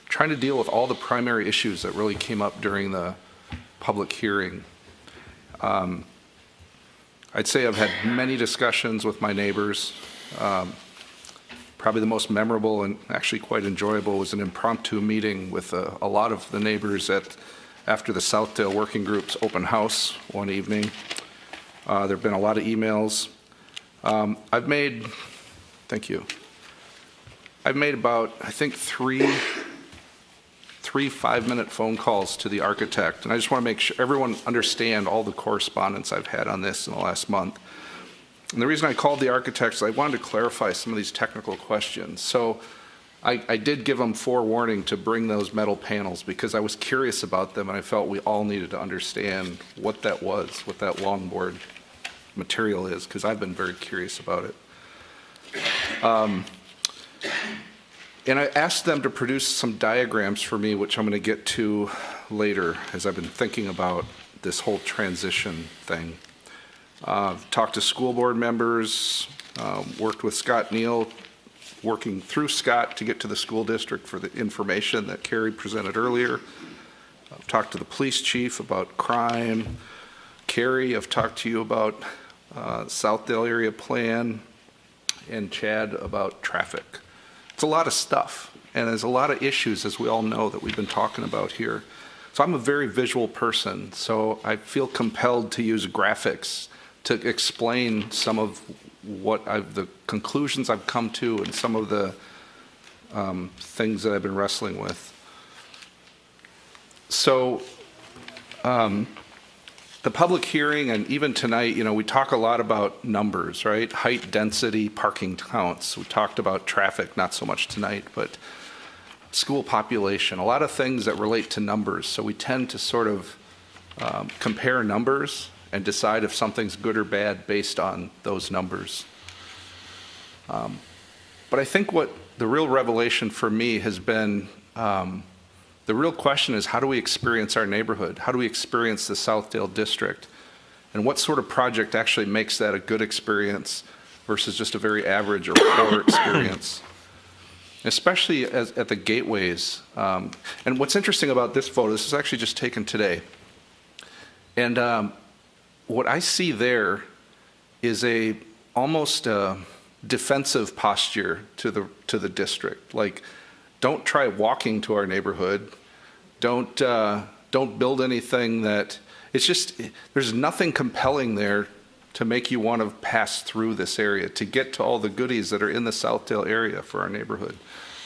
trying to deal with all the primary issues that really came up during the public hearing. I'd say I've had many discussions with my neighbors. Probably the most memorable and actually quite enjoyable was an impromptu meeting with a lot of the neighbors after the Southdale Working Group's open house one evening. There have been a lot of emails. I've made about, I think, three 5-minute phone calls to the architect, and I just want to make sure everyone understand all the correspondence I've had on this in the last month. And the reason I called the architect is I wanted to clarify some of these technical questions. So I did give them forewarning to bring those metal panels because I was curious about them, and I felt we all needed to understand what that was, what that longboard material is, because I've been very curious about it. And I asked them to produce some diagrams for me, which I'm going to get to later as I've been thinking about this whole transition thing. Talked to school board members, worked with Scott Neal, working through Scott to get to the school district for the information that Carrie presented earlier. I've talked to the police chief about crime. Carrie, I've talked to you about Southdale area plan, and Chad about traffic. It's a lot of stuff, and there's a lot of issues, as we all know, that we've been talking about here. So I'm a very visual person, so I feel compelled to use graphics to explain some of the conclusions I've come to and some of the things that I've been wrestling with. So the public hearing and even tonight, we talk a lot about numbers, right? Height, density, parking counts. We talked about traffic, not so much tonight, but school population, a lot of things that relate to numbers. So we tend to sort of compare numbers and decide if something's good or bad based on those numbers. But I think what the real revelation for me has been, the real question is, how do we experience our neighborhood? How do we experience the Southdale district? And what sort of project actually makes that a good experience versus just a very average or poor experience? Especially at the gateways. And what's interesting about this photo, this is actually just taken today. And what I see there is almost a defensive posture to the district. Like, don't try walking to our neighborhood. Don't build anything that, it's just, there's nothing compelling there to make you want to pass through this area, to get to all the goodies that are in the Southdale area for our neighborhood.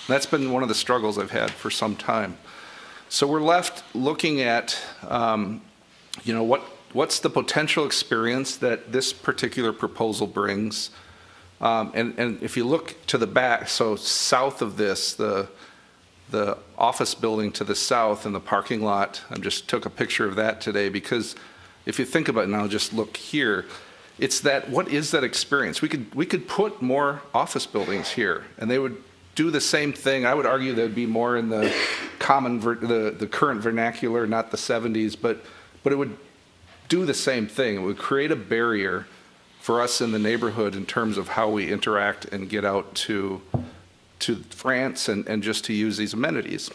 That's been one of the struggles I've had for some time. So we're left looking at, what's the potential experience that this particular proposal brings. And if you look to the back, so south of this, the office building to the south and the parking lot, I just took a picture of that today because if you think about it now, just look here, it's that, what is that experience? We could put more office buildings here and they would do the same thing. I would argue there'd be more in the the current vernacular, not the 70s, but it would do the same thing. It would create a barrier for us in the neighborhood in terms of how we interact and get out to France and just to use these amenities.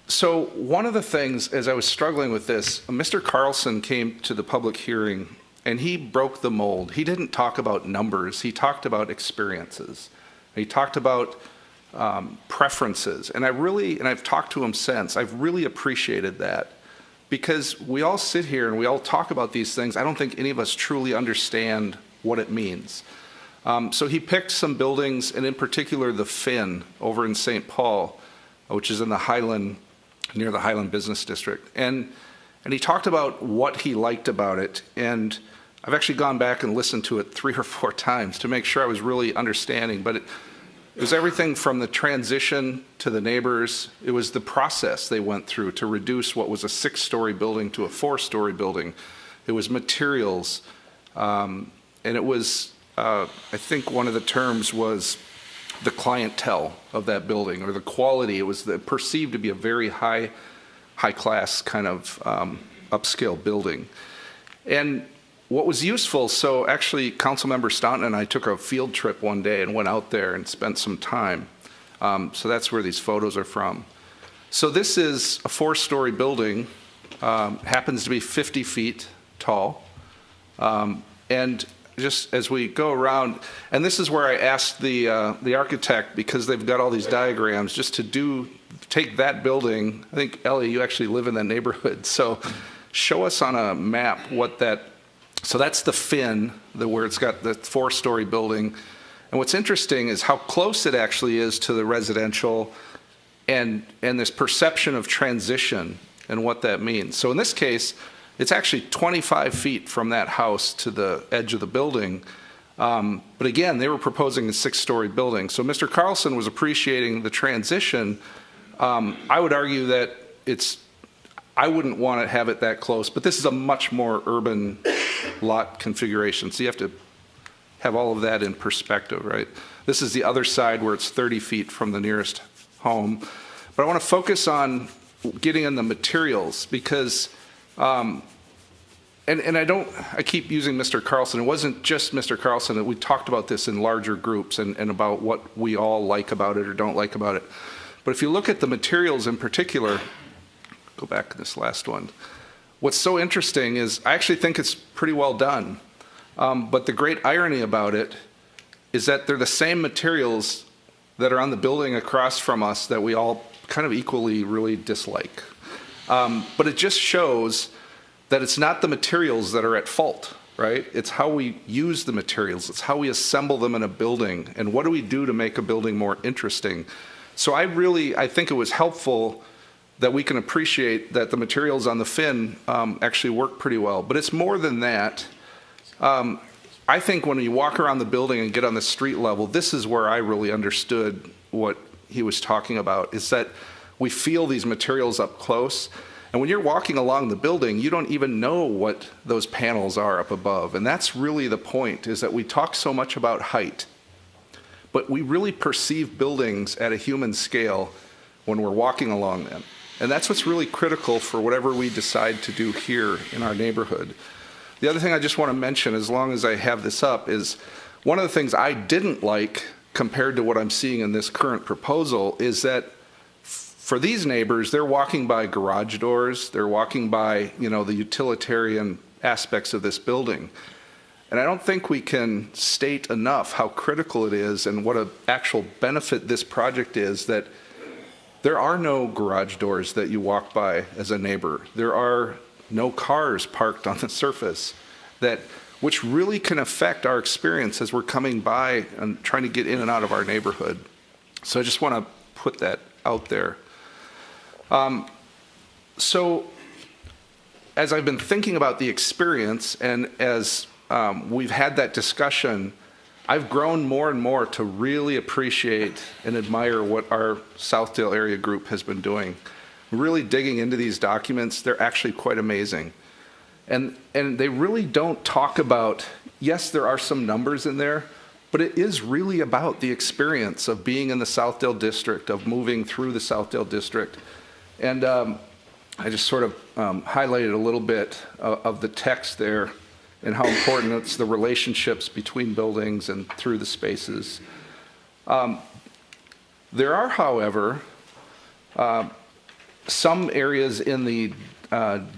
So one of the things, as I was struggling with this, Mr. Carlson came to the public hearing and he broke the mold. He didn't talk about numbers. He talked about experiences. He talked about preferences. And I've talked to him since, I've really appreciated that because we all sit here and we all talk about these things. I don't think any of us truly understand what it means. So he picked some buildings, and in particular the Finn over in St. Paul, which is in the Highland, near the Highland Business District. And he talked about what he liked about it. And I've actually gone back and listened to it 3 or 4 times to make sure I was really understanding. But it was everything from the transition to the neighbors. It was the process they went through to reduce what was a 6-story building to a 4-story building. It was materials. And it was, I think one of the terms was the clientele of that building, or the quality. It was perceived to be a very high class kind of upscale building. And what was useful, so actually Councilmember Staunton and I took a field trip one day and went out there and spent some time. So that's where these photos are from. So this is a 4-story building, happens to be 50 feet tall. And just as we go around, and this is where I asked the architect, because they've got all these diagrams, just to take that building. I think, Ellie, you actually live in that neighborhood. So show us on a map what that, so that's the Finn, where it's got the 4-story building. And what's interesting is how close it actually is to the residential and this perception of transition and what that means. So in this case, it's actually 25 feet from that house to the edge of the building. But again, they were proposing a 6-story building. So Mr. Carlson was appreciating the transition. I would argue that I wouldn't want to have it that close, but this is a much more urban lot configuration. So you have to have all of that in perspective, right? This is the other side where it's 30 feet from the nearest home. But I want to focus on getting in the materials because I keep using Mr. Carlson. It wasn't just Mr. Carlson. We talked about this in larger groups and about what we all like about it or don't like about it. But if you look at the materials in particular, go back to this last one. What's so interesting is I actually think it's pretty well done. But the great irony about it is that they're the same materials that are on the building across from us that we all kind of equally really dislike. But it just shows that it's not the materials that are at fault, right? It's how we use the materials. It's how we assemble them in a building. And what do we do to make a building more interesting? So I think it was helpful that we can appreciate that the materials on the Finn actually work pretty well. But it's more than that. I think when you walk around the building and get on the street level, this is where I really understood what he was talking about, is that we feel these materials up close. And when you're walking along the building, you don't even know what those panels are up above. And that's really the point, is that we talk so much about height, but we really perceive buildings at a human scale when we're walking along them. And that's what's really critical for whatever we decide to do here in our neighborhood. The other thing I just want to mention, as long as I have this up, is one of the things I didn't like compared to what I'm seeing in this current proposal is that for these neighbors, they're walking by garage doors, they're walking by, the utilitarian aspects of this building. And I don't think we can state enough how critical it is and what an actual benefit this project is, that there are no garage doors that you walk by as a neighbor. There are no cars parked on the surface. That which really can affect our experience as we're coming by and trying to get in and out of our neighborhood. So I just want to put that out there. So as I've been thinking about the experience and as we've had that discussion, I've grown more and more to really appreciate and admire what our Southdale area group has been doing. Really digging into these documents, they're actually quite amazing. And they really don't talk about, yes, there are some numbers in there, but it is really about the experience of being in the Southdale district, of moving through the Southdale district. And I just sort of highlighted a little bit of the text there and how important it's the relationships between buildings and through the spaces. There are, however, some areas in the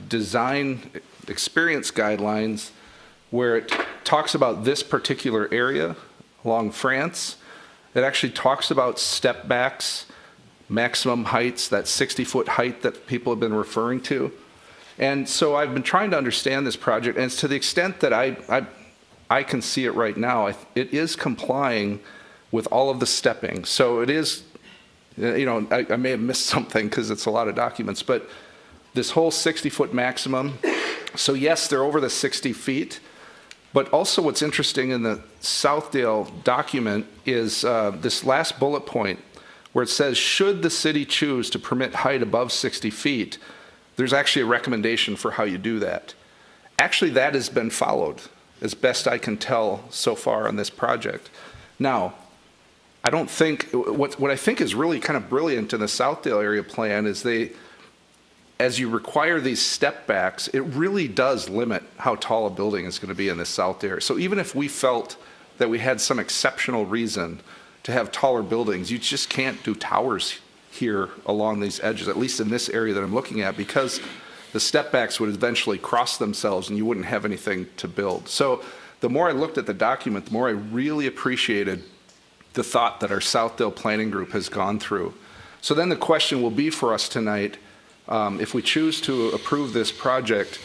design experience guidelines where it talks about this particular area along France. It actually talks about step backs, maximum heights, that 60-foot height that people have been referring to. And so I've been trying to understand this project, and to the extent that I can see it right now, it is complying with all of the stepping. So it is, you know, I may have missed something because it's a lot of documents, but this whole 60-foot maximum, so yes, they're over the 60 feet, but also what's interesting in the Southdale document is this last bullet point where it says, should the city choose to permit height above 60 feet, there's actually a recommendation for how you do that. Actually, that has been followed, as best I can tell so far on this project. Now, I don't think, what I think is really kind of brilliant in the Southdale area plan is as you require these step backs, it really does limit how tall a building is going to be in the South area. So even if we felt that we had some exceptional reason to have taller buildings, you just can't do towers here along these edges, at least in this area that I'm looking at, because the step backs would eventually cross themselves and you wouldn't have anything to build. So the more I looked at the document, the more I really appreciated the thought that our Southdale planning group has gone through. So then the question will be for us tonight, if we choose to approve this project,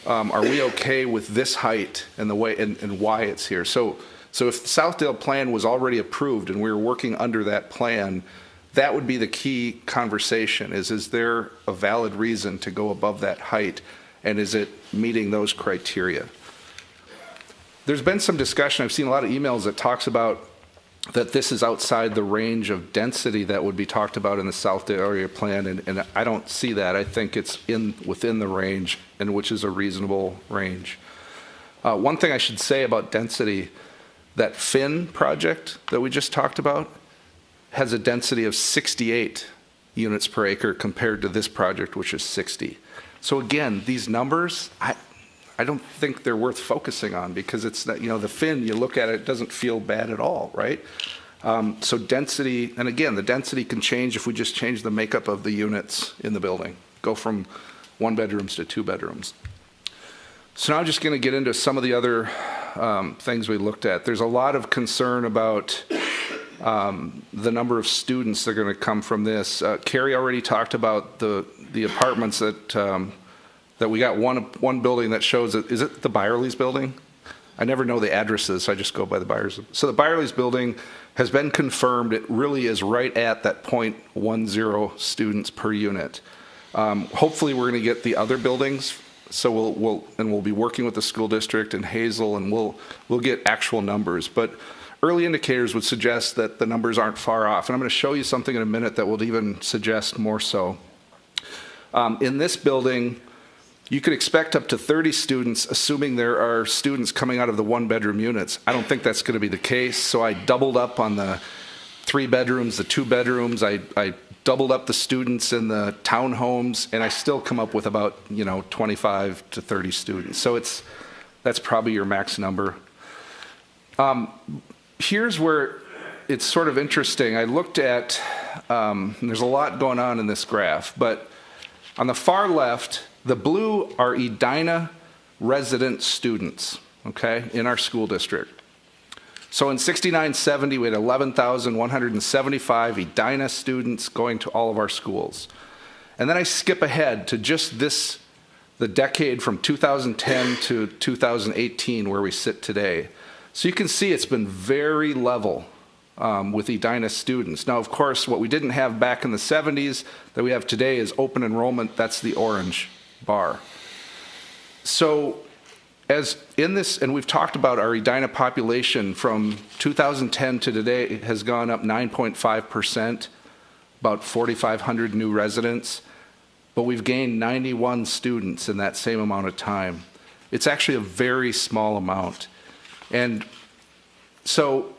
are we okay with this height and the way and why it's here? So if the Southdale plan was already approved and we were working under that plan, that would be the key conversation, is there a valid reason to go above that height, and is it meeting those criteria? There's been some discussion, I've seen a lot of emails that talks about that this is outside the range of density that would be talked about in the Southdale area plan, and I don't see that. I think it's within the range, and which is a reasonable range. One thing I should say about density, that Finn project that we just talked about has a density of 68 units per acre compared to this project, which is 60. So again, these numbers, I don't think they're worth focusing on, because it's that, you know, the Finn, you look at it, it doesn't feel bad at all, right? So density, and again, the density can change if we just change the makeup of the units in the building, go from 1 bedrooms to 2 bedrooms. So now I'm just going to get into some of the other things we looked at. There's a lot of concern about the number of students that are going to come from this. Carrie already talked about the apartments that we got one building that shows it. Is it the Byerly's building? I never know the addresses, so I just go by the Byerly's. So the Byerly's building has been confirmed. It really is right at that 0.10 students per unit. Hopefully we're going to get the other buildings, so we'll be working with the school district and Hazel, and we'll get actual numbers. But early indicators would suggest that the numbers aren't far off. And I'm going to show you something in a minute that will even suggest more so. In this building, you could expect up to 30 students, assuming there are students coming out of the 1-bedroom units. I don't think that's going to be the case, so I doubled up on the 3 bedrooms, the 2 bedrooms. I doubled up the students in the townhomes, and I still come up with about 25 to 30 students. So that's probably your max number. Here's where it's sort of interesting. I looked at, there's a lot going on in this graph, but on the far left, the blue are Edina resident students, okay, in our school district. So in 69-70, we had 11,175 Edina students going to all of our schools. And then I skip ahead to just this the decade from 2010 to 2018 where we sit today. So you can see it's been very level with Edina students. Now, of course, what we didn't have back in the 70s that we have today is open enrollment. That's the orange bar. So as in this, and we've talked about our Edina population from 2010 to today has gone up 9.5%, about 4,500 new residents, but we've gained 91 students in that same amount of time. It's actually a very small amount. And so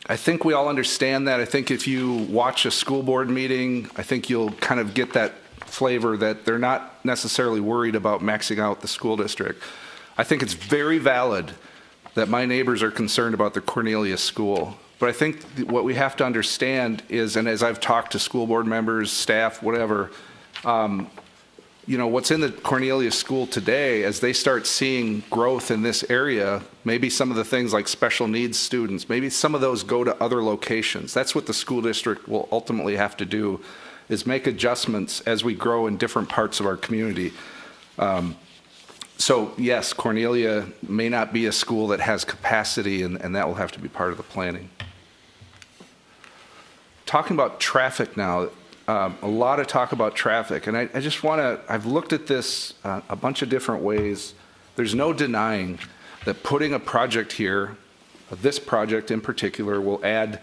I think we all understand that. I think if you watch a school board meeting, I think you'll kind of get that flavor that they're not necessarily worried about maxing out the school district. I think it's very valid that my neighbors are concerned about the Cornelia School. But I think what we have to understand is, and as I've talked to school board members, staff, whatever, you know, what's in the Cornelia School today, as they start seeing growth in this area, maybe some of the things like special needs students, maybe some of those go to other locations. That's what the school district will ultimately have to do, is make adjustments as we grow in different parts of our community. So yes, Cornelia may not be a school that has capacity, and that will have to be part of the planning. Talking about traffic now, a lot of talk about traffic, and I just want to, I've looked at this a bunch of different ways. There's no denying that putting a project here, this project in particular, will add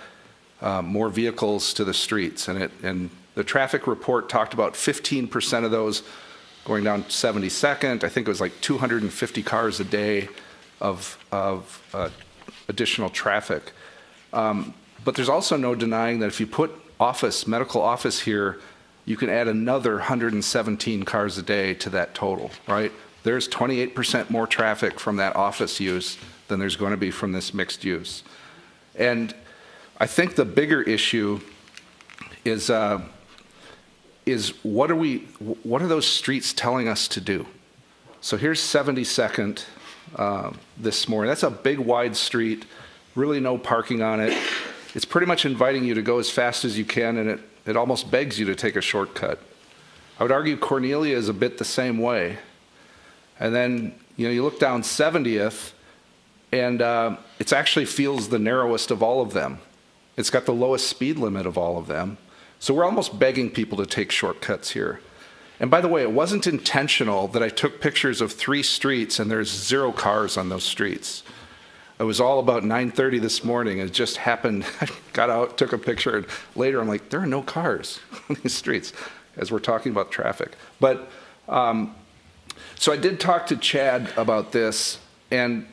more vehicles to the streets. And the traffic report talked about 15% of those going down 72nd. I think it was like 250 cars a day of additional traffic. But there's also no denying that if you put medical office here, you can add another 117 cars a day to that total, right? There's 28% more traffic from that office use than there's going to be from this mixed use. And I think the bigger issue is what are those streets telling us to do? So here's 72nd this morning. That's a big wide street, really no parking on it. It's pretty much inviting you to go as fast as you can, and it almost begs you to take a shortcut. I would argue Cornelia is a bit the same way. And then, you know, you look down 70th, and it actually feels the narrowest of all of them. It's got the lowest speed limit of all of them. So we're almost begging people to take shortcuts here. And by the way, it wasn't intentional that I took pictures of 3 streets and there's 0 cars on those streets. It was all about 9:30 this morning. It just happened. I got out, took a picture, and later I'm like, there are no cars on these streets as we're talking about traffic. But so I did talk to Chad about this, and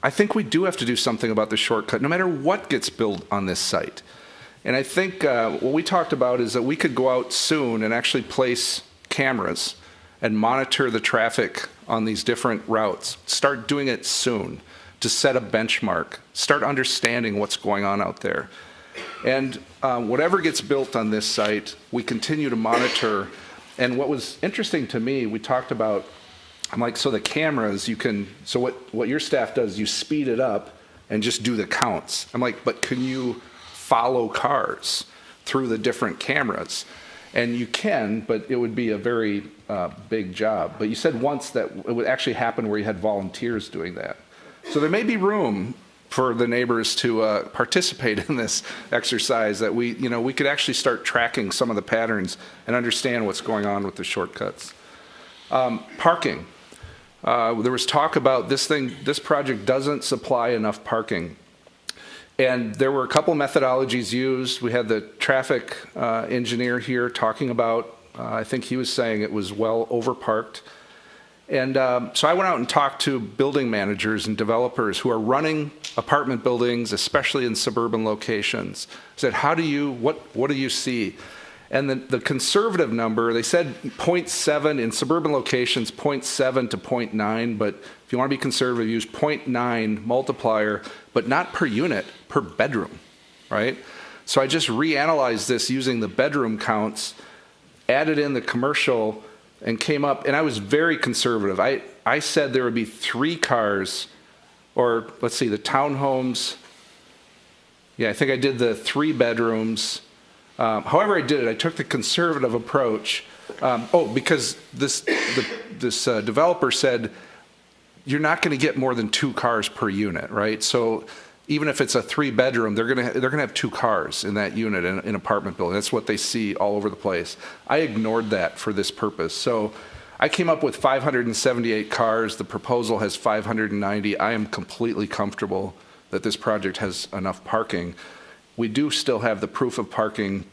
I think we do have to do something about the shortcut, no matter what gets built on this site. And I think what we talked about is that we could go out soon and actually place cameras and monitor the traffic on these different routes. Start doing it soon to set a benchmark, start understanding what's going on out there. And whatever gets built on this site, we continue to monitor. And what was interesting to me, we talked about, I'm like, so the cameras, you can, so what your staff does, you speed it up and just do the counts. I'm like, but can you follow cars through the different cameras? And you can, but it would be a very big job. But you said once that it would actually happen where you had volunteers doing that. So there may be room for the neighbors to participate in this exercise, that we could actually start tracking some of the patterns and understand what's going on with the shortcuts. Parking. There was talk about this project doesn't supply enough parking. And there were a couple methodologies used. We had the traffic engineer here talking about, I think he was saying it was well overparked. And so I went out and talked to building managers and developers who are running apartment buildings, especially in suburban locations. I said, what do you see? And the conservative number, they said 0.7 in suburban locations, 0.7 to 0.9, but if you want to be conservative, use 0.9 multiplier, but not per unit, per bedroom, right? So I just reanalyzed this using the bedroom counts, added in the commercial, and came up, and I was very conservative. I said there would be 3 cars, or let's see, the townhomes. Yeah, I think I did the 3 bedrooms. However I did it, I took the conservative approach. Because the developer said, you're not going to get more than 2 cars per unit, right? So even if it's a 3-bedroom, they're going to have 2 cars in that unit in an apartment building. That's what they see all over the place. I ignored that for this purpose. So I came up with 578 cars. The proposal has 590. I am completely comfortable that this project has enough parking. We do still have the proof of parking.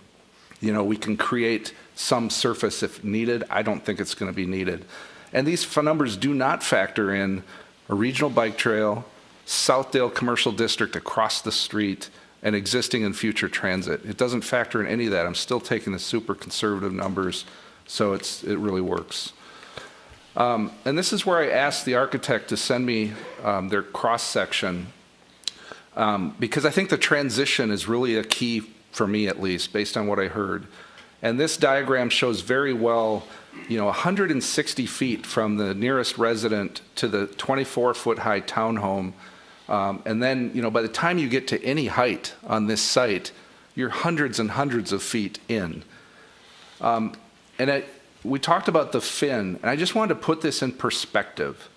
You know, we can create some surface if needed. I don't think it's going to be needed. And these numbers do not factor in a regional bike trail, Southdale Commercial District across the street, and existing and future transit. It doesn't factor in any of that. I'm still taking the super conservative numbers, so it really works. And this is where I asked the architect to send me their cross-section, because I think the transition is really a key, for me at least, based on what I heard. And this diagram shows very well, 160 feet from the nearest resident to the 24-foot high townhome. And then, by the time you get to any height on this site, you're hundreds and hundreds of feet in. We talked about the fin, and I just wanted to put this in perspective.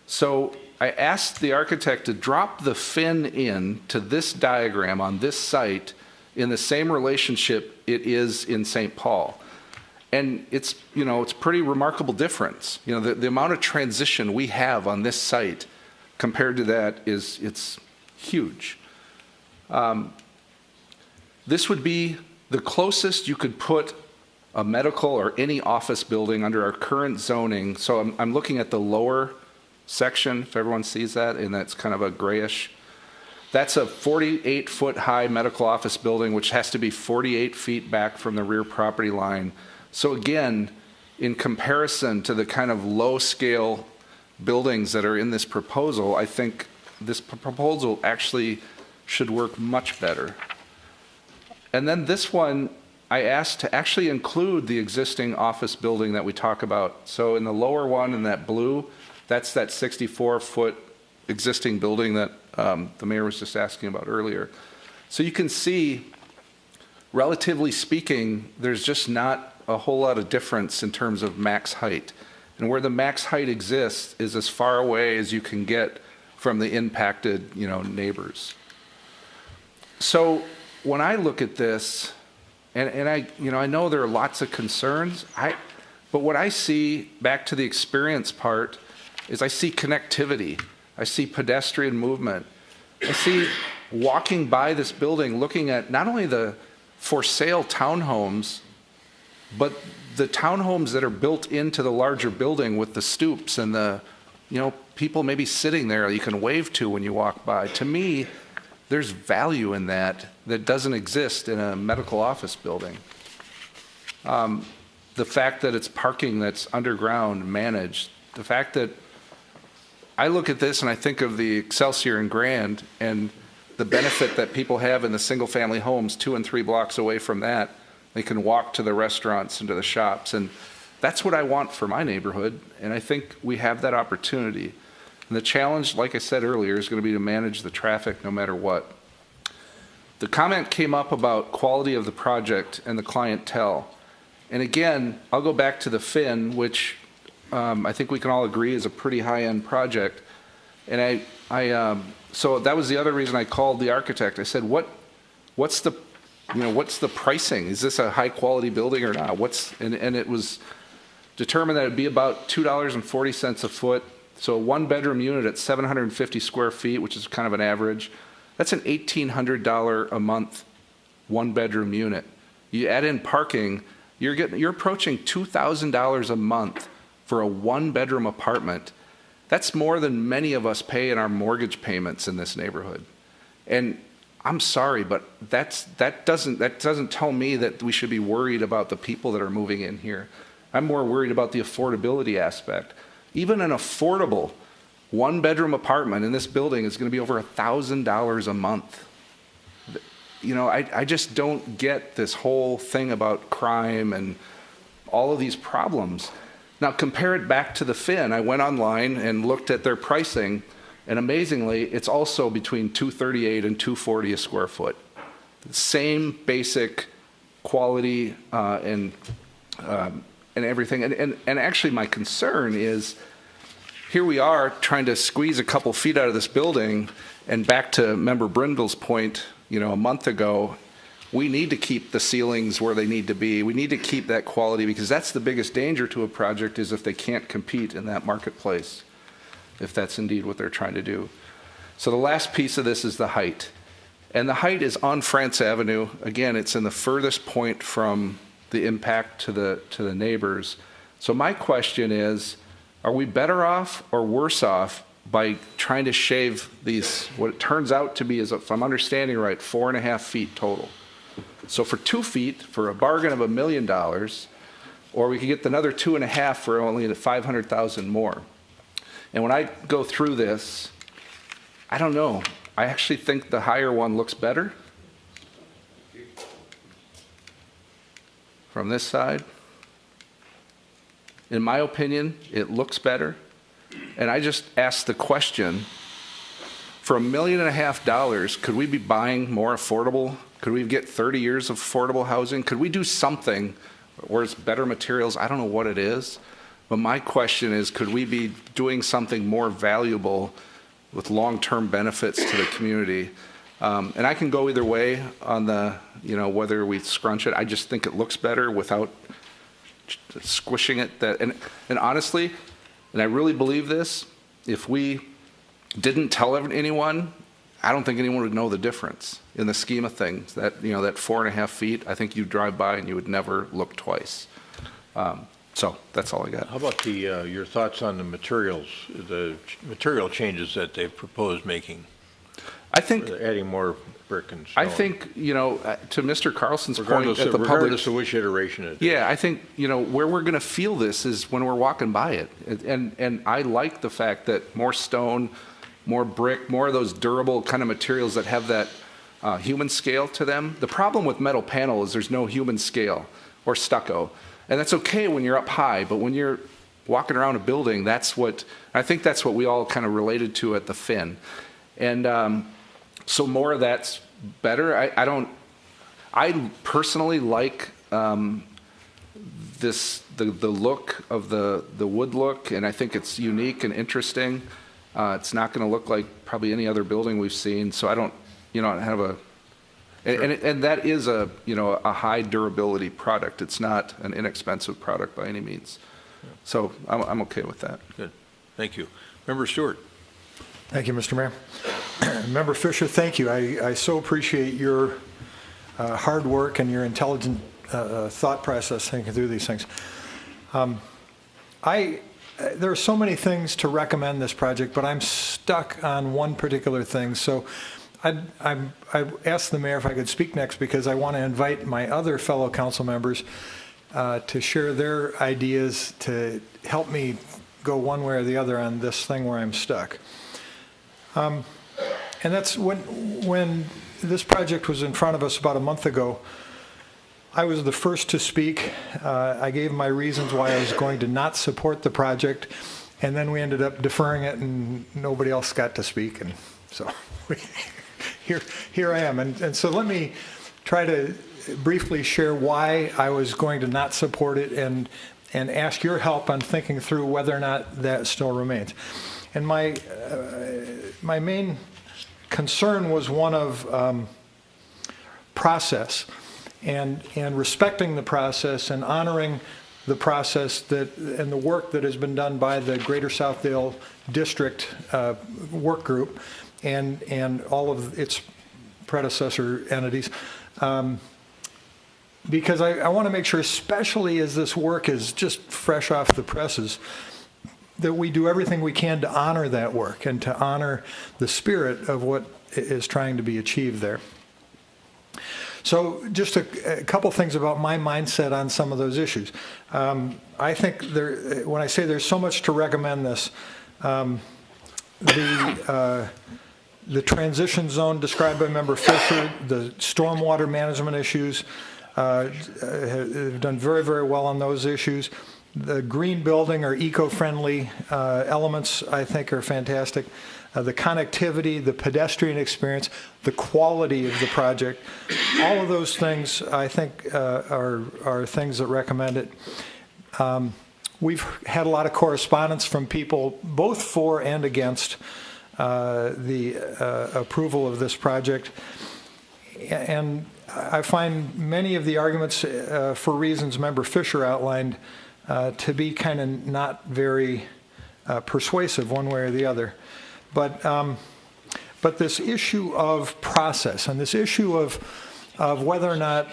So I asked the architect to drop the fin in to this diagram on this site in the same relationship it is in St. Paul. And it's pretty remarkable difference. The amount of transition we have on this site compared to that it's huge. This would be the closest you could put a medical or any office building under our current zoning. So I'm looking at the lower section, if everyone sees that, and that's kind of a grayish. That's a 48-foot high medical office building, which has to be 48 feet back from the rear property line. So again, in comparison to the kind of low-scale buildings that are in this proposal, I think this proposal actually should work much better. And then this one, I asked to actually include the existing office building that we talk about. So in the lower one, in that blue, that's that 64-foot existing building that the mayor was just asking about earlier. So you can see, relatively speaking, there's just not a whole lot of difference in terms of max height. And where the max height exists is as far away as you can get from the impacted, neighbors. So when I look at this, and I know there are lots of concerns, but what I see, back to the experience part, is I see connectivity. I see pedestrian movement. I see walking by this building, looking at not only the for sale townhomes, but the townhomes that are built into the larger building with the stoops and the, people maybe sitting there you can wave to when you walk by. To me, there's value in that doesn't exist in a medical office building. The fact that it's parking that's underground managed, the fact that I look at this and I think of the Excelsior and Grand and the benefit that people have in the single-family homes 2 and 3 blocks away from that. They can walk to the restaurants and to the shops, and that's what I want for my neighborhood, and I think we have that opportunity. And the challenge, like I said earlier, is going to be to manage the traffic no matter what. The comment came up about quality of the project and the clientele. And again, I'll go back to the fin, which I think we can all agree is a pretty high-end project. And so that was the other reason I called the architect. I said, what's the pricing? Is this a high-quality building or not? And it was determined that it would be about $2.40 a foot. So a 1-bedroom unit at 750 square feet, which is kind of an average, that's an $1,800 a month 1-bedroom unit. You add in parking, you're approaching $2,000 a month for a 1-bedroom apartment. That's more than many of us pay in our mortgage payments in this neighborhood. And I'm sorry, but that doesn't tell me that we should be worried about the people that are moving in here. I'm more worried about the affordability aspect. Even an affordable 1-bedroom apartment in this building is going to be over $1,000 a month. I just don't get this whole thing about crime and all of these problems. Now compare it back to the fin. I went online and looked at their pricing, and amazingly, it's also between $238 and $240 a square foot. Same basic quality and and everything. And actually my concern is, here we are trying to squeeze a couple feet out of this building, and back to Member Brindle's point, a month ago, we need to keep the ceilings where they need to be. We need to keep that quality, because that's the biggest danger to a project, is if they can't compete in that marketplace, if that's indeed what they're trying to do. So the last piece of this is the height. And the height is on France Avenue. Again, it's in the furthest point from the impact to the neighbors. So my question is, are we better off or worse off by trying to shave these, what it turns out to be, is, if I'm understanding right, 4.5 feet total? So for 2 feet, for a bargain of $1 million, or we could get another 2.5 for only $500,000 more. And when I go through this, I don't know. I actually think the higher one looks better from this side. In my opinion, it looks better. And I just asked the question, for $1.5 million, could we be buying more affordable? Could we get 30 years of affordable housing? Could we do something where it's better materials? I don't know what it is. But my question is, could we be doing something more valuable with long-term benefits to the community? And I can go either way on the, whether we scrunch it. I just think it looks better without squishing it. And honestly, and I really believe this, if we didn't tell anyone, I don't think anyone would know the difference in the scheme of things. That, that 4.5 feet, I think you'd drive by and you would never look twice. So that's all I got. How about your thoughts on the materials, the material changes that they've proposed making? I think adding more brick and stone. I think, to Mr. Carlson's point, at the regardless of which iteration it is. Yeah, I think, where we're going to feel this is when we're walking by it. And I like the fact that more stone, more brick, more of those durable kind of materials that have that human scale to them. The problem with metal panel is there's no human scale or stucco. And that's okay when you're up high, but when you're walking around a building, I think that's what we all kind of related to at the Finn. And so more of that's better. I personally like the look of the wood look, and I think it's unique and interesting. It's not going to look like probably any other building we've seen. So I don't, have a, and that is a high durability product. It's not an inexpensive product by any means. So I'm okay with that. Good, thank you. Member Stewart. Thank you, Mr. Mayor. Member Fisher, thank you. I so appreciate your hard work and your intelligent thought process thinking through these things. There are so many things to recommend this project, but I'm stuck on one particular thing. So I asked the mayor if I could speak next, because I want to invite my other fellow council members to share their ideas to help me go one way or the other on this thing where I'm stuck. And that's when this project was in front of us about a month ago. I was the first to speak. I gave my reasons why I was going to not support the project, and then we ended up deferring it, and nobody else got to speak, and so here I am. And so let me try to briefly share why I was going to not support it, and ask your help on thinking through whether or not that still remains. And my main concern was one of process, and respecting the process and honoring the process and the work that has been done by the Greater Southdale District Work Group and all of its predecessor entities. Because I want to make sure, especially as this work is just fresh off the presses, that we do everything we can to honor that work and to honor the spirit of what is trying to be achieved there. So just a couple things about my mindset on some of those issues. I think when I say there's so much to recommend this, the transition zone described by Member Fisher, the stormwater management issues, have done very, very well on those issues. The green building or eco-friendly elements, I think, are fantastic. The connectivity, the pedestrian experience, the quality of the project, all of those things, I think, are things that recommend it. We've had a lot of correspondence from people both for and against the approval of this project. And I find many of the arguments for reasons Member Fisher outlined to be kind of not very persuasive one way or the other. But this issue of process and this issue of whether or not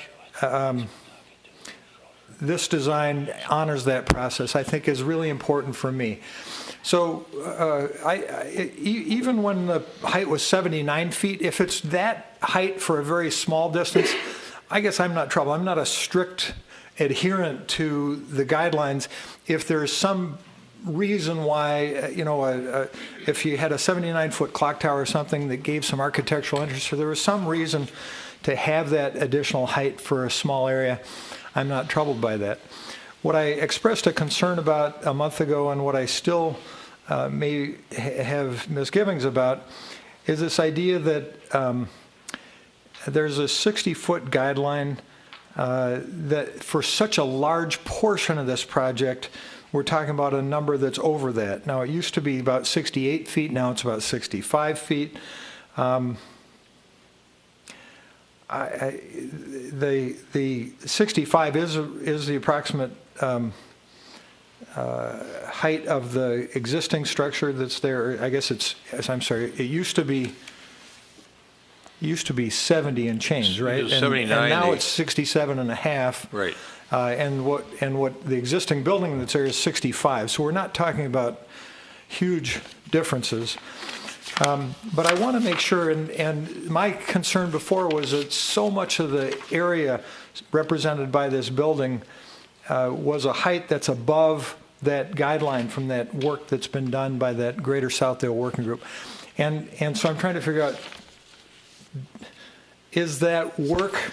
this design honors that process, I think is really important for me. So even when the height was 79 feet, if it's that height for a very small distance, I guess I'm not trouble. I'm not a strict adherent to the guidelines. If there's some reason why, if you had a 79-foot clock tower or something that gave some architectural interest, or there was some reason to have that additional height for a small area, I'm not troubled by that. What I expressed a concern about a month ago, and what I still may have misgivings about, is this idea that there's a 60-foot guideline that for such a large portion of this project, we're talking about a number that's over that. Now, it used to be about 68 feet, now it's about 65 feet. The 65 is the approximate height of the existing structure that's there. I guess it used to be 70 and change, right? It was 79. And now it's 67 and a half. Right. And what the existing building that's there is 65. So we're not talking about huge differences. But I want to make sure, and my concern before was that so much of the area represented by this building was a height that's above that guideline from that work that's been done by that Greater Southdale Working Group. And so I'm trying to figure out, is that work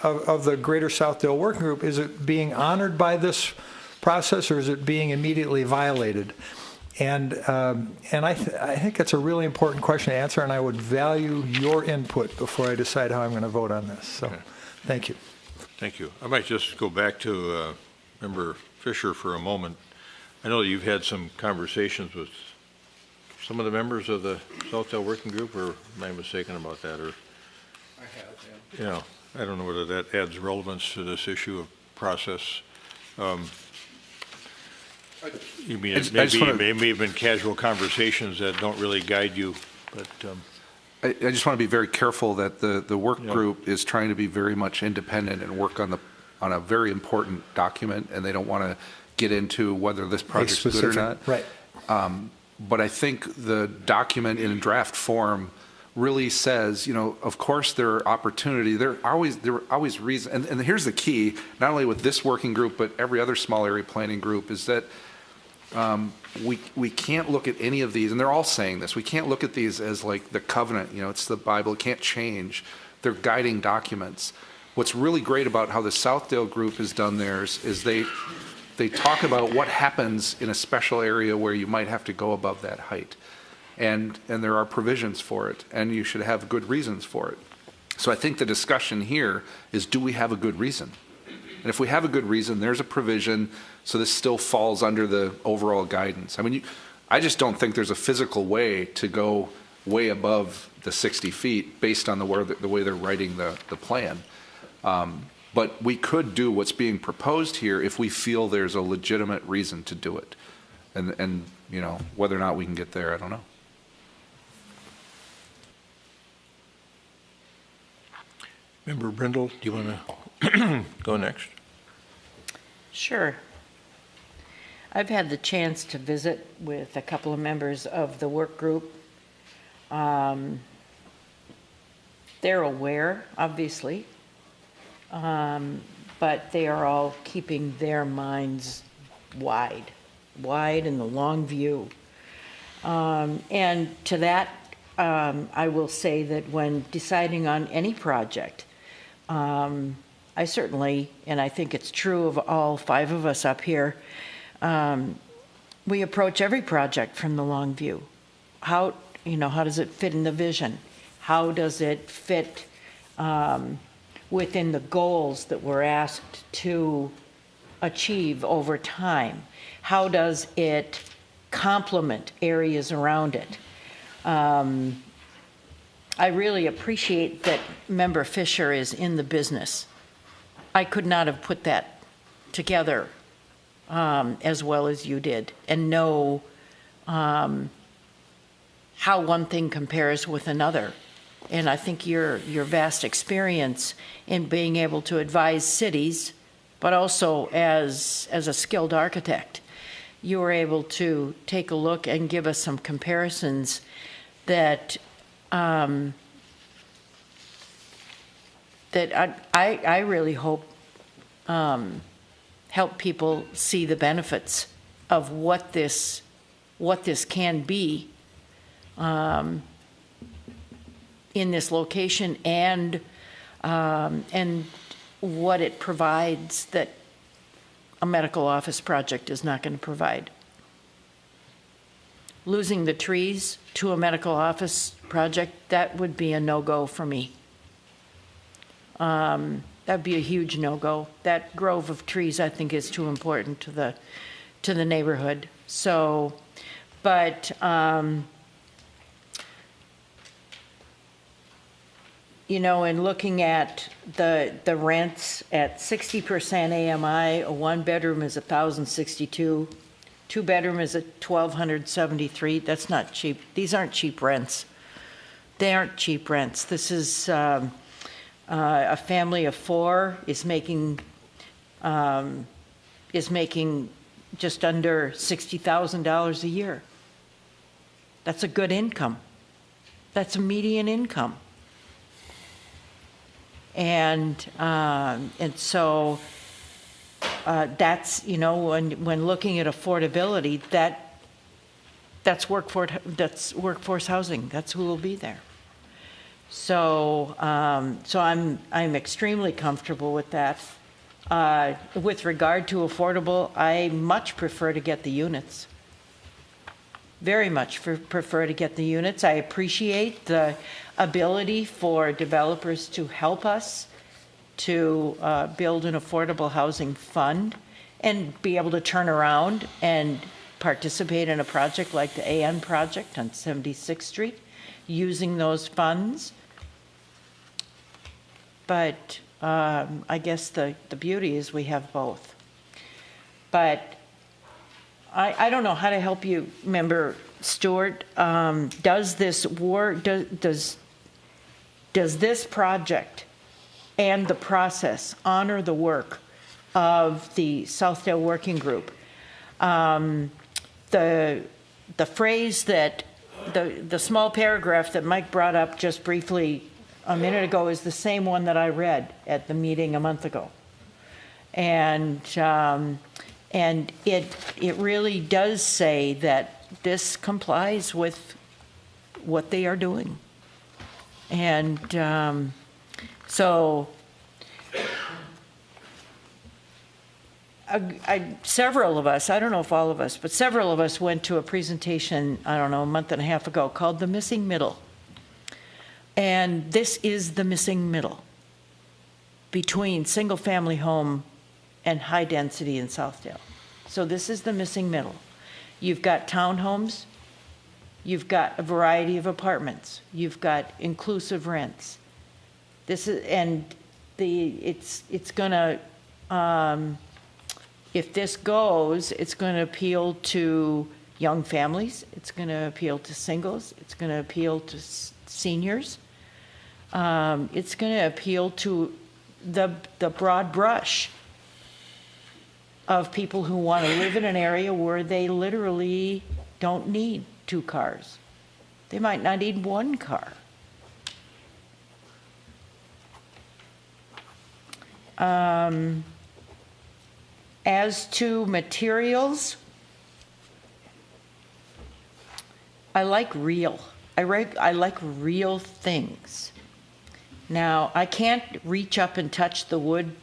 of the Greater Southdale Working Group, is it being honored by this process, or is it being immediately violated? And I think that's a really important question to answer, and I would value your input before I decide how I'm going to vote on this. So, Thank you. Thank you. I might just go back to Member Fisher for a moment. I know you've had some conversations with some of the members of the Southdale Working Group, or am I mistaken about that? Or I have, yeah. I don't know whether that adds relevance to this issue of process. You mean it may have been casual conversations that don't really guide you, but. I just want to be very careful that the work group is trying to be very much independent and work on a very important document, and they don't want to get into whether this project's good or not. Right. But I think the document in draft form really says, of course there are opportunity. There are always reasons, and here's the key, not only with this working group, but every other small area planning group, is that we can't look at any of these, and they're all saying this, we can't look at these as like the covenant, it's the Bible, it can't change. They're guiding documents. What's really great about how the Southdale group has done theirs is they talk about what happens in a special area where you might have to go above that height. And there are provisions for it, and you should have good reasons for it. So I think the discussion here is, do we have a good reason? And if we have a good reason, there's a provision, so this still falls under the overall guidance. I mean, I just don't think there's a physical way to go way above the 60 feet based on the way they're writing the plan. But we could do what's being proposed here if we feel there's a legitimate reason to do it. And whether or not we can get there, I don't know. Member Brindle, do you want to go next? Sure. I've had the chance to visit with a couple of members of the work group. They're aware, obviously, but they are all keeping their minds wide in the long view. And to that, I will say that when deciding on any project, I certainly, and I think it's true of all five of us up here, we approach every project from the long view. How does it fit in the vision? How does it fit within the goals that we're asked to achieve over time? How does it complement areas around it? I really appreciate that Member Fisher is in the business. I could not have put that together as well as you did, and know how one thing compares with another. And I think your vast experience in being able to advise cities, but also as a skilled architect, you were able to take a look and give us some comparisons that that I really hope help people see the benefits of what this can be in this location, and what it provides that a medical office project is not going to provide. Losing the trees to a medical office project, that would be a no-go for me. That'd be a huge no-go. That grove of trees, I think, is too important to the neighborhood. So, but you know, in looking at the rents at 60% AMI, a one-bedroom is $1,062, two-bedroom is at $1,273. That's not cheap. These aren't cheap rents. They aren't cheap rents. This is a family of four is making just under $60,000 a year. That's a good income. That's a median income. And so that's, you know, when looking at affordability, that's workforce housing. That's who will be there. So I'm extremely comfortable with that. With regard to affordable, I much prefer to get the units. Very much prefer to get the units. I appreciate the ability for developers to help us to build an affordable housing fund and be able to turn around and participate in a project like the AN project on 76th Street using those funds. But I guess the beauty is we have both. But I don't know how to help you, Member Stewart. Does this work? Does this project and the process honor the work of the Southdale Working Group? The phrase that the small paragraph that Mike brought up just briefly a minute ago is the same one that I read at the meeting a month ago, and it really does say that this complies with what they are doing. And so several of us, I don't know if all of us, but several of us went to a presentation, I don't know, a month and a half ago called The Missing Middle. And this is the missing middle between single-family home and high density in Southdale. So this is the missing middle. You've got townhomes, you've got a variety of apartments, you've got inclusive rents. This is, and it's gonna, if this goes, it's gonna appeal to young families, it's gonna appeal to singles, it's gonna appeal to seniors. It's gonna appeal to the broad brush of people who want to live in an area where they literally don't need two cars. They might not need one car. As to materials, I like real. I like real things. Now, I can't reach up and touch the wood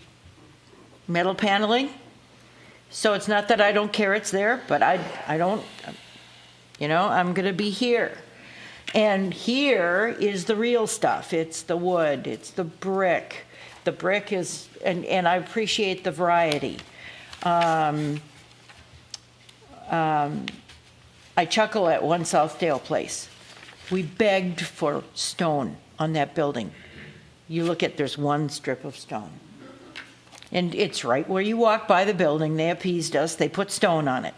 metal paneling, so it's not that I don't care it's there, but I don't, you know, I'm going to be here. And here is the real stuff. It's the wood, it's the brick. The brick is, and I appreciate the variety. I chuckle at One Southdale Place. We begged for stone on that building. You look at, there's one strip of stone. And it's right where you walk by the building. They appeased us. They put stone on it.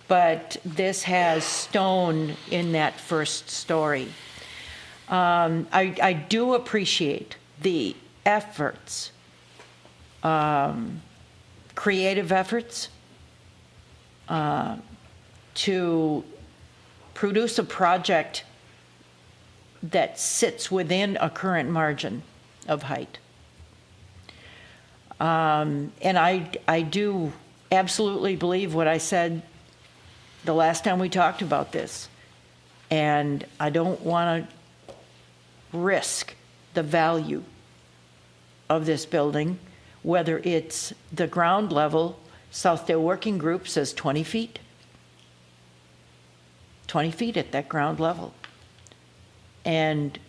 But this has stone in that first story. I do appreciate the efforts, creative efforts, to produce a project that sits within a current margin of height. And I do absolutely believe what I said the last time we talked about this. And I don't want to risk the value of this building, whether it's the ground level. Southdale Working Group says 20 feet. 20 feet at that ground level. And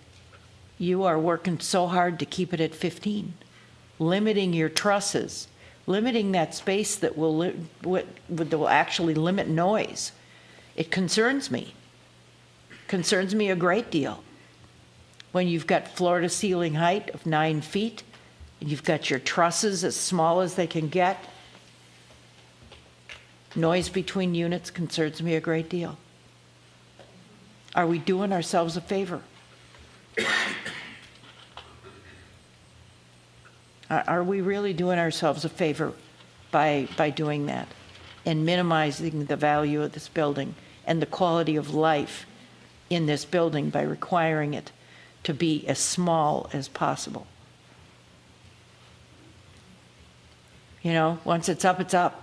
you are working so hard to keep it at 15, limiting your trusses, limiting that space that will actually limit noise. It concerns me a great deal. When you've got floor to ceiling height of 9 feet, and you've got your trusses as small as they can get, noise between units concerns me a great deal. Are we doing ourselves a favor? Are we really doing ourselves a favor by doing that and minimizing the value of this building and the quality of life in this building by requiring it to be as small as possible? You know, once it's up, it's up.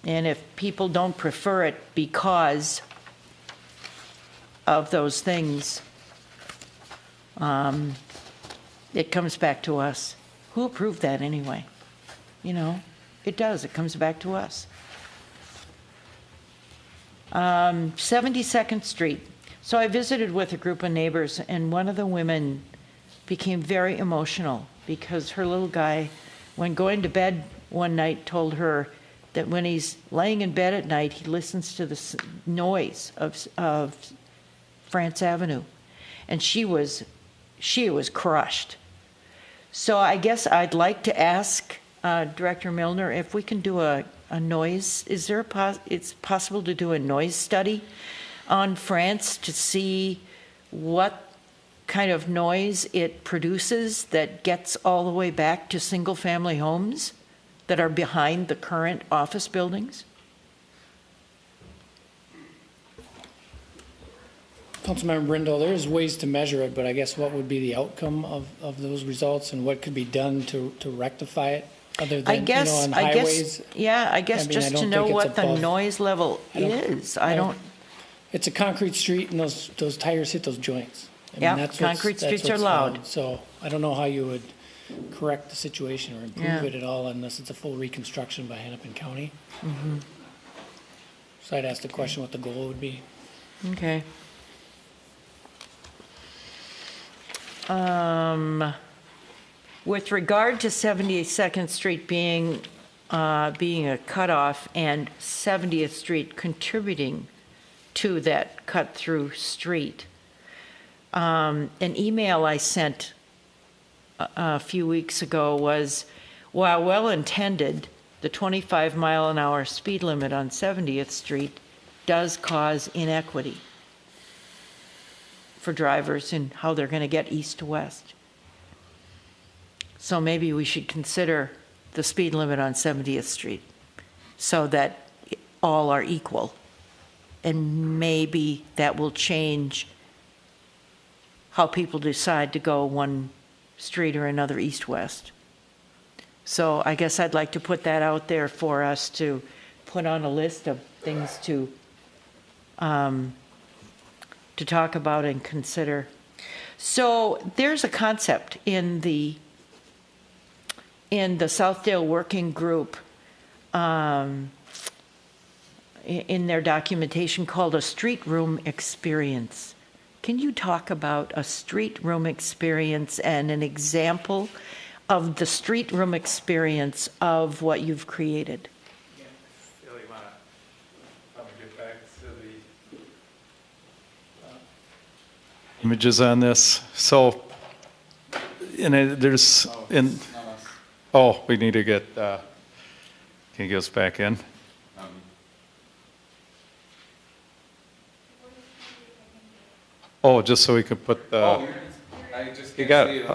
And if people don't prefer it because of those things, it comes back to us. Who approved that anyway? You know, it does. It comes back to us. 72nd Street. So I visited with a group of neighbors, and one of the women became very emotional because her little guy, when going to bed one night, told her that when he's laying in bed at night, he listens to the noise of France Avenue. And she was crushed. So I guess I'd like to ask Director Milner if we can do a noise, it's possible to do a noise study on France to see what kind of noise it produces that gets all the way back to single-family homes that are behind the current office buildings? Councilmember Brindle, there's ways to measure it, but I guess what would be the outcome of those results and what could be done to rectify it other than, on highways? I guess just to know what the noise level is. It's a concrete street and those tires hit those joints. Concrete streets are loud. So I don't know how you would correct the situation or improve it at all unless it's a full reconstruction by Hennepin County. Mm-hmm. So I'd ask the question what the goal would be. Okay. With regard to 72nd Street being a cutoff and 70th Street contributing to that cut-through street, an email I sent a few weeks ago was, while well-intended, the 25-mile-an-hour speed limit on 70th Street does cause inequity for drivers in how they're going to get east to west. So maybe we should consider the speed limit on 70th Street so that all are equal. And maybe that will change how people decide to go one street or another east-west. So I guess I'd like to put that out there for us to put on a list of things to talk about and consider. So there's a concept in the Southdale Working Group in their documentation called a street room experience. can you talk about a street room experience and an example of the street room experience of what you've created? Images on this. So, we need to get, can you get us back in? Just so we could put the. You got it.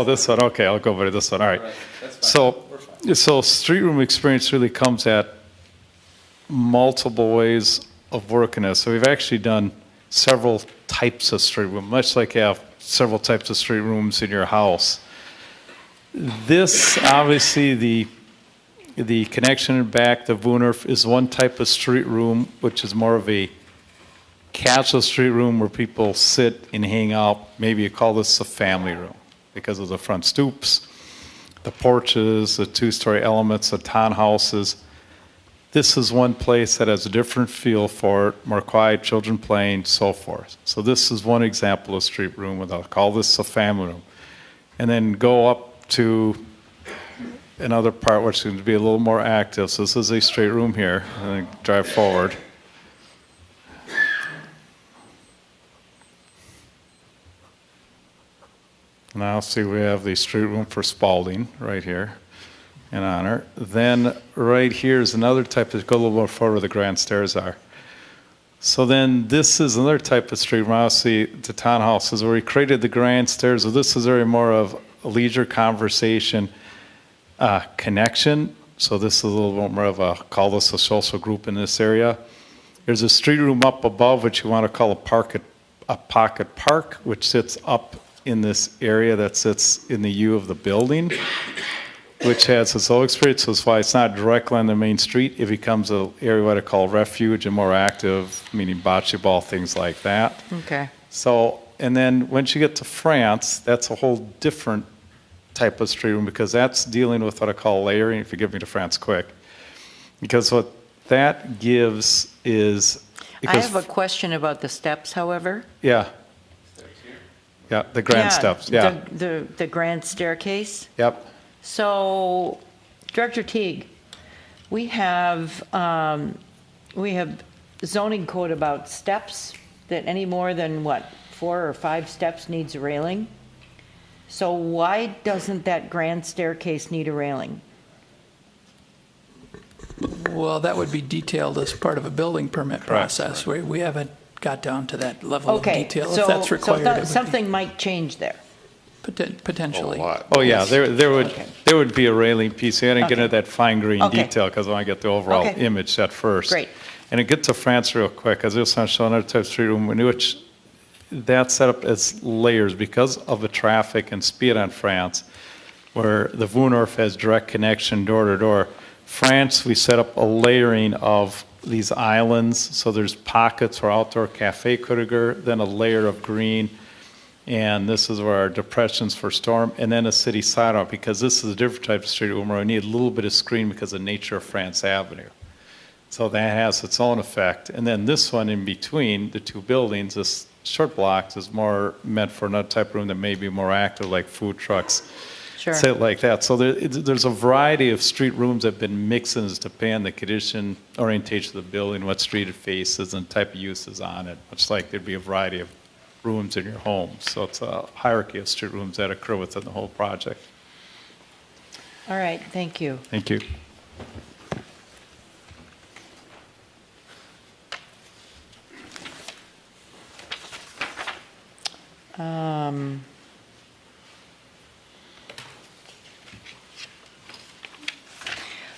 This one. Okay, I'll go over to this one. All right. So street room experience really comes at multiple ways of working this. So we've actually done several types of street room, much like you have several types of street rooms in your house. This, obviously, the connection in back, the Woonerf, is one type of street room, which is more of a casual street room where people sit and hang out. Maybe you call this a family room because of the front stoops, the porches, the two-story elements, the townhouses. This is one place that has a different feel for it, more quiet, children playing, so forth. So this is one example of street room, and I'll call this a family room. And then go up to another part which is going to be a little more active. So this is a straight room here, and then drive forward. Now see we have the street room for Spalding right here in honor. Then right here is another type that go a little more forward where the grand stairs are. So then this is another type of street room. Obviously the townhouses where we created the grand stairs. So this is very more of a leisure conversation connection. So this is a little bit more of a, call this a social group in this area. There's a street room up above which you want to call a pocket park, which sits up in this area that sits in the U of the building, which has its own experience. So that's why it's not directly on the main street. It becomes an area what I call refuge and more active, meaning bocce ball, things like that. Okay. So, and then once you get to France, that's a whole different type of street room because that's dealing with what I call layering, if you give me to France quick. Because what that gives is... I have a question about the steps, however. Yeah. Yeah, the grand steps, yeah. The grand staircase. Yep. So, Director Teague, we have zoning code about steps that any more than, 4 or 5 steps needs a railing. So why doesn't that grand staircase need a railing? Well, that would be detailed as part of a building permit process. We haven't got down to that level of detail, if that's required. So something might change there. Potentially. There would be a railing piece. I didn't get into that fine grain detail because I want to get the overall image set first. Great. And to get to France real quick, because this want to show another type of street room in which that's set up as layers because of the traffic and speed on France, where the Woonerf has direct connection door to door. France, we set up a layering of these islands, so there's pockets where outdoor cafe could occur, then a layer of green, and this is where our depressions for storm, and then a city sidewalk, because this is a different type of street room where we need a little bit of screen because of the nature of France Avenue. So that has its own effect. And then this one in between the two buildings, this short blocks, is more meant for another type of room that may be more active, like food trucks, say it like that. So there's a variety of street rooms that have been mixed in as depending on the condition, orientation of the building, what street it faces, and type of uses on it. Much like there'd be a variety of rooms in your home. So it's a hierarchy of street rooms that occur within the whole project. All right, thank you. Thank you.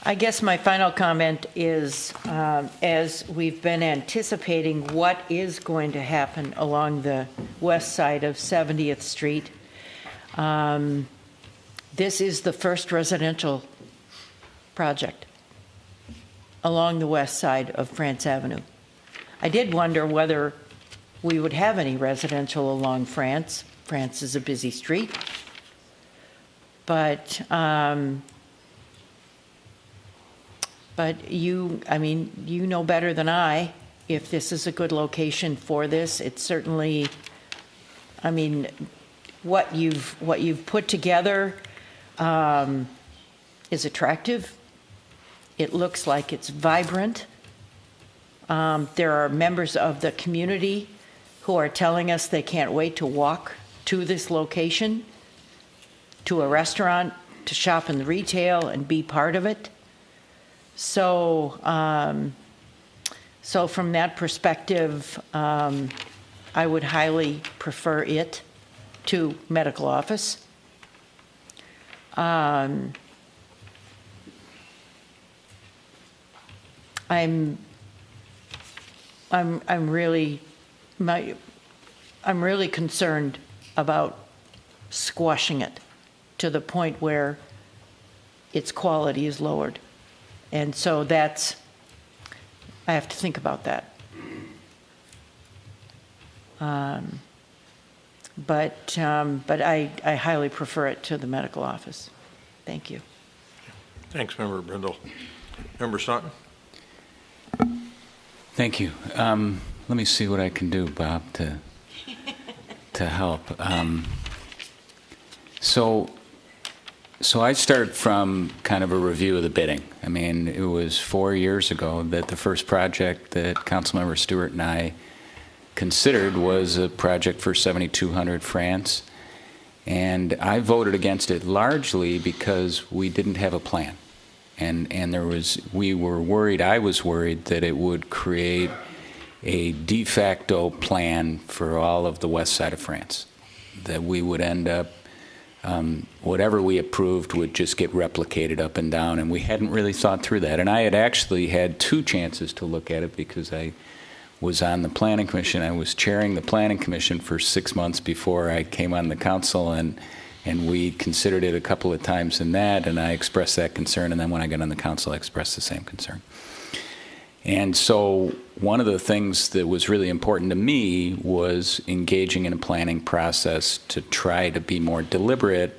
I guess my final comment is, as we've been anticipating what is going to happen along the west side of 70th Street, this is the first residential project along the west side of France Avenue. I did wonder whether we would have any residential along France. France is a busy street. But you know better than I if this is a good location for this. It's certainly I mean, what you've put together is attractive. It looks like it's vibrant. There are members of the community who are telling us they can't wait to walk to this location, to a restaurant, to shop in the retail and be part of it. So, so from that perspective, I would highly prefer it to medical office. I'm really concerned about squashing it to the point where its quality is lowered. And so I have to think about that. But I highly prefer it to the medical office. Thank you. Thanks, Member Brindle. Member Staunton? Thank you. Let me see what I can do, Bob, to help. So I start from kind of a review of the bidding. I mean, it was 4 years ago that the first project that Councilmember Stewart and I considered was a project for 7200 France. And I voted against it largely because we didn't have a plan. And we were worried, I was worried that it would create a de facto plan for all of the west side of France, that we would end up, whatever we approved would just get replicated up and down, and we hadn't really thought through that. And I had actually had 2 chances to look at it because I was on the Planning Commission. I was chairing the Planning Commission for 6 months before I came on the council, and we considered it a couple of times in that, and I expressed that concern, and then when I got on the council, I expressed the same concern. And so one of the things that was really important to me was engaging in a planning process to try to be more deliberate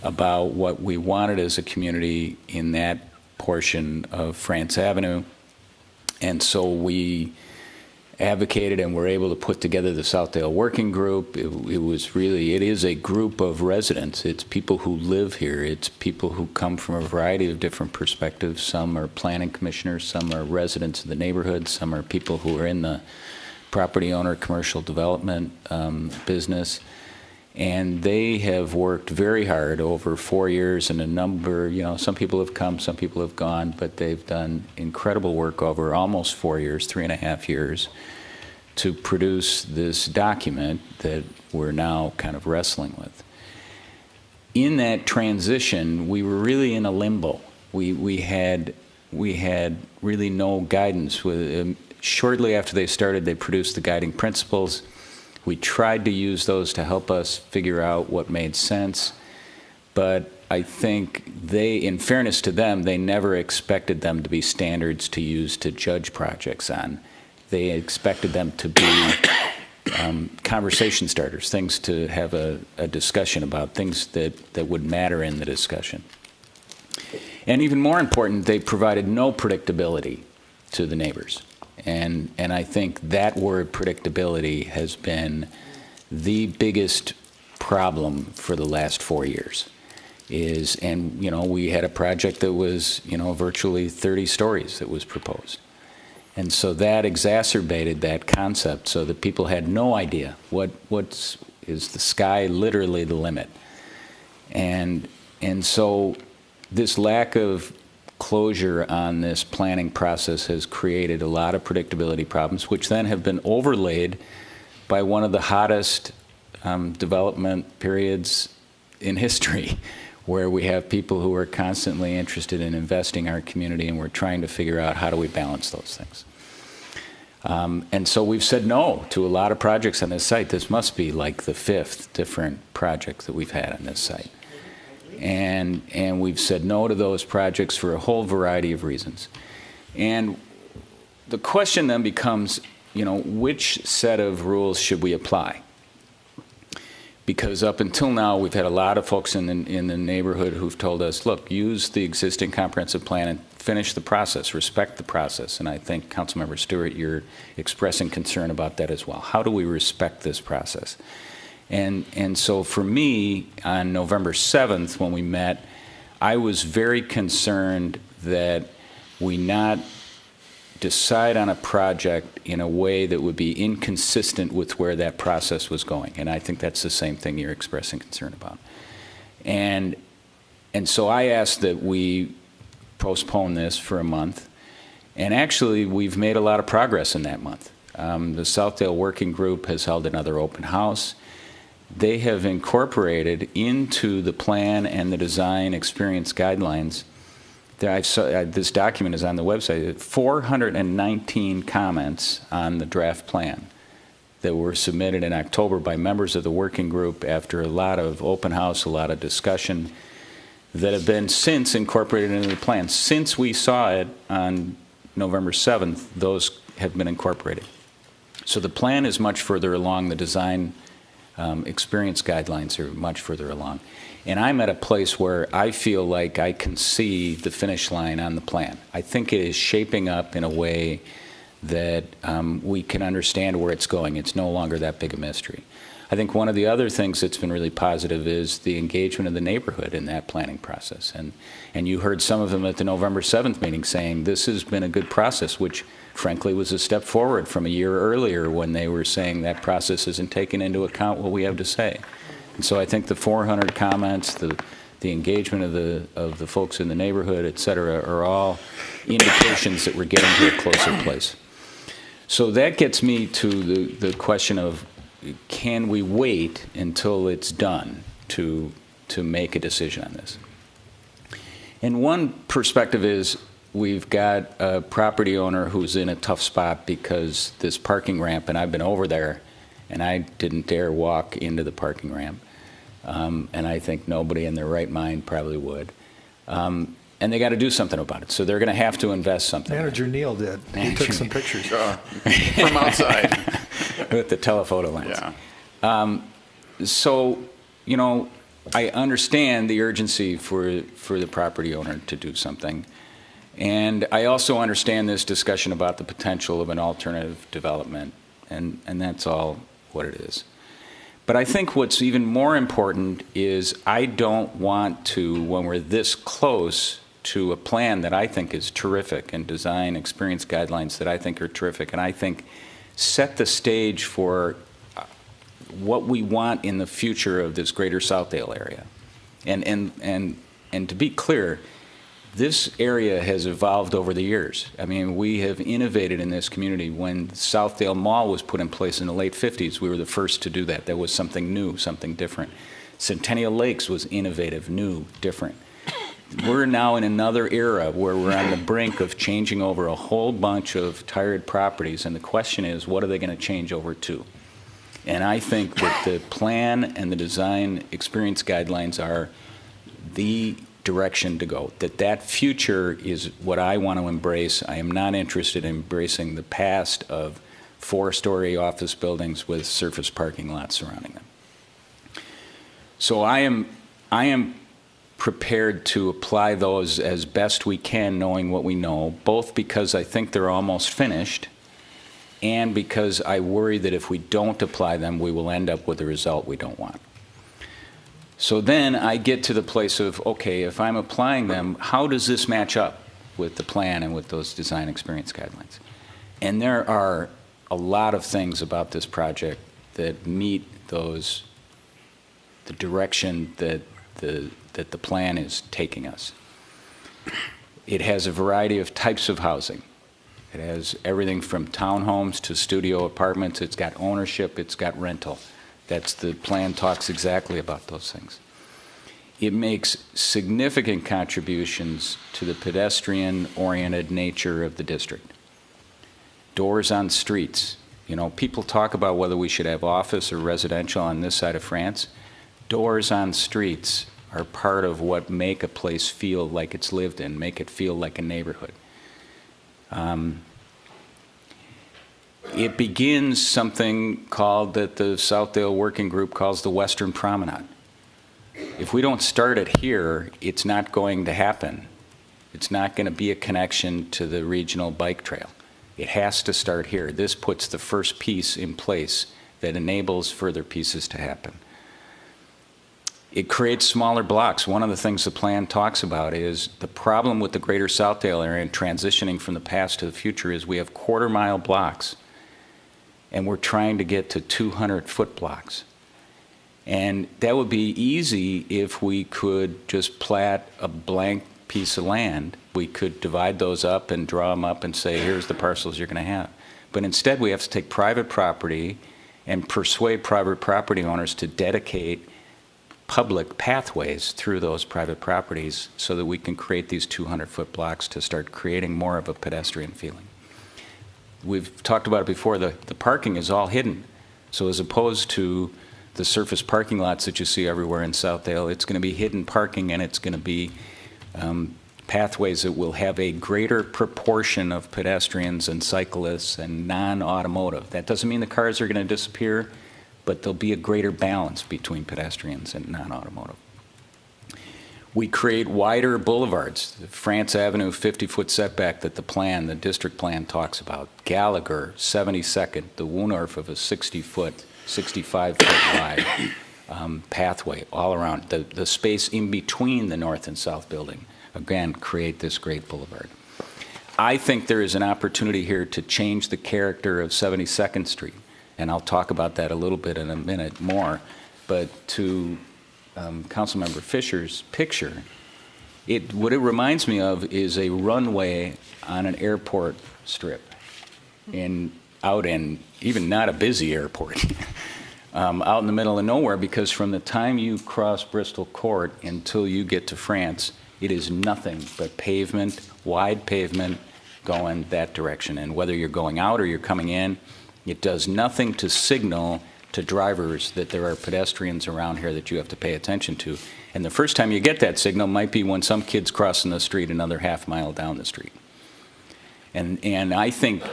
about what we wanted as a community in that portion of France Avenue. And so we advocated and were able to put together the Southdale Working Group. It is a group of residents. It's people who live here. It's people who come from a variety of different perspectives. Some are planning commissioners, some are residents of the neighborhood, some are people who are in the property owner commercial development business. And they have worked very hard over 4 years, and some people have come, some people have gone, but they've done incredible work over almost 4 years, 3.5 years, to produce this document that we're now kind of wrestling with. In that transition, we were really in a limbo. We had really no guidance. Shortly after they started, they produced the guiding principles. We tried to use those to help us figure out what made sense, but I think in fairness to them, they never expected them to be standards to use to judge projects on. They expected them to be conversation starters, things to have a discussion about, things that would matter in the discussion. And even more important, they provided no predictability to the neighbors. And I think that word predictability has been the biggest problem for the last 4 years. We had a project that was, virtually 30 stories that was proposed. And so that exacerbated that concept so that people had no idea is the sky literally the limit. And so this lack of closure on this planning process has created a lot of predictability problems, which then have been overlaid by one of the hottest development periods in history, where we have people who are constantly interested in investing in our community, and we're trying to figure out how do we balance those things. And so we've said no to a lot of projects on this site. This must be like the 5th different project that we've had on this site. And we've said no to those projects for a whole variety of reasons. And the question then becomes, which set of rules should we apply? Because up until now, we've had a lot of folks in the neighborhood who've told us, look, use the existing comprehensive plan and finish the process, respect the process. And I think, Councilmember Stewart, you're expressing concern about that as well. How do we respect this process? And so for me, on November 7th, when we met, I was very concerned that we not decide on a project in a way that would be inconsistent with where that process was going. And I think that's the same thing you're expressing concern about. And so I asked that we postpone this for a month. And actually, we've made a lot of progress in that month. The Southdale Working Group has held another open house. They have incorporated into the plan and the design experience guidelines. This document is on the website. 419 comments on the draft plan that were submitted in October by members of the working group after a lot of open house, a lot of discussion, that have been since incorporated into the plan. Since we saw it on November 7th, those have been incorporated. So the plan is much further along. The design experience guidelines are much further along. And I'm at a place where I feel like I can see the finish line on the plan. I think it is shaping up in a way that we can understand where it's going. It's no longer that big a mystery. I think one of the other things that's been really positive is the engagement of the neighborhood in that planning process. And you heard some of them at the November 7th meeting saying this has been a good process, which frankly was a step forward from a year earlier when they were saying that process isn't taking into account what we have to say. And so I think the 400 comments, the engagement of the folks in the neighborhood, et cetera, are all indications that we're getting to a closer place. So that gets me to the question of, can we wait until it's done to make a decision on this? And one perspective is we've got a property owner who's in a tough spot because this parking ramp, and I've been over there, and I didn't dare walk into the parking ramp. And I think nobody in their right mind probably would. And they got to do something about it. So they're going to have to invest something. Manager Neal did. He took some pictures. From outside. With the telephoto lens. Yeah. So, you know, I understand the urgency for the property owner to do something. And I also understand this discussion about the potential of an alternative development. And that's all what it is. But I think what's even more important is I don't want to, when we're this close to a plan that I think is terrific and design experience guidelines that I think are terrific, and I think set the stage for what we want in the future of this greater Southdale area. And to be clear, this area has evolved over the years. I mean, we have innovated in this community. When Southdale Mall was put in place in the late 50s, we were the first to do that. That was something new, something different. Centennial Lakes was innovative, new, different. We're now in another era where we're on the brink of changing over a whole bunch of tired properties, and the question is, what are they going to change over to? And I think that the plan and the design experience guidelines are the direction to go, that future is what I want to embrace. I am not interested in embracing the past of 4-story office buildings with surface parking lots surrounding them. So I am prepared to apply those as best we can, knowing what we know, both because I think they're almost finished and because I worry that if we don't apply them, we will end up with a result we don't want. So then I get to the place of, okay, if I'm applying them, how does this match up with the plan and with those design experience guidelines? And there are a lot of things about this project that meet the direction that the plan is taking us. It has a variety of types of housing. It has everything from townhomes to studio apartments. It's got ownership, it's got rental. The plan talks exactly about those things. It makes significant contributions to the pedestrian-oriented nature of the district. Doors on streets. You know, people talk about whether we should have office or residential on this side of France. Doors on streets are part of what make a place feel like it's lived in, make it feel like a neighborhood. It begins something called, that the Southdale Working Group calls the Western Promenade. If we don't start it here, it's not going to happen. It's not going to be a connection to the regional bike trail. It has to start here. This puts the first piece in place that enables further pieces to happen. It creates smaller blocks. One of the things the plan talks about is the problem with the greater Southdale area and transitioning from the past to the future is we have quarter-mile blocks, and we're trying to get to 200-foot blocks. And that would be easy if we could just plat a blank piece of land. We could divide those up and draw them up and say, here's the parcels you're going to have. But instead, we have to take private property and persuade private property owners to dedicate public pathways through those private properties so that we can create these 200-foot blocks to start creating more of a pedestrian feeling. We've talked about it before, the parking is all hidden. So as opposed to the surface parking lots that you see everywhere in Southdale, it's going to be hidden parking, and it's going to be pathways that will have a greater proportion of pedestrians and cyclists and non-automotive. That doesn't mean the cars are going to disappear, but there'll be a greater balance between pedestrians and non-automotive. We create wider boulevards. France Avenue 50-foot setback that the district plan talks about. Gallagher, 72nd, the Woonorf of a 60-foot, 65-foot wide pathway all around. The space in between the north and south building, again, create this great boulevard. I think there is an opportunity here to change the character of 72nd Street, and I'll talk about that a little bit in a minute more, but to Councilmember Fisher's picture, what it reminds me of is a runway on an airport strip, out in even not a busy airport, out in the middle of nowhere, because from the time you cross Bristol Court until you get to France, it is nothing but pavement, wide pavement going that direction. And whether you're going out or you're coming in, it does nothing to signal to drivers that there are pedestrians around here that you have to pay attention to. And the first time you get that signal might be when some kid's crossing the street another half mile down the street. And I think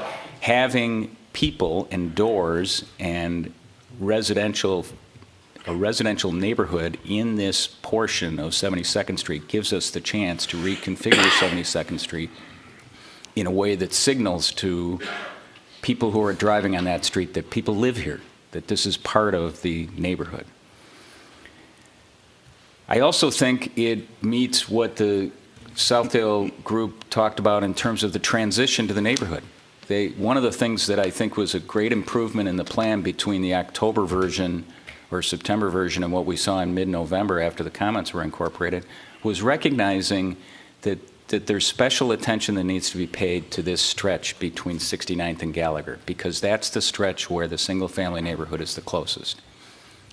having people and doors and a residential neighborhood in this portion of 72nd Street gives us the chance to reconfigure 72nd Street in a way that signals to people who are driving on that street that people live here, that this is part of the neighborhood. I also think it meets what the Southdale group talked about in terms of the transition to the neighborhood. One of the things that I think was a great improvement in the plan between the October version or September version and what we saw in mid-November after the comments were incorporated was recognizing that there's special attention that needs to be paid to this stretch between 69th and Gallagher, because that's the stretch where the single-family neighborhood is the closest.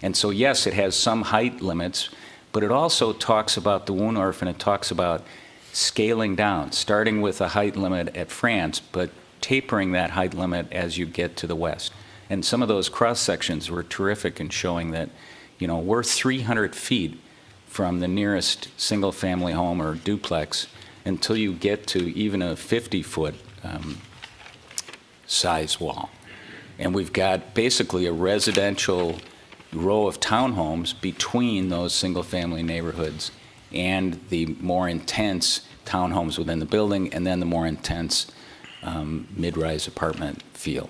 And so, yes, it has some height limits, but it also talks about the Woonorf, and it talks about scaling down, starting with a height limit at France, but tapering that height limit as you get to the west. And some of those cross-sections were terrific in showing that, we're 300 feet from the nearest single-family home or duplex until you get to even a 50-foot size wall. And we've got basically a residential row of townhomes between those single-family neighborhoods and the more intense townhomes within the building, and then the more intense mid-rise apartment feel.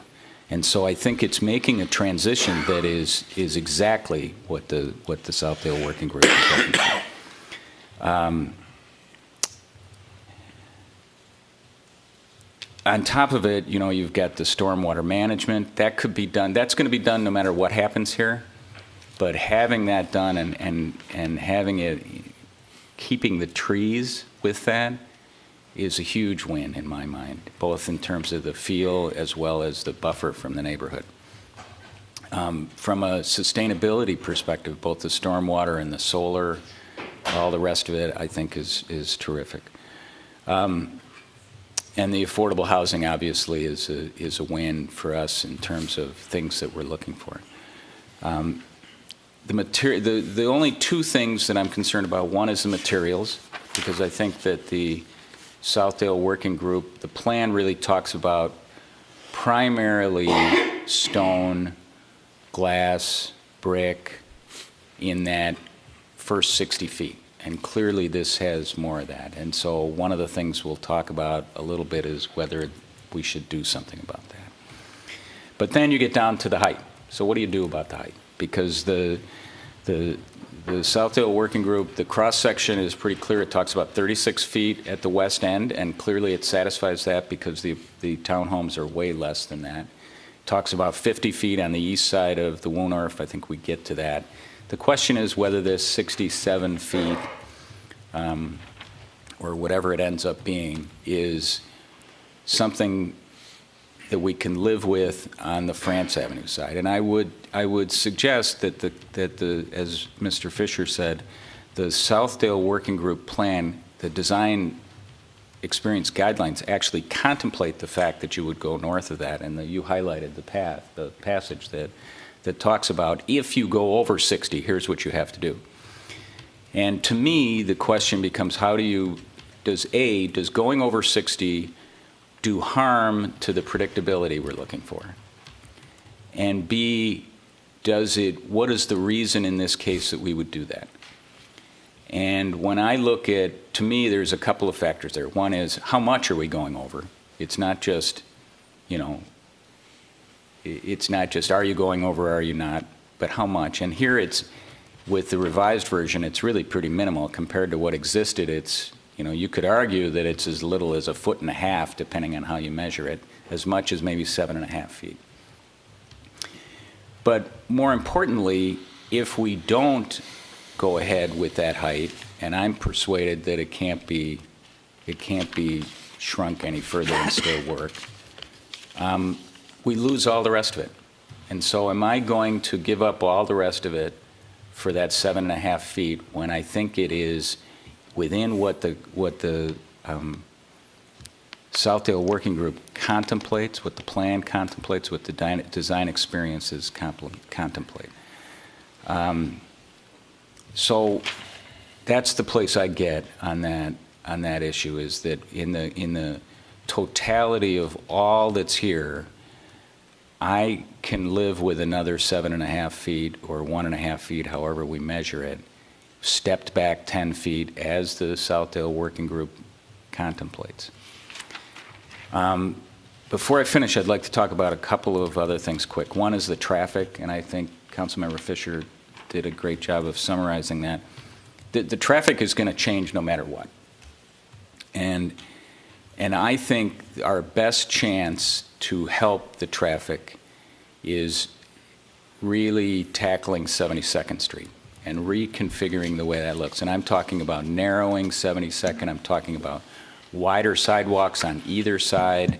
And so I think it's making a transition that is exactly what the Southdale Working Group is looking for. On top of it, you've got the stormwater management. That could be done. That's going to be done no matter what happens here. But having that done and having it, keeping the trees with that is a huge win in my mind, both in terms of the feel as well as the buffer from the neighborhood. From a sustainability perspective, both the stormwater and the solar, all the rest of it, I think is terrific. And the affordable housing obviously is a win for us in terms of things that we're looking for. The only two things that I'm concerned about, one is the materials, because I think that the Southdale Working Group, the plan really talks about primarily stone, glass, brick in that first 60 feet. And clearly this has more of that. And so one of the things we'll talk about a little bit is whether we should do something about that. But then you get down to the height. So what do you do about the height? Because the Southdale Working Group, the cross-section is pretty clear. It talks about 36 feet at the west end, and clearly it satisfies that because the townhomes are way less than that. It talks about 50 feet on the east side of the Woonorf. I think we get to that. The question is whether this 67 feet, or whatever it ends up being, is something that we can live with on the France Avenue side. And I would suggest that as Mr. Fisher said, the Southdale Working Group plan, the design experience guidelines actually contemplate the fact that you would go north of that, and you highlighted the passage that talks about if you go over 60, here's what you have to do. And to me, the question becomes does going over 60 do harm to the predictability we're looking for? And B, what is the reason in this case that we would do that? And when I look at, to me, there's a couple of factors there. One is, how much are we going over? It's not just, it's not just, are you going over, are you not, but how much? And here with the revised version, it's really pretty minimal compared to what existed. You could argue that it's as little as 1.5 feet, depending on how you measure it, as much as maybe 7.5 feet. But more importantly, if we don't go ahead with that height, and I'm persuaded that it can't be shrunk any further and still work, we lose all the rest of it. And so am I going to give up all the rest of it for that 7.5 feet when I think it is within what the Southdale Working Group contemplates, what the plan contemplates, what the design experiences contemplate? So that's the place I get on that issue, is that in the totality of all that's here, I can live with another 7.5 feet or 1.5 feet, however we measure it, stepped back 10 feet as the Southdale Working Group contemplates. Before I finish, I'd like to talk about a couple of other things quick. One is the traffic, and I think Councilmember Fisher did a great job of summarizing that. The traffic is going to change no matter what. And I think our best chance to help the traffic is really tackling 72nd Street and reconfiguring the way that looks. And I'm talking about narrowing 72nd. I'm talking about wider sidewalks on either side.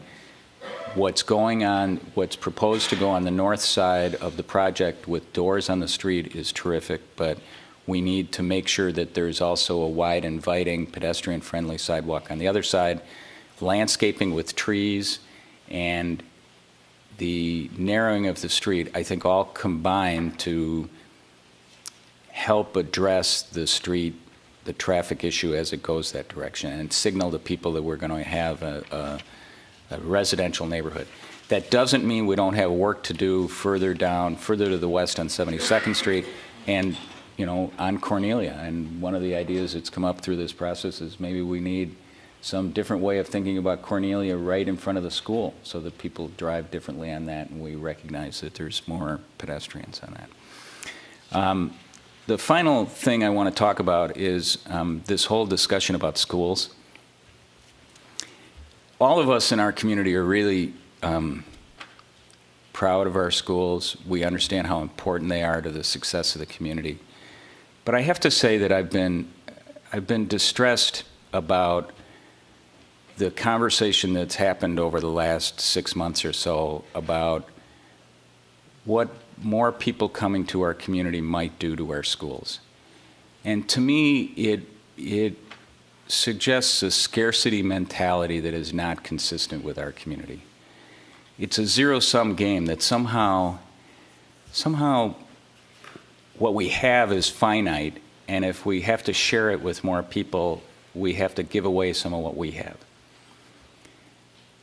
What's proposed to go on the north side of the project with doors on the street is terrific, but we need to make sure that there's also a wide, inviting, pedestrian-friendly sidewalk on the other side, landscaping with trees, and the narrowing of the street, I think, all combine to help address the traffic issue as it goes that direction, and signal to people that we're going to have a residential neighborhood. That doesn't mean we don't have work to do further to the west on 72nd Street and, on Cornelia. And one of the ideas that's come up through this process is maybe we need some different way of thinking about Cornelia right in front of the school so that people drive differently on that, and we recognize that there's more pedestrians on that. The final thing I want to talk about is this whole discussion about schools. All of us in our community are really proud of our schools. We understand how important they are to the success of the community. But I have to say that I've been distressed about the conversation that's happened over the last 6 months or so about what more people coming to our community might do to our schools. And to me, it suggests a scarcity mentality that is not consistent with our community. It's a zero-sum game that somehow what we have is finite, and if we have to share it with more people, we have to give away some of what we have.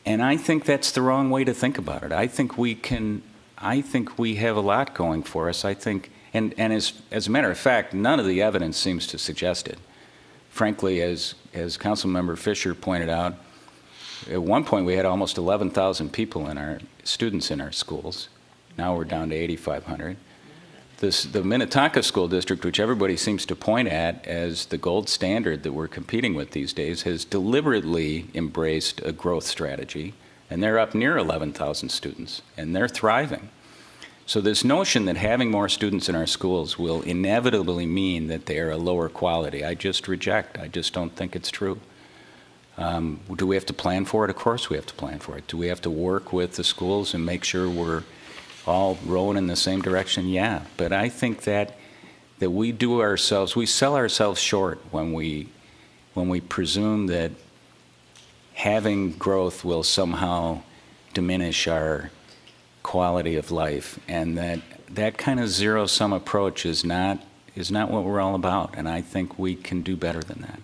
And I think that's the wrong way to think about it. I think we have a lot going for us. I think, and as a matter of fact, none of the evidence seems to suggest it. Frankly, as Councilmember Fisher pointed out, at one point we had almost 11,000 students in our schools. Now we're down to 8,500. The Minnetonka School District, which everybody seems to point at as the gold standard that we're competing with these days, has deliberately embraced a growth strategy, and they're up near 11,000 students, and they're thriving. So this notion that having more students in our schools will inevitably mean that they are a lower quality, I just reject. I just don't think it's true. Do we have to plan for it? Of course we have to plan for it. Do we have to work with the schools and make sure we're all rowing in the same direction? Yeah, but I think that we sell ourselves short when we presume that having growth will somehow diminish our quality of life, and that kind of zero-sum approach is not what we're all about, and I think we can do better than that.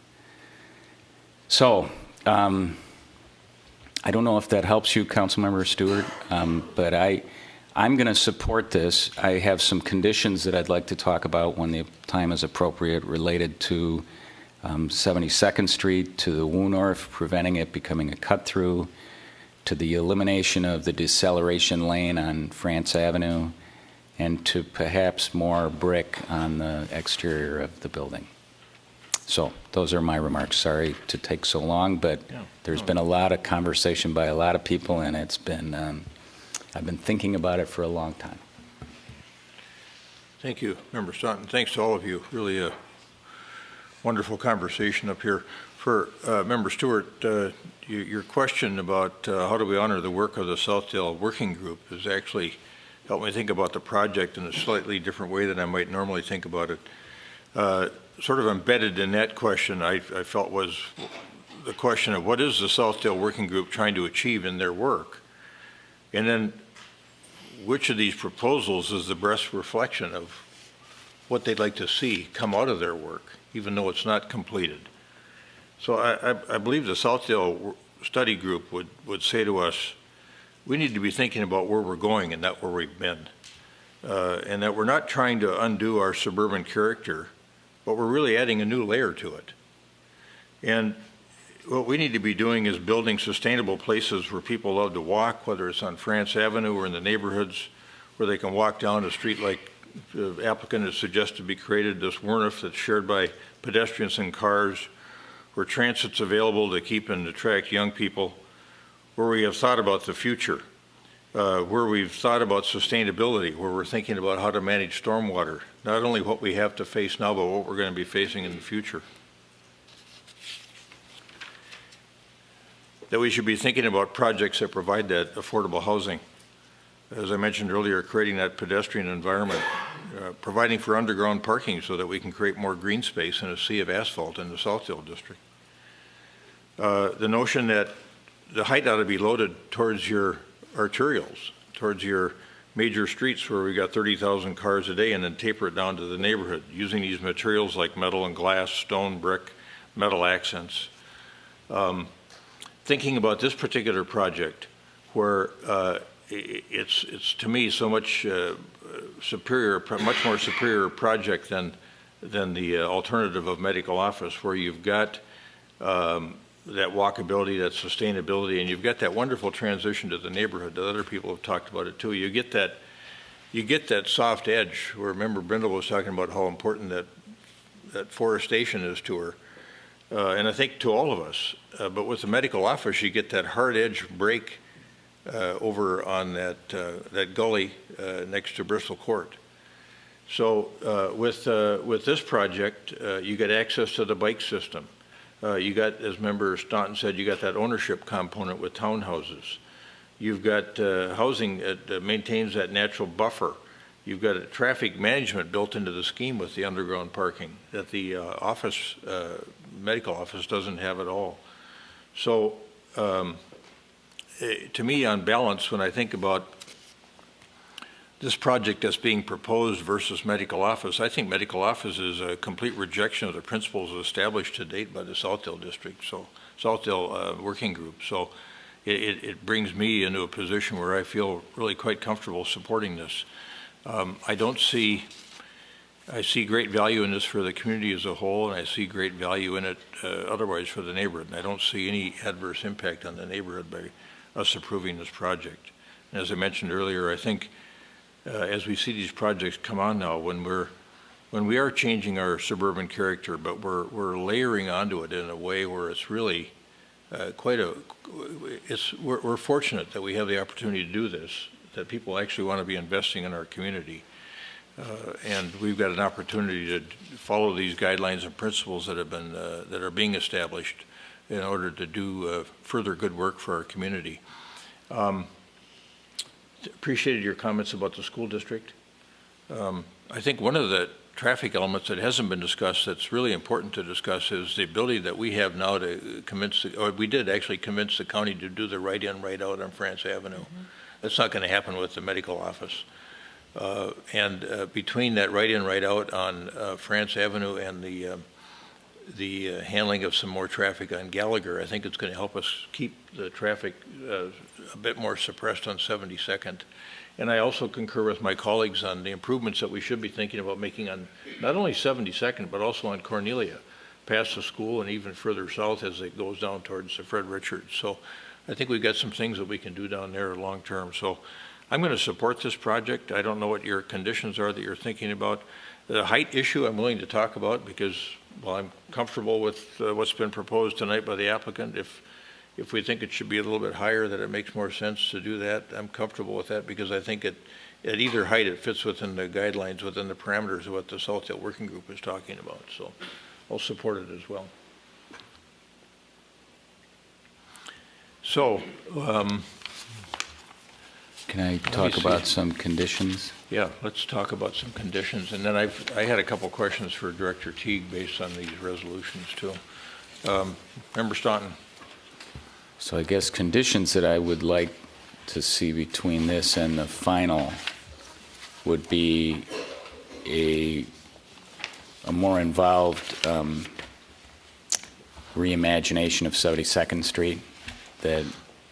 So, I don't know if that helps you, Councilmember Stewart, but I'm going to support this. I have some conditions that I'd like to talk about when the time is appropriate related to 72nd Street, to the Woonorf, preventing it becoming a cut-through, to the elimination of the deceleration lane on France Avenue, and to perhaps more brick on the exterior of the building. So those are my remarks. Sorry to take so long, but there's been a lot of conversation by a lot of people, and it's been I've been thinking about it for a long time. Thank you, Member Staunton. Thanks to all of you. Really a wonderful conversation up here. For Member Stewart, your question about how do we honor the work of the Southdale Working Group has actually helped me think about the project in a slightly different way than I might normally think about it. Sort of embedded in that question, I felt, was the question of what is the Southdale Working Group trying to achieve in their work? And then which of these proposals is the best reflection of what they'd like to see come out of their work, even though it's not completed? So I believe the Southdale Study Group would say to us, we need to be thinking about where we're going and not where we've been. And that we're not trying to undo our suburban character, but we're really adding a new layer to it. And what we need to be doing is building sustainable places where people love to walk, whether it's on France Avenue or in the neighborhoods where they can walk down a street like the applicant has suggested to be created, this Woonorf that's shared by pedestrians and cars, where transit's available to keep and attract young people, where we have thought about the future, where we've thought about sustainability, where we're thinking about how to manage stormwater, not only what we have to face now, but what we're going to be facing in the future. That we should be thinking about projects that provide that affordable housing. As I mentioned earlier, creating that pedestrian environment, providing for underground parking so that we can create more green space in a sea of asphalt in the Southdale district. The notion that the height ought to be loaded towards your arterials, towards your major streets where we got 30,000 cars a day, and then taper it down to the neighborhood using these materials like metal and glass, stone, brick, metal accents. Thinking about this particular project where it's to me so much superior, much more superior project than the alternative of medical office, where you've got that walkability, that sustainability, and you've got that wonderful transition to the neighborhood that other people have talked about it too. You get that soft edge where, remember, Brindle was talking about how important that forestation is to her, and I think to all of us. But with the medical office, you get that hard edge break over on that gully next to Bristol Court. So with this project, you get access to the bike system. You got, as Member Staunton said, you got that ownership component with townhouses. You've got housing that maintains that natural buffer. You've got a traffic management built into the scheme with the underground parking that the medical office doesn't have at all. So to me, on balance, when I think about this project that's being proposed versus medical office, I think medical office is a complete rejection of the principles established to date by the Southdale district, so Southdale Working Group. So it brings me into a position where I feel really quite comfortable supporting this. I see great value in this for the community as a whole, and I see great value in it otherwise for the neighborhood. And I don't see any adverse impact on the neighborhood by us approving this project. And as I mentioned earlier, I think as we see these projects come on now, when we are changing our suburban character, but we're layering onto it in a way where it's really we're fortunate that we have the opportunity to do this, that people actually want to be investing in our community. And we've got an opportunity to follow these guidelines and principles that are being established in order to do further good work for our community. Appreciated your comments about the school district. I think one of the traffic elements that hasn't been discussed that's really important to discuss is the ability that we have now to we did actually convince the county to do the right-in, right-out on France Avenue. Mm-hmm. That's not going to happen with the medical office. Between that right-in, right-out on France Avenue and the handling of some more traffic on Gallagher, I think it's going to help us keep the traffic a bit more suppressed on 72nd. And I also concur with my colleagues on the improvements that we should be thinking about making on not only 72nd, but also on Cornelia, past the school and even further south as it goes down towards the Fred Richards. So I think we've got some things that we can do down there long term. So I'm going to support this project. I don't know what your conditions are that you're thinking about. The height issue I'm willing to talk about because, well, I'm comfortable with what's been proposed tonight by the applicant. If we think it should be a little bit higher, that it makes more sense to do that, I'm comfortable with that because I think at either height it fits within the guidelines, within the parameters of what the Southdale Working Group is talking about. So I'll support it as well. So, can I talk about some conditions? Yeah, let's talk about some conditions. And then I had a couple questions for Director Teague based on these resolutions too. Member Staunton. So I guess conditions that I would like to see between this and the final would be a more involved reimagination of 72nd Street that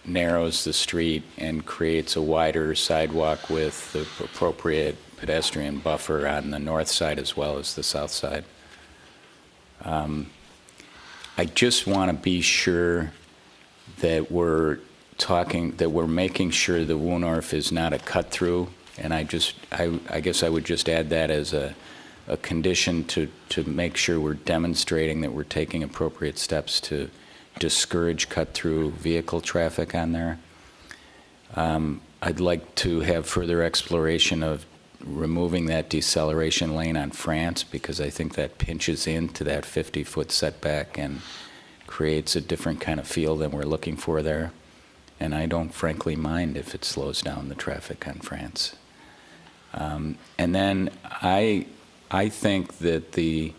narrows the street and creates a wider sidewalk with the appropriate pedestrian buffer on the north side as well as the south side. I just want to be sure that we're making sure the Woonorf is not a cut through, and I guess I would just add that as a condition to make sure we're demonstrating that we're taking appropriate steps to discourage cut-through vehicle traffic on there. I'd like to have further exploration of removing that deceleration lane on France because I think that pinches into that 50-foot setback and creates a different kind of feel than we're looking for there. And I don't frankly mind if it slows down the traffic on France. And then I think that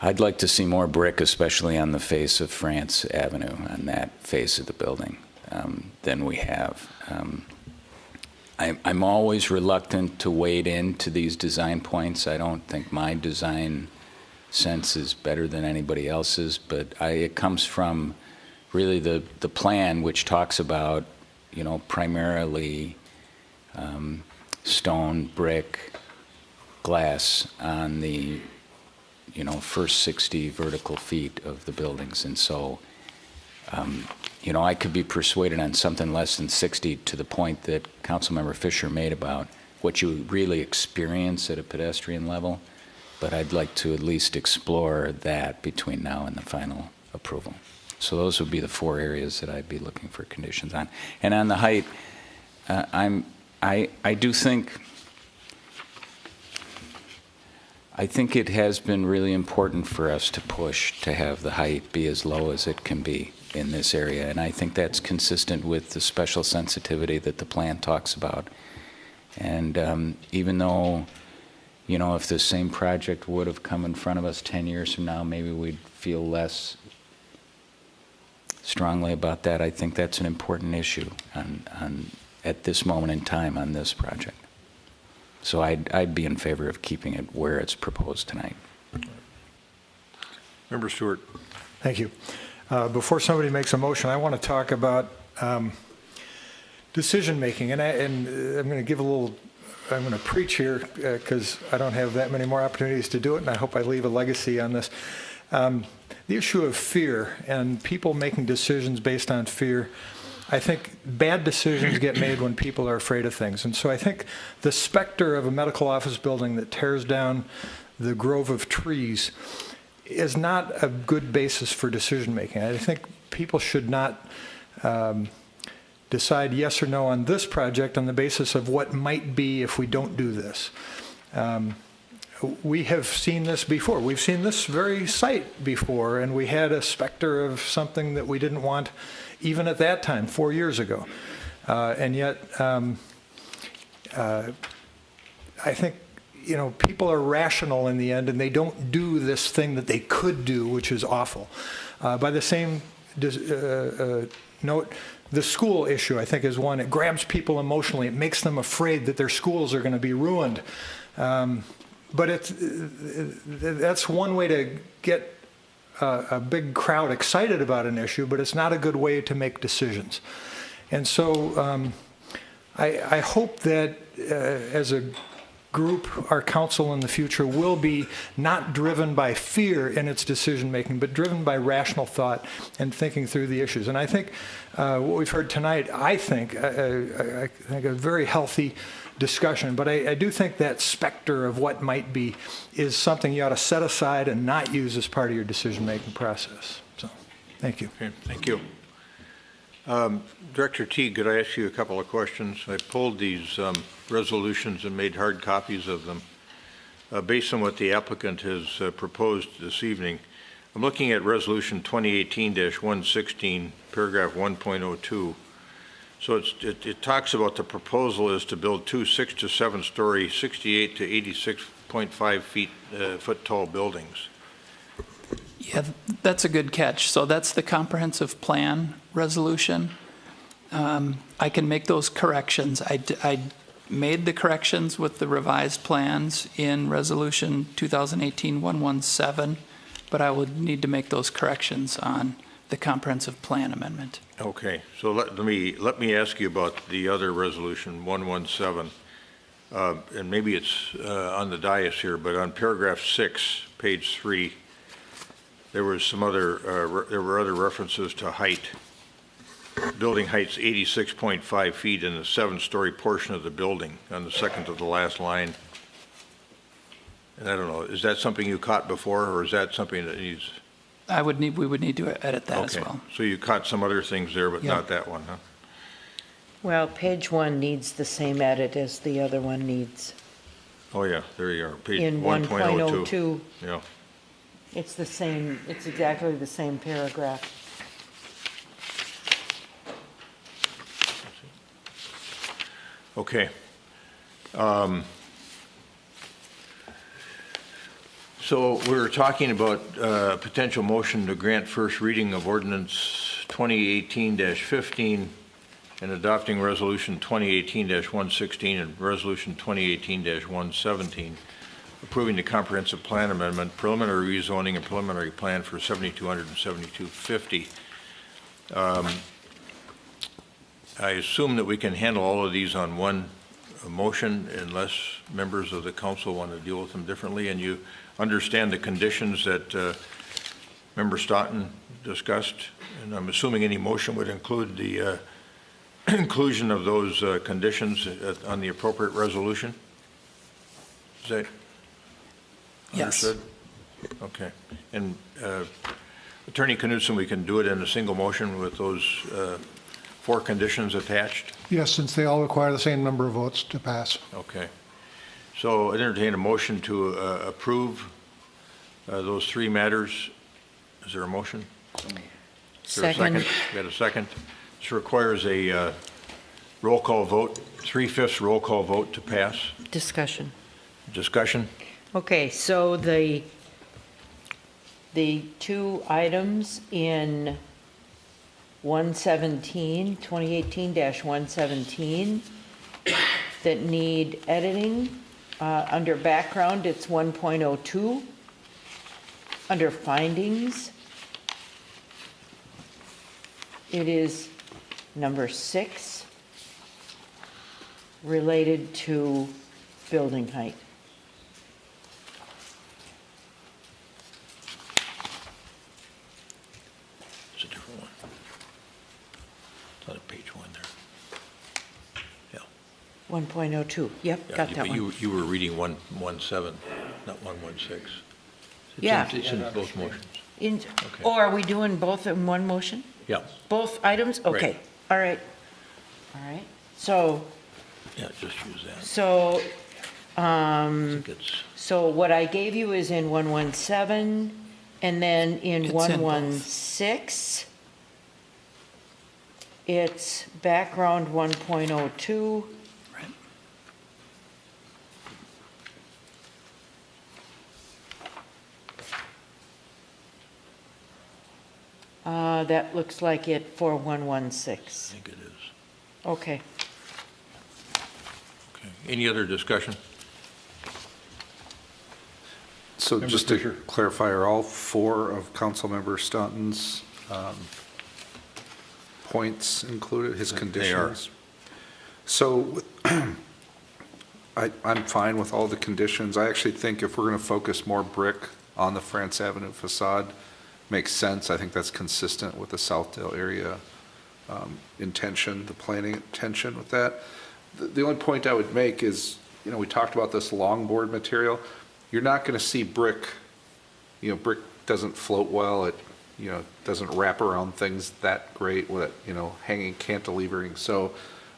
I'd like to see more brick, especially on the face of France Avenue, on that face of the building, than we have. I'm always reluctant to wade into these design points. I don't think my design sense is better than anybody else's, but it comes from really the plan, which talks about, primarily stone, brick, glass on the first 60 vertical feet of the buildings. And so, I could be persuaded on something less than 60 to the point that Councilmember Fisher made about what you really experience at a pedestrian level. But I'd like to at least explore that between now and the final approval. So those would be the 4 areas that I'd be looking for conditions on. And on the height, I think it has been really important for us to push to have the height be as low as it can be in this area. And I think that's consistent with the special sensitivity that the plan talks about. And even though, if the same project would have come in front of us 10 years from now, maybe we'd feel less strongly about that. I think that's an important issue at this moment in time on this project. So I'd be in favor of keeping it where it's proposed tonight. Member Stewart. Thank you. Before somebody makes a motion, I want to talk about decision making, and I'm going to give I'm going to preach here because I don't have that many more opportunities to do it, and I hope I leave a legacy on this. The issue of fear and people making decisions based on fear. I think bad decisions get made when people are afraid of things. And so I think the specter of a medical office building that tears down the grove of trees is not a good basis for decision making. I think people should not decide yes or no on this project on the basis of what might be if we don't do this. We have seen this before. We've seen this very site before, and we had a specter of something that we didn't want even at that time, 4 years ago. And yet, I think, people are rational in the end, and they don't do this thing that they could do, which is awful. By the same note, the school issue, I think, is one. It grabs people emotionally. It makes them afraid that their schools are going to be ruined. But that's one way to get a big crowd excited about an issue, but it's not a good way to make decisions. And so I hope that as a group, our council in the future will be not driven by fear in its decision making, but driven by rational thought and thinking through the issues. And I think what we've heard tonight, I think a very healthy discussion, but I do think that specter of what might be is something you ought to set aside and not use as part of your decision-making process. So, thank you. Okay, thank you. Director Teague, could I ask you a couple of questions? I pulled these resolutions and made hard copies of them based on what the applicant has proposed this evening. I'm looking at Resolution 2018-116, paragraph 1.02. So it talks about the proposal is to build two 6 to 7 story, 68 to 86.5 foot tall buildings. Yeah, that's a good catch. So that's the comprehensive plan resolution. I can make those corrections. I made the corrections with the revised plans in Resolution 2018-117, but I would need to make those corrections on the comprehensive plan amendment. Okay, so let me ask you about the other resolution, 117, and maybe it's on the dais here, but on paragraph 6, page 3, there were other references to height. Building height's 86.5 feet in the 7-story portion of the building on the second to the last line. And I don't know, is that something you caught before, or is that something that needs? We would need to edit that as well. So you caught some other things there, but not that one, huh? Well, page 1 needs the same edit as the other one needs. Oh, yeah, there you are, page In 1.02. Yeah. It's the same, it's exactly the same paragraph. Okay. So we're talking about potential motion to grant first reading of ordinance 2018-15 and adopting resolution 2018-116 and resolution 2018-117, approving the comprehensive plan amendment, preliminary rezoning, and preliminary plan for 7200 and 7250. I assume that we can handle all of these on one motion unless members of the council want to deal with them differently, and you understand the conditions that Member Stoughton discussed, and I'm assuming any motion would include the inclusion of those conditions on the appropriate resolution? Is that understood? Yes. Okay. And Attorney Knudsen, we can do it in a single motion with those 4 conditions attached? Yes, since they all require the same number of votes to pass. Okay. So I entertain a motion to approve those 3 matters. Is there a motion? Is there a second? We got a second. This requires a roll call vote, 3/5 roll call vote to pass. Discussion. Discussion? Okay, so the 2 items in 117, 2018-117, that need editing, under background, it's 1.02. Under findings, it is number 6, related to building height. It's a different one. It's on page 1.02, yep, got that But one. you were reading 117, not 116. Yeah. It's in both motions. Oh, are we doing both in one motion? Yeah. Both items? Okay, all right. All right, so, Yeah, just use that. so, I think it's, so what I gave you is in 117, and then in It's in both. 116, it's background 1.02. Right. That looks like it for I 116. think it is. Okay. Okay. Any other discussion? So Member just Fisher. to clarify, are all four of Councilmember Staunton's points included, his conditions? So I'm fine with all the conditions. I actually think if we're going to focus more brick on the France Avenue facade, makes sense. I think that's consistent with the Southdale area intention, the planning intention with that. The only point I would make is, we talked about this longboard material. You're not going to see brick, brick doesn't float well. It, doesn't wrap around things that great with, hanging cantilevering. So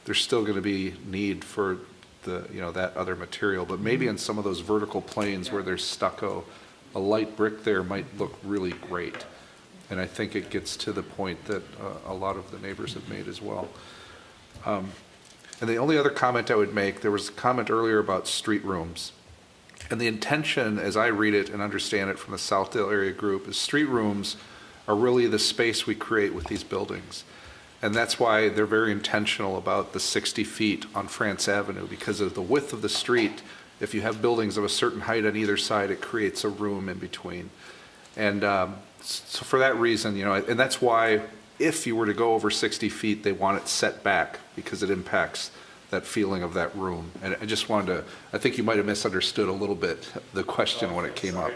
there's still going to be need for that other material. But maybe in some of those vertical planes where there's stucco, a light brick there might look really great. And I think it gets to the point that a lot of the neighbors have made as well. And the only other comment I would make, there was a comment earlier about street rooms. And the intention, as I read it and understand it from the Southdale area group, is street rooms are really the space we create with these buildings. And that's why they're very intentional about the 60 feet on France Avenue, because of the width of the street. If you have buildings of a certain height on either side, it creates a room in between. And so for that reason, and that's why if you were to go over 60 feet, they want it set back because it impacts that feeling of that room. And I just wanted to, I think you might have misunderstood a little bit the question when it came up.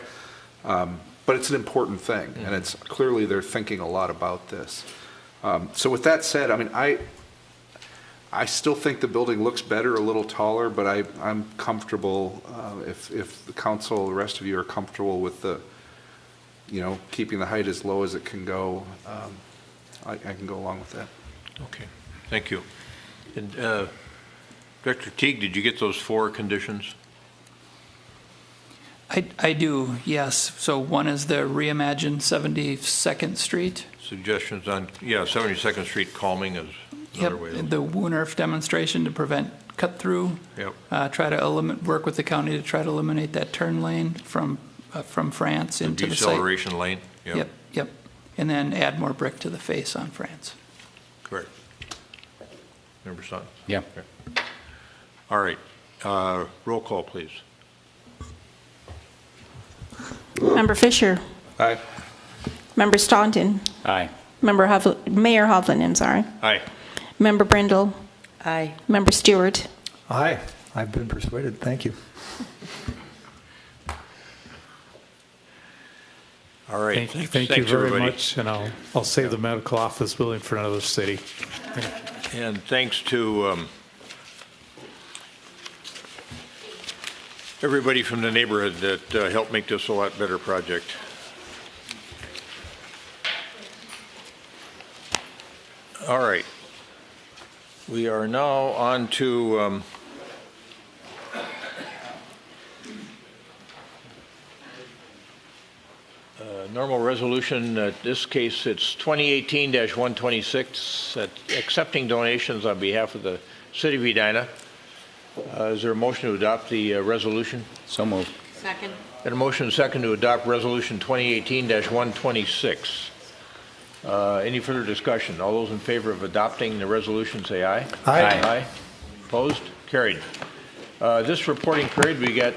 But it's an important thing, and it's clearly they're thinking a lot about this. So with that said, I still think the building looks better, a little taller, but I'm comfortable, if the council, the rest of you are comfortable with the, keeping the height as low as it can go, I can go along with that. Okay, thank you. And Director Teague, did you get those four conditions? I do, yes. So one is the reimagined 72nd Street. Suggestions on, 72nd Street calming is another way. Yep, the Woonerf demonstration to prevent cut-through. Yep. Try to work with the county to try to eliminate that turn lane from France into the site. Deceleration lane? Yep. And then add more brick to the face on France. Correct. Member Staunton? Yeah. Okay. All right. Roll call, please. Member Fisher. Aye. Member Staunton. Aye. Mayor Hovland, I'm sorry. Aye. Member Brindle. Aye. Member Stewart. Aye, I've been persuaded. Thank you. All right. Thank you very much, and I'll save the medical office building for another city. And thanks to everybody from the neighborhood that helped make this a lot better project. All right. We are now on to normal resolution. In this case, it's 2018-126, accepting donations on behalf of the City of Edina. Is there a motion to adopt the resolution? So moved. Second. Got a motion and second to adopt resolution 2018-126. Any further discussion? All those in favor of adopting the resolution say aye. Aye. Aye. Opposed? Carried. This reporting period, we got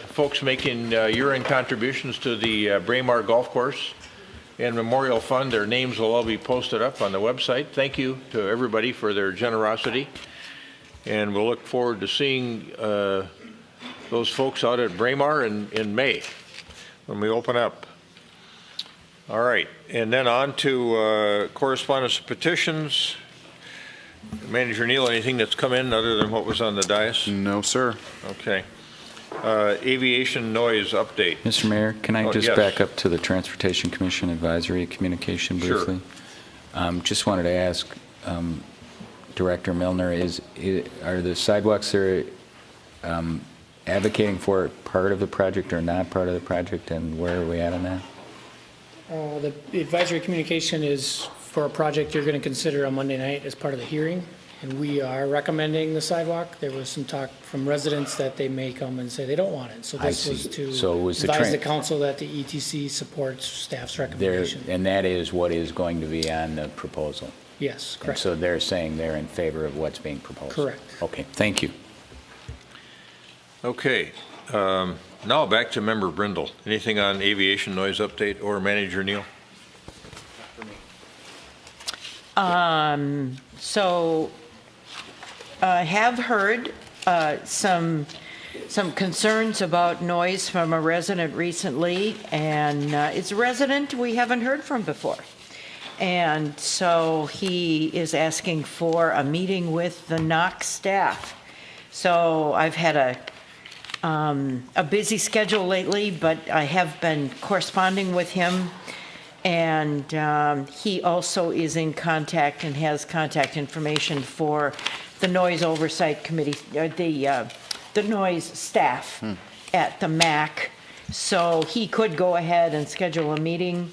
folks making year-end contributions to the Braemar Golf Course and Memorial Fund. Their names will all be posted up on the website. Thank you to everybody for their generosity. And we'll look forward to seeing those folks out at Braemar in May when we open up. All right, and then on to correspondence petitions. Manager Neal, anything that's come in other than what was on the dais? No, sir. Okay. Aviation noise update. Mr. Mayor, can I just yes. back up to the Transportation Commission advisory communication Sure. briefly? Just wanted to ask Director Milner, are the sidewalks there advocating for part of the project or not part of the project, and where are we at on that? The advisory communication is for a project you're going to consider on Monday night as part of the hearing, and we are recommending the sidewalk. There was some talk from residents that they may come and say they don't want it. So this was to advise the council that the ETC supports staff's recommendation. And that is what is going to be on the proposal? Yes, And correct. so they're saying they're in favor of what's being proposed? Correct. Okay, thank you. Okay. Now back to Member Brindle. Anything on aviation noise update or Manager Neal? So I have heard some concerns about noise from a resident recently, and it's a resident we haven't heard from before. And so he is asking for a meeting with the NOC staff. So I've had a busy schedule lately, but I have been corresponding with him. And he also is in contact and has contact information for the Noise Oversight Committee, the noise staff at the MAC. So he could go ahead and schedule a meeting.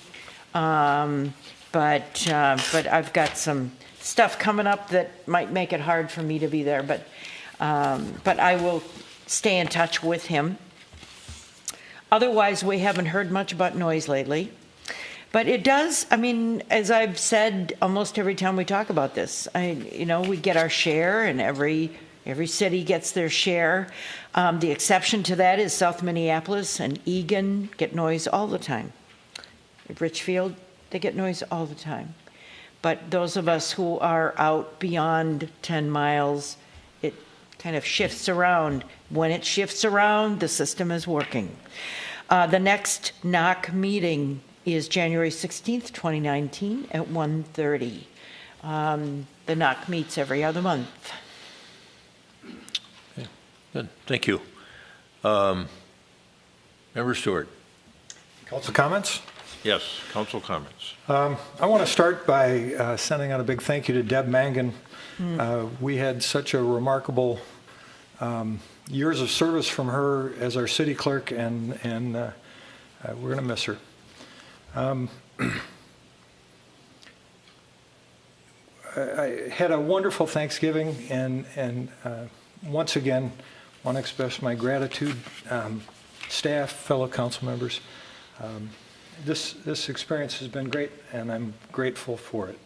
But I've got some stuff coming up that might make it hard for me to be there. But I will stay in touch with him. Otherwise, we haven't heard much about noise lately. But it does, I mean, as I've said almost every time we talk about this, we get our share, and every city gets their share. The exception to that is South Minneapolis and Egan get noise all the time. Richfield, they get noise all the time. But those of us who are out beyond 10 miles, it kind of shifts around. When it shifts around, the system is working. The next NOC meeting is January 16th, 2019 at 1:30. The NOC meets every other month. Okay. Good, thank you. Member Stewart. Council comments? Yes, council comments. I want to start by sending out a big thank you to Deb Mangan. We had such a remarkable years of service from her as our city clerk, and we're going to miss her. I had a wonderful Thanksgiving, and once again, want to express my gratitude, staff, fellow council members. This experience has been great, and I'm grateful for it.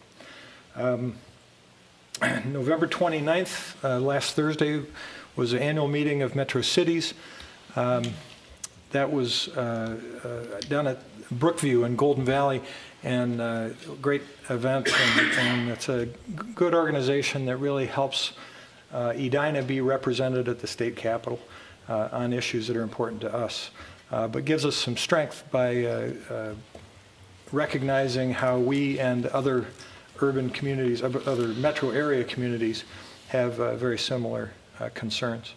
November 29th, last Thursday, was the annual meeting of Metro Cities. That was down at Brookview in Golden Valley, and a great event, and it's a good organization that really helps Edina be represented at the state capitol on issues that are important to us, but gives us some strength by recognizing how we and other urban communities, other metro area communities, have very similar concerns.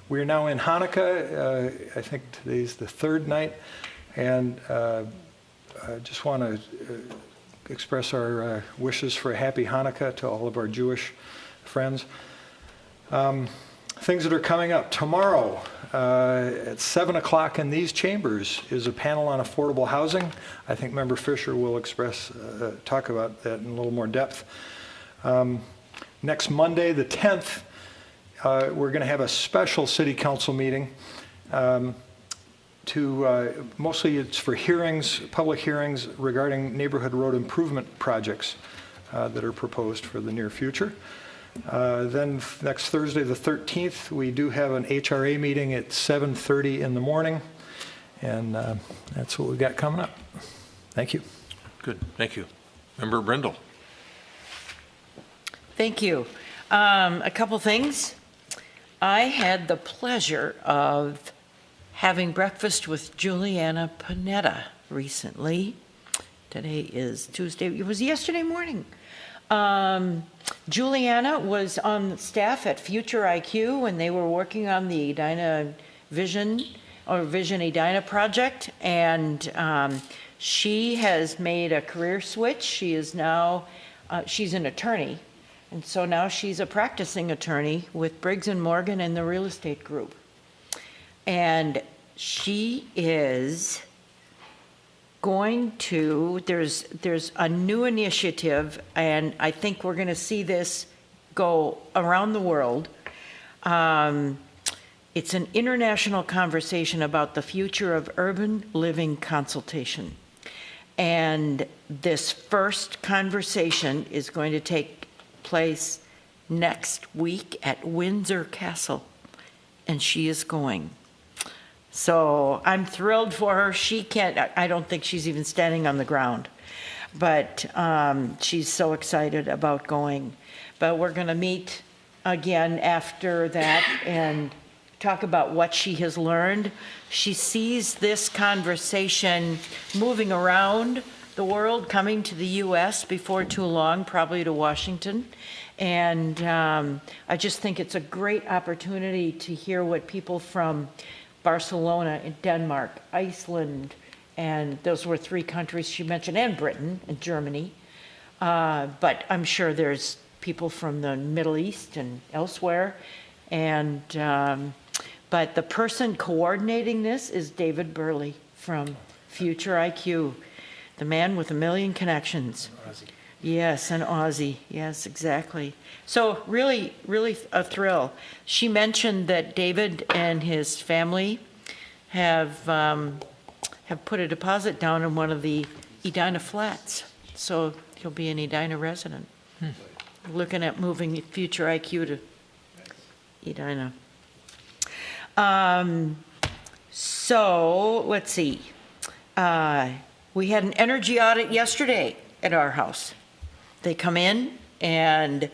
We are now in Hanukkah. I think today's the third night, and I just want to express our wishes for a happy Hanukkah to all of our Jewish friends. Things that are coming up. Tomorrow at 7 o'clock in these chambers is a panel on affordable housing. I think Member Fisher will talk about that in a little more depth. Next Monday, the 10th, we're going to have a special city council meeting. Mostly it's for hearings, public hearings regarding neighborhood road improvement projects that are proposed for the near future. Then next Thursday, the 13th, we do have an HRA meeting at 7:30 in the morning, and that's what we've got coming up. Thank you. Good, thank you. Member Brindle. Thank you. A couple things. I had the pleasure of having breakfast with Juliana Panetta recently. Today is Tuesday. It was yesterday morning. Juliana was on staff at Future IQ when they were working on the Edina Vision or Vision Edina project, and she has made a career switch. She is now, she's an attorney, and so now she's a practicing attorney with Briggs & Morgan and the real estate group. And she is going to, there's a new initiative, and I think we're going to see this go around the world. It's an international conversation about the future of urban living consultation. And this first conversation is going to take place next week at Windsor Castle, and she is going. So I'm thrilled for her. She can't, I don't think she's even standing on the ground, but she's so excited about going. But we're going to meet again after that and talk about what she has learned. She sees this conversation moving around the world, coming to the U.S. before too long, probably to Washington. And I just think it's a great opportunity to hear what people from Barcelona, in Denmark, Iceland, and those were 3 countries she mentioned, and Britain and Germany. But I'm sure there's people from the Middle East and elsewhere. And but the person coordinating this is David Burley from Future IQ, the man with 1 million connections. Aussie. Yes, an Aussie. Yes, exactly. So really, really a thrill. She mentioned that David and his family have put a deposit down in one of the Edina flats. So he'll be an Edina resident. Looking at moving Future IQ to Edina. So let's see. We had an energy audit yesterday at our house. They come in, and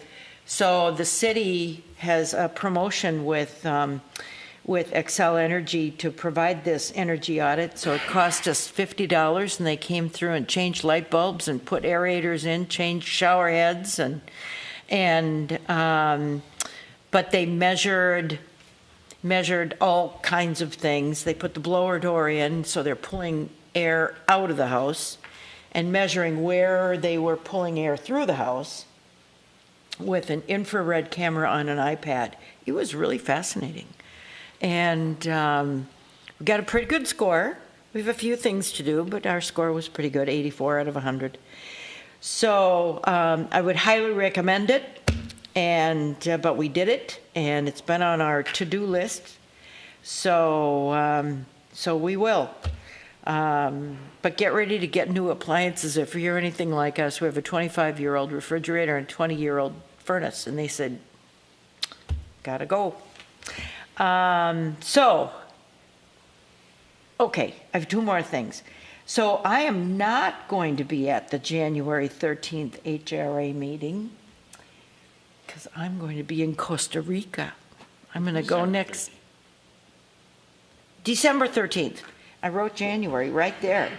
so the city has a promotion with Xcel Energy to provide this energy audit. So it cost us $50, and they came through and changed light bulbs and put aerators in, changed shower heads, but they measured all kinds of things. They put the blower door in, so they're pulling air out of the house, and measuring where they were pulling air through the house with an infrared camera on an iPad. It was really fascinating. And we got a pretty good score. We have a few things to do, but our score was pretty good, 84 out of 100. So I would highly recommend it, but we did it, and it's been on our to-do list. So we will. But get ready to get new appliances if you're anything like us. We have a 25-year-old refrigerator and 20-year-old furnace, and they said, gotta go. Okay, I have 2 more things. So I am not going to be at the January 13th HRA meeting because I'm going to be in Costa Rica. I'm going to go next December 13th. I wrote January right there.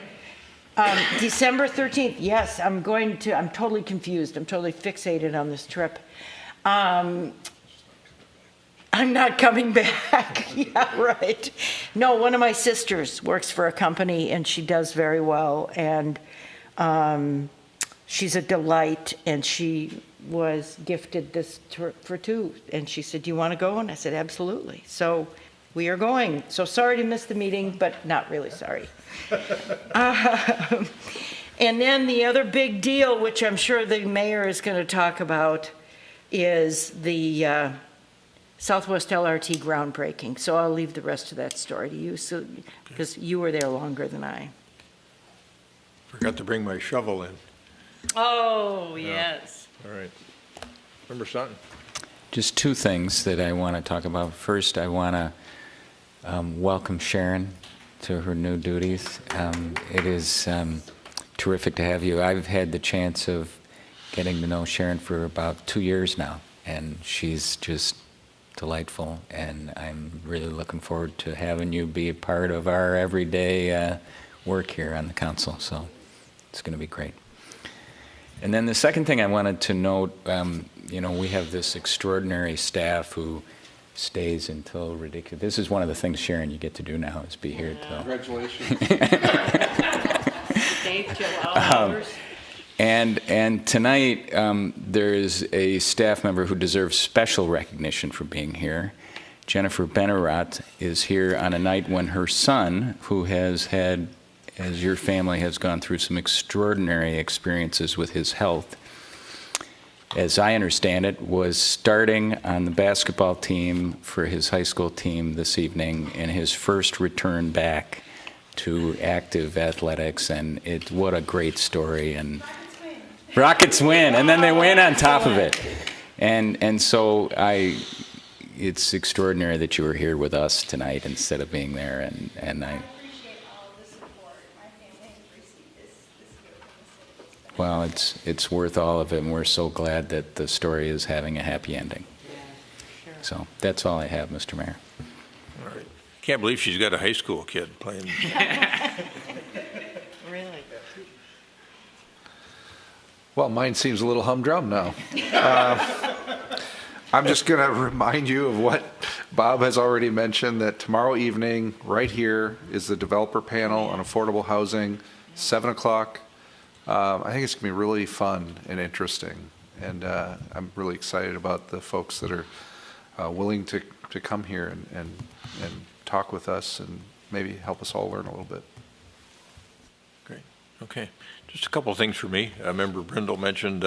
December 13th, yes, I'm totally confused. I'm totally fixated on this trip. I'm not coming back. Yeah, right. No, one of my sisters works for a company, and she does very well. And she's a delight, and she was gifted this trip for 2. And she said, do you want to go? And I said, absolutely. So we are going. So sorry to miss the meeting, but not really sorry. And then the other big deal, which I'm sure the mayor is going to talk about, is the Southwest LRT groundbreaking. So I'll leave the rest of that story to you, because you were there longer than I. Forgot to bring my shovel in. Oh, yes. All right. Member Sutton. Just 2 things that I want to talk about. First, I want to welcome Sharon to her new duties. It is terrific to have you. I've had the chance of getting to know Sharon for about 2 years now, and she's just delightful, and I'm really looking forward to having you be a part of our everyday work here on the council, so it's going to be great. And then the second thing I wanted to note, we have this extraordinary staff who stays until ridiculous. This is one of the things, Sharon, you get to do now is be here till. Congratulations. Stay till all hours. And tonight, there is a staff member who deserves special recognition for being here. Jennifer Benarat is here on a night when her son, who has had, as your family has gone through some extraordinary experiences with his health, as I understand it, was starting on the basketball team for his high school team this evening in his first return back to active athletics. And what a great story. And Rockets win, and then they win on top of it. And so it's extraordinary that you were here with us tonight instead of being there. And I appreciate all of the support my family has received this year from the city. Well, it's worth all of it, and we're so glad that the story is having a happy ending. Yeah, sure. So that's all I have, Mr. Mayor. All right. Can't believe she's got a high school kid playing. Really? Well, mine seems a little humdrum now. I'm just going to remind you of what Bob has already mentioned, that tomorrow evening, right here, is the developer panel on affordable housing, 7 o'clock. I think it's going to be really fun and interesting. And I'm really excited about the folks that are willing to come here and talk with us and maybe help us all learn a little bit. Great. Okay. Just a couple of things for me. Member Brindle mentioned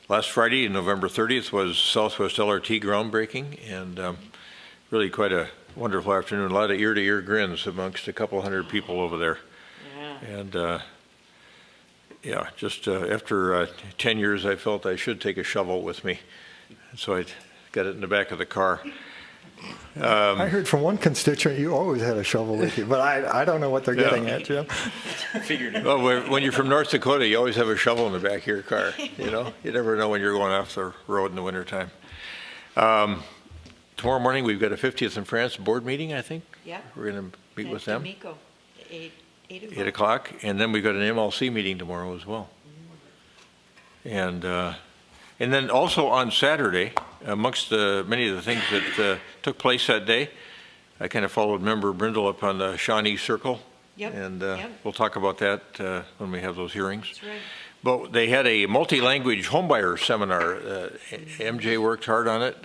last Friday, November 30th, was Southwest LRT groundbreaking, and really quite a wonderful afternoon. A lot of ear-to-ear grins amongst a couple hundred people over there. Yeah. And just after 10 years, I felt I should take a shovel with me. So I got it in the back of the car. I heard from one constituent you always had a shovel with you, but I don't know what they're getting at, Jim. Figured it. Well, when you're from North Dakota, you always have a shovel in the back of your car. You never know when you're going off the road in the wintertime. Tomorrow morning, we've got a 50th in France board meeting, I think. Yeah. We're going to meet with them. Miko, 8 o'clock. 8 o'clock. And then we've got an MLC meeting tomorrow as well. And then also on Saturday, amongst many of the things that took place that day, I kind of followed Member Brindle up on the Shawnee Circle. Yep. And we'll talk about that when we have those hearings. That's right. But they had a multi-language homebuyer seminar. MJ worked hard on it.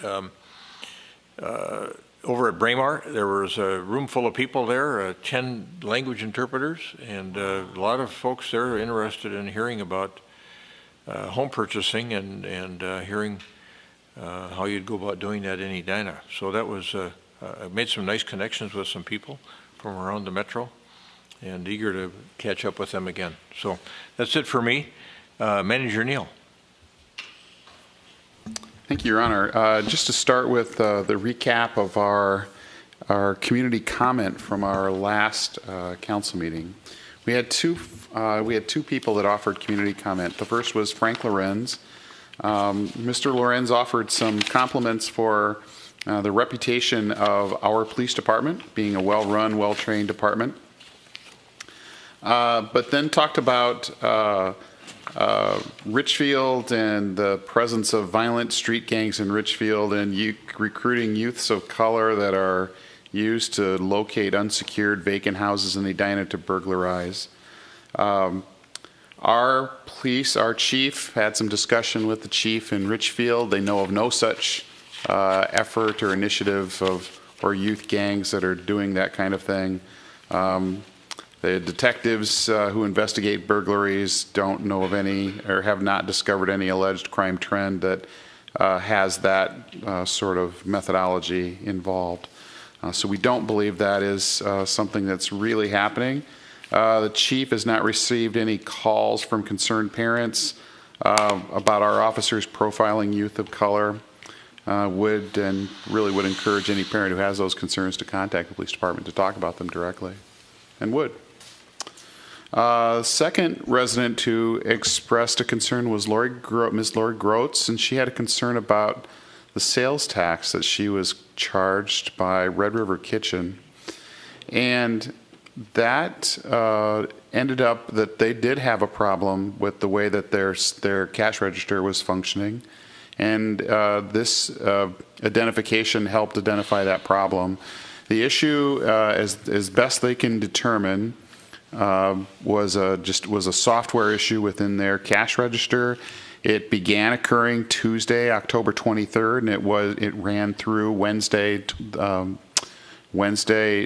Over at Braemar, there was a room full of people there, 10 language interpreters, and a lot of folks there interested in hearing about home purchasing and hearing how you'd go about doing that in Edina. So that was, I made some nice connections with some people from around the metro, and eager to catch up with them again. So that's it for me. Manager Neal. Thank you, Your Honor. Just to start with the recap of our community comment from our last council meeting, we had two people that offered community comment. The first was Frank Lorenz. Mr. Lorenz offered some compliments for the reputation of our police department being a well-run, well-trained department, but then talked about Richfield and the presence of violent street gangs in Richfield and recruiting youths of color that are used to locate unsecured vacant houses in Edina to burglarize. Our police, our chief, had some discussion with the chief in Richfield. They know of no such effort or initiative or youth gangs that are doing that kind of thing. The detectives who investigate burglaries don't know of any or have not discovered any alleged crime trend that has that sort of methodology involved. So we don't believe that is something that's really happening. The chief has not received any calls from concerned parents about our officers profiling youth of color. Would encourage any parent who has those concerns to contact the police department to talk about them directly, and would. Second resident who expressed a concern was Ms. Lori Groats, and she had a concern about the sales tax that she was charged by Red River Kitchen. And That ended up that they did have a problem with the way that their cash register was functioning. And this identification helped identify that problem. The issue, as best they can determine, was a software issue within their cash register. It began occurring Tuesday, October 23rd, and it ran through Wednesday,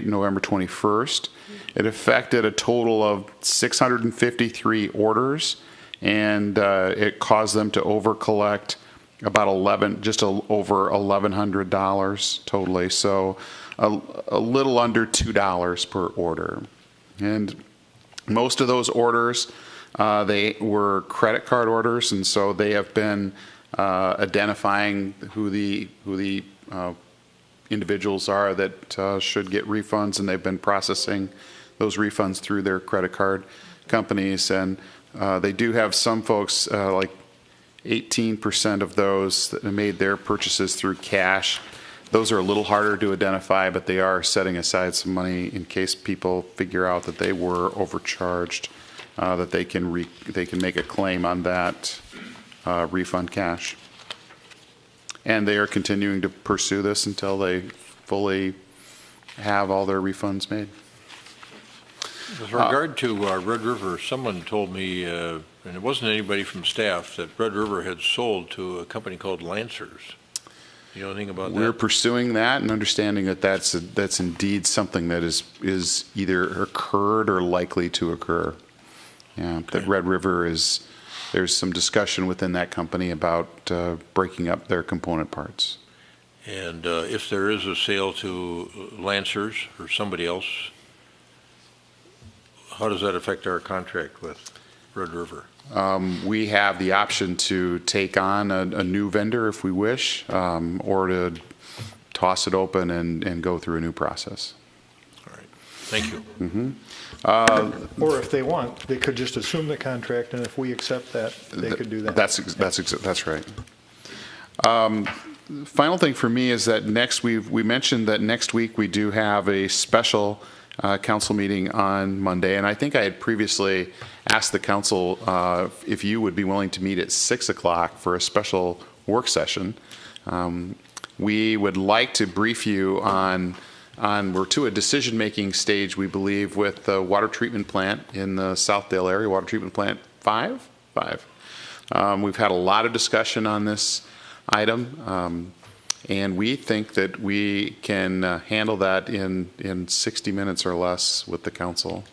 November 21st. It affected a total of 653 orders, and it caused them to over-collect about over $1,100 totally, so a little under $2 per order. And most of those orders, they were credit card orders, and so they have been identifying who the individuals are that should get refunds, and they've been processing those refunds through their credit card companies. And they do have some folks, like 18% of those that made their purchases through cash. Those are a little harder to identify, but they are setting aside some money in case people figure out that they were overcharged, that they can make a claim on that refund cash. And they are continuing to pursue this until they fully have all their refunds made. With regard to Red River, someone told me, and it wasn't anybody from staff, that Red River had sold to a company called Lancers. You know anything about that? We're pursuing that and understanding that that's indeed something that is either occurred or likely to occur. Yeah, okay. That Red River there's some discussion within that company about breaking up their component parts. And if there is a sale to Lancers or somebody else, how does that affect our contract with Red River? We have the option to take on a new vendor if we wish, or to toss it open and go through a new process. All right. Thank you. Mm-hmm. Or if they want, they could just assume the contract, and if we accept that, they could do that. That's right. Final thing for me is that we mentioned that next week we do have a special council meeting on Monday, and I think I had previously asked the council if you would be willing to meet at 6 o'clock for a special work session. We would like to brief you on we're to a decision-making stage, we believe, with the water treatment plant in the Southdale area, water treatment plant 5. We've had a lot of discussion on this item, and we think that we can handle that in 60 minutes or less with the council.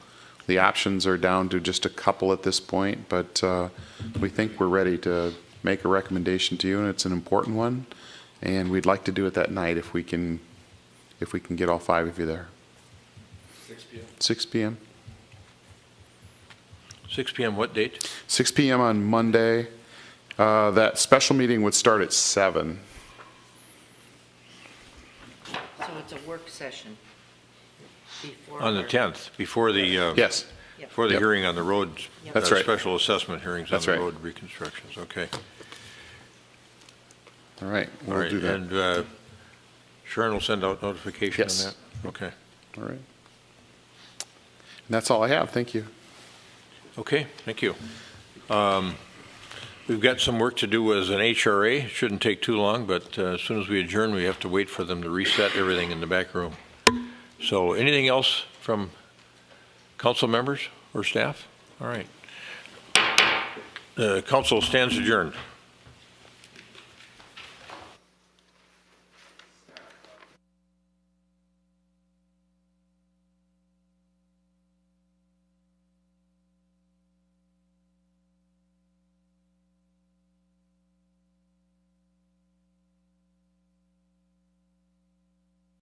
The options are down to just a couple at this point, but we think we're ready to make a recommendation to you, and it's an important one, and we'd like to do it that night if we can get all 5 of you there. 6 p.m. 6 p.m. 6 p.m. what date? 6 p.m. on Monday. That special meeting would start at 7. So it's a work session before. On the 10th, before the yes, before the hearing on the roads. That's right. Special assessment hearings on That's the right. road reconstructions. Okay. All right. We'll All right. do that. And Sharon will send out notification Yes. on that. Okay. All right. And that's all I have. Thank you. Okay. Thank you. We've got some work to do as an HRA. It shouldn't take too long, but as soon as we adjourn, we have to wait for them to reset everything in the back room. So anything else from council members or staff? All right. The council stands adjourned.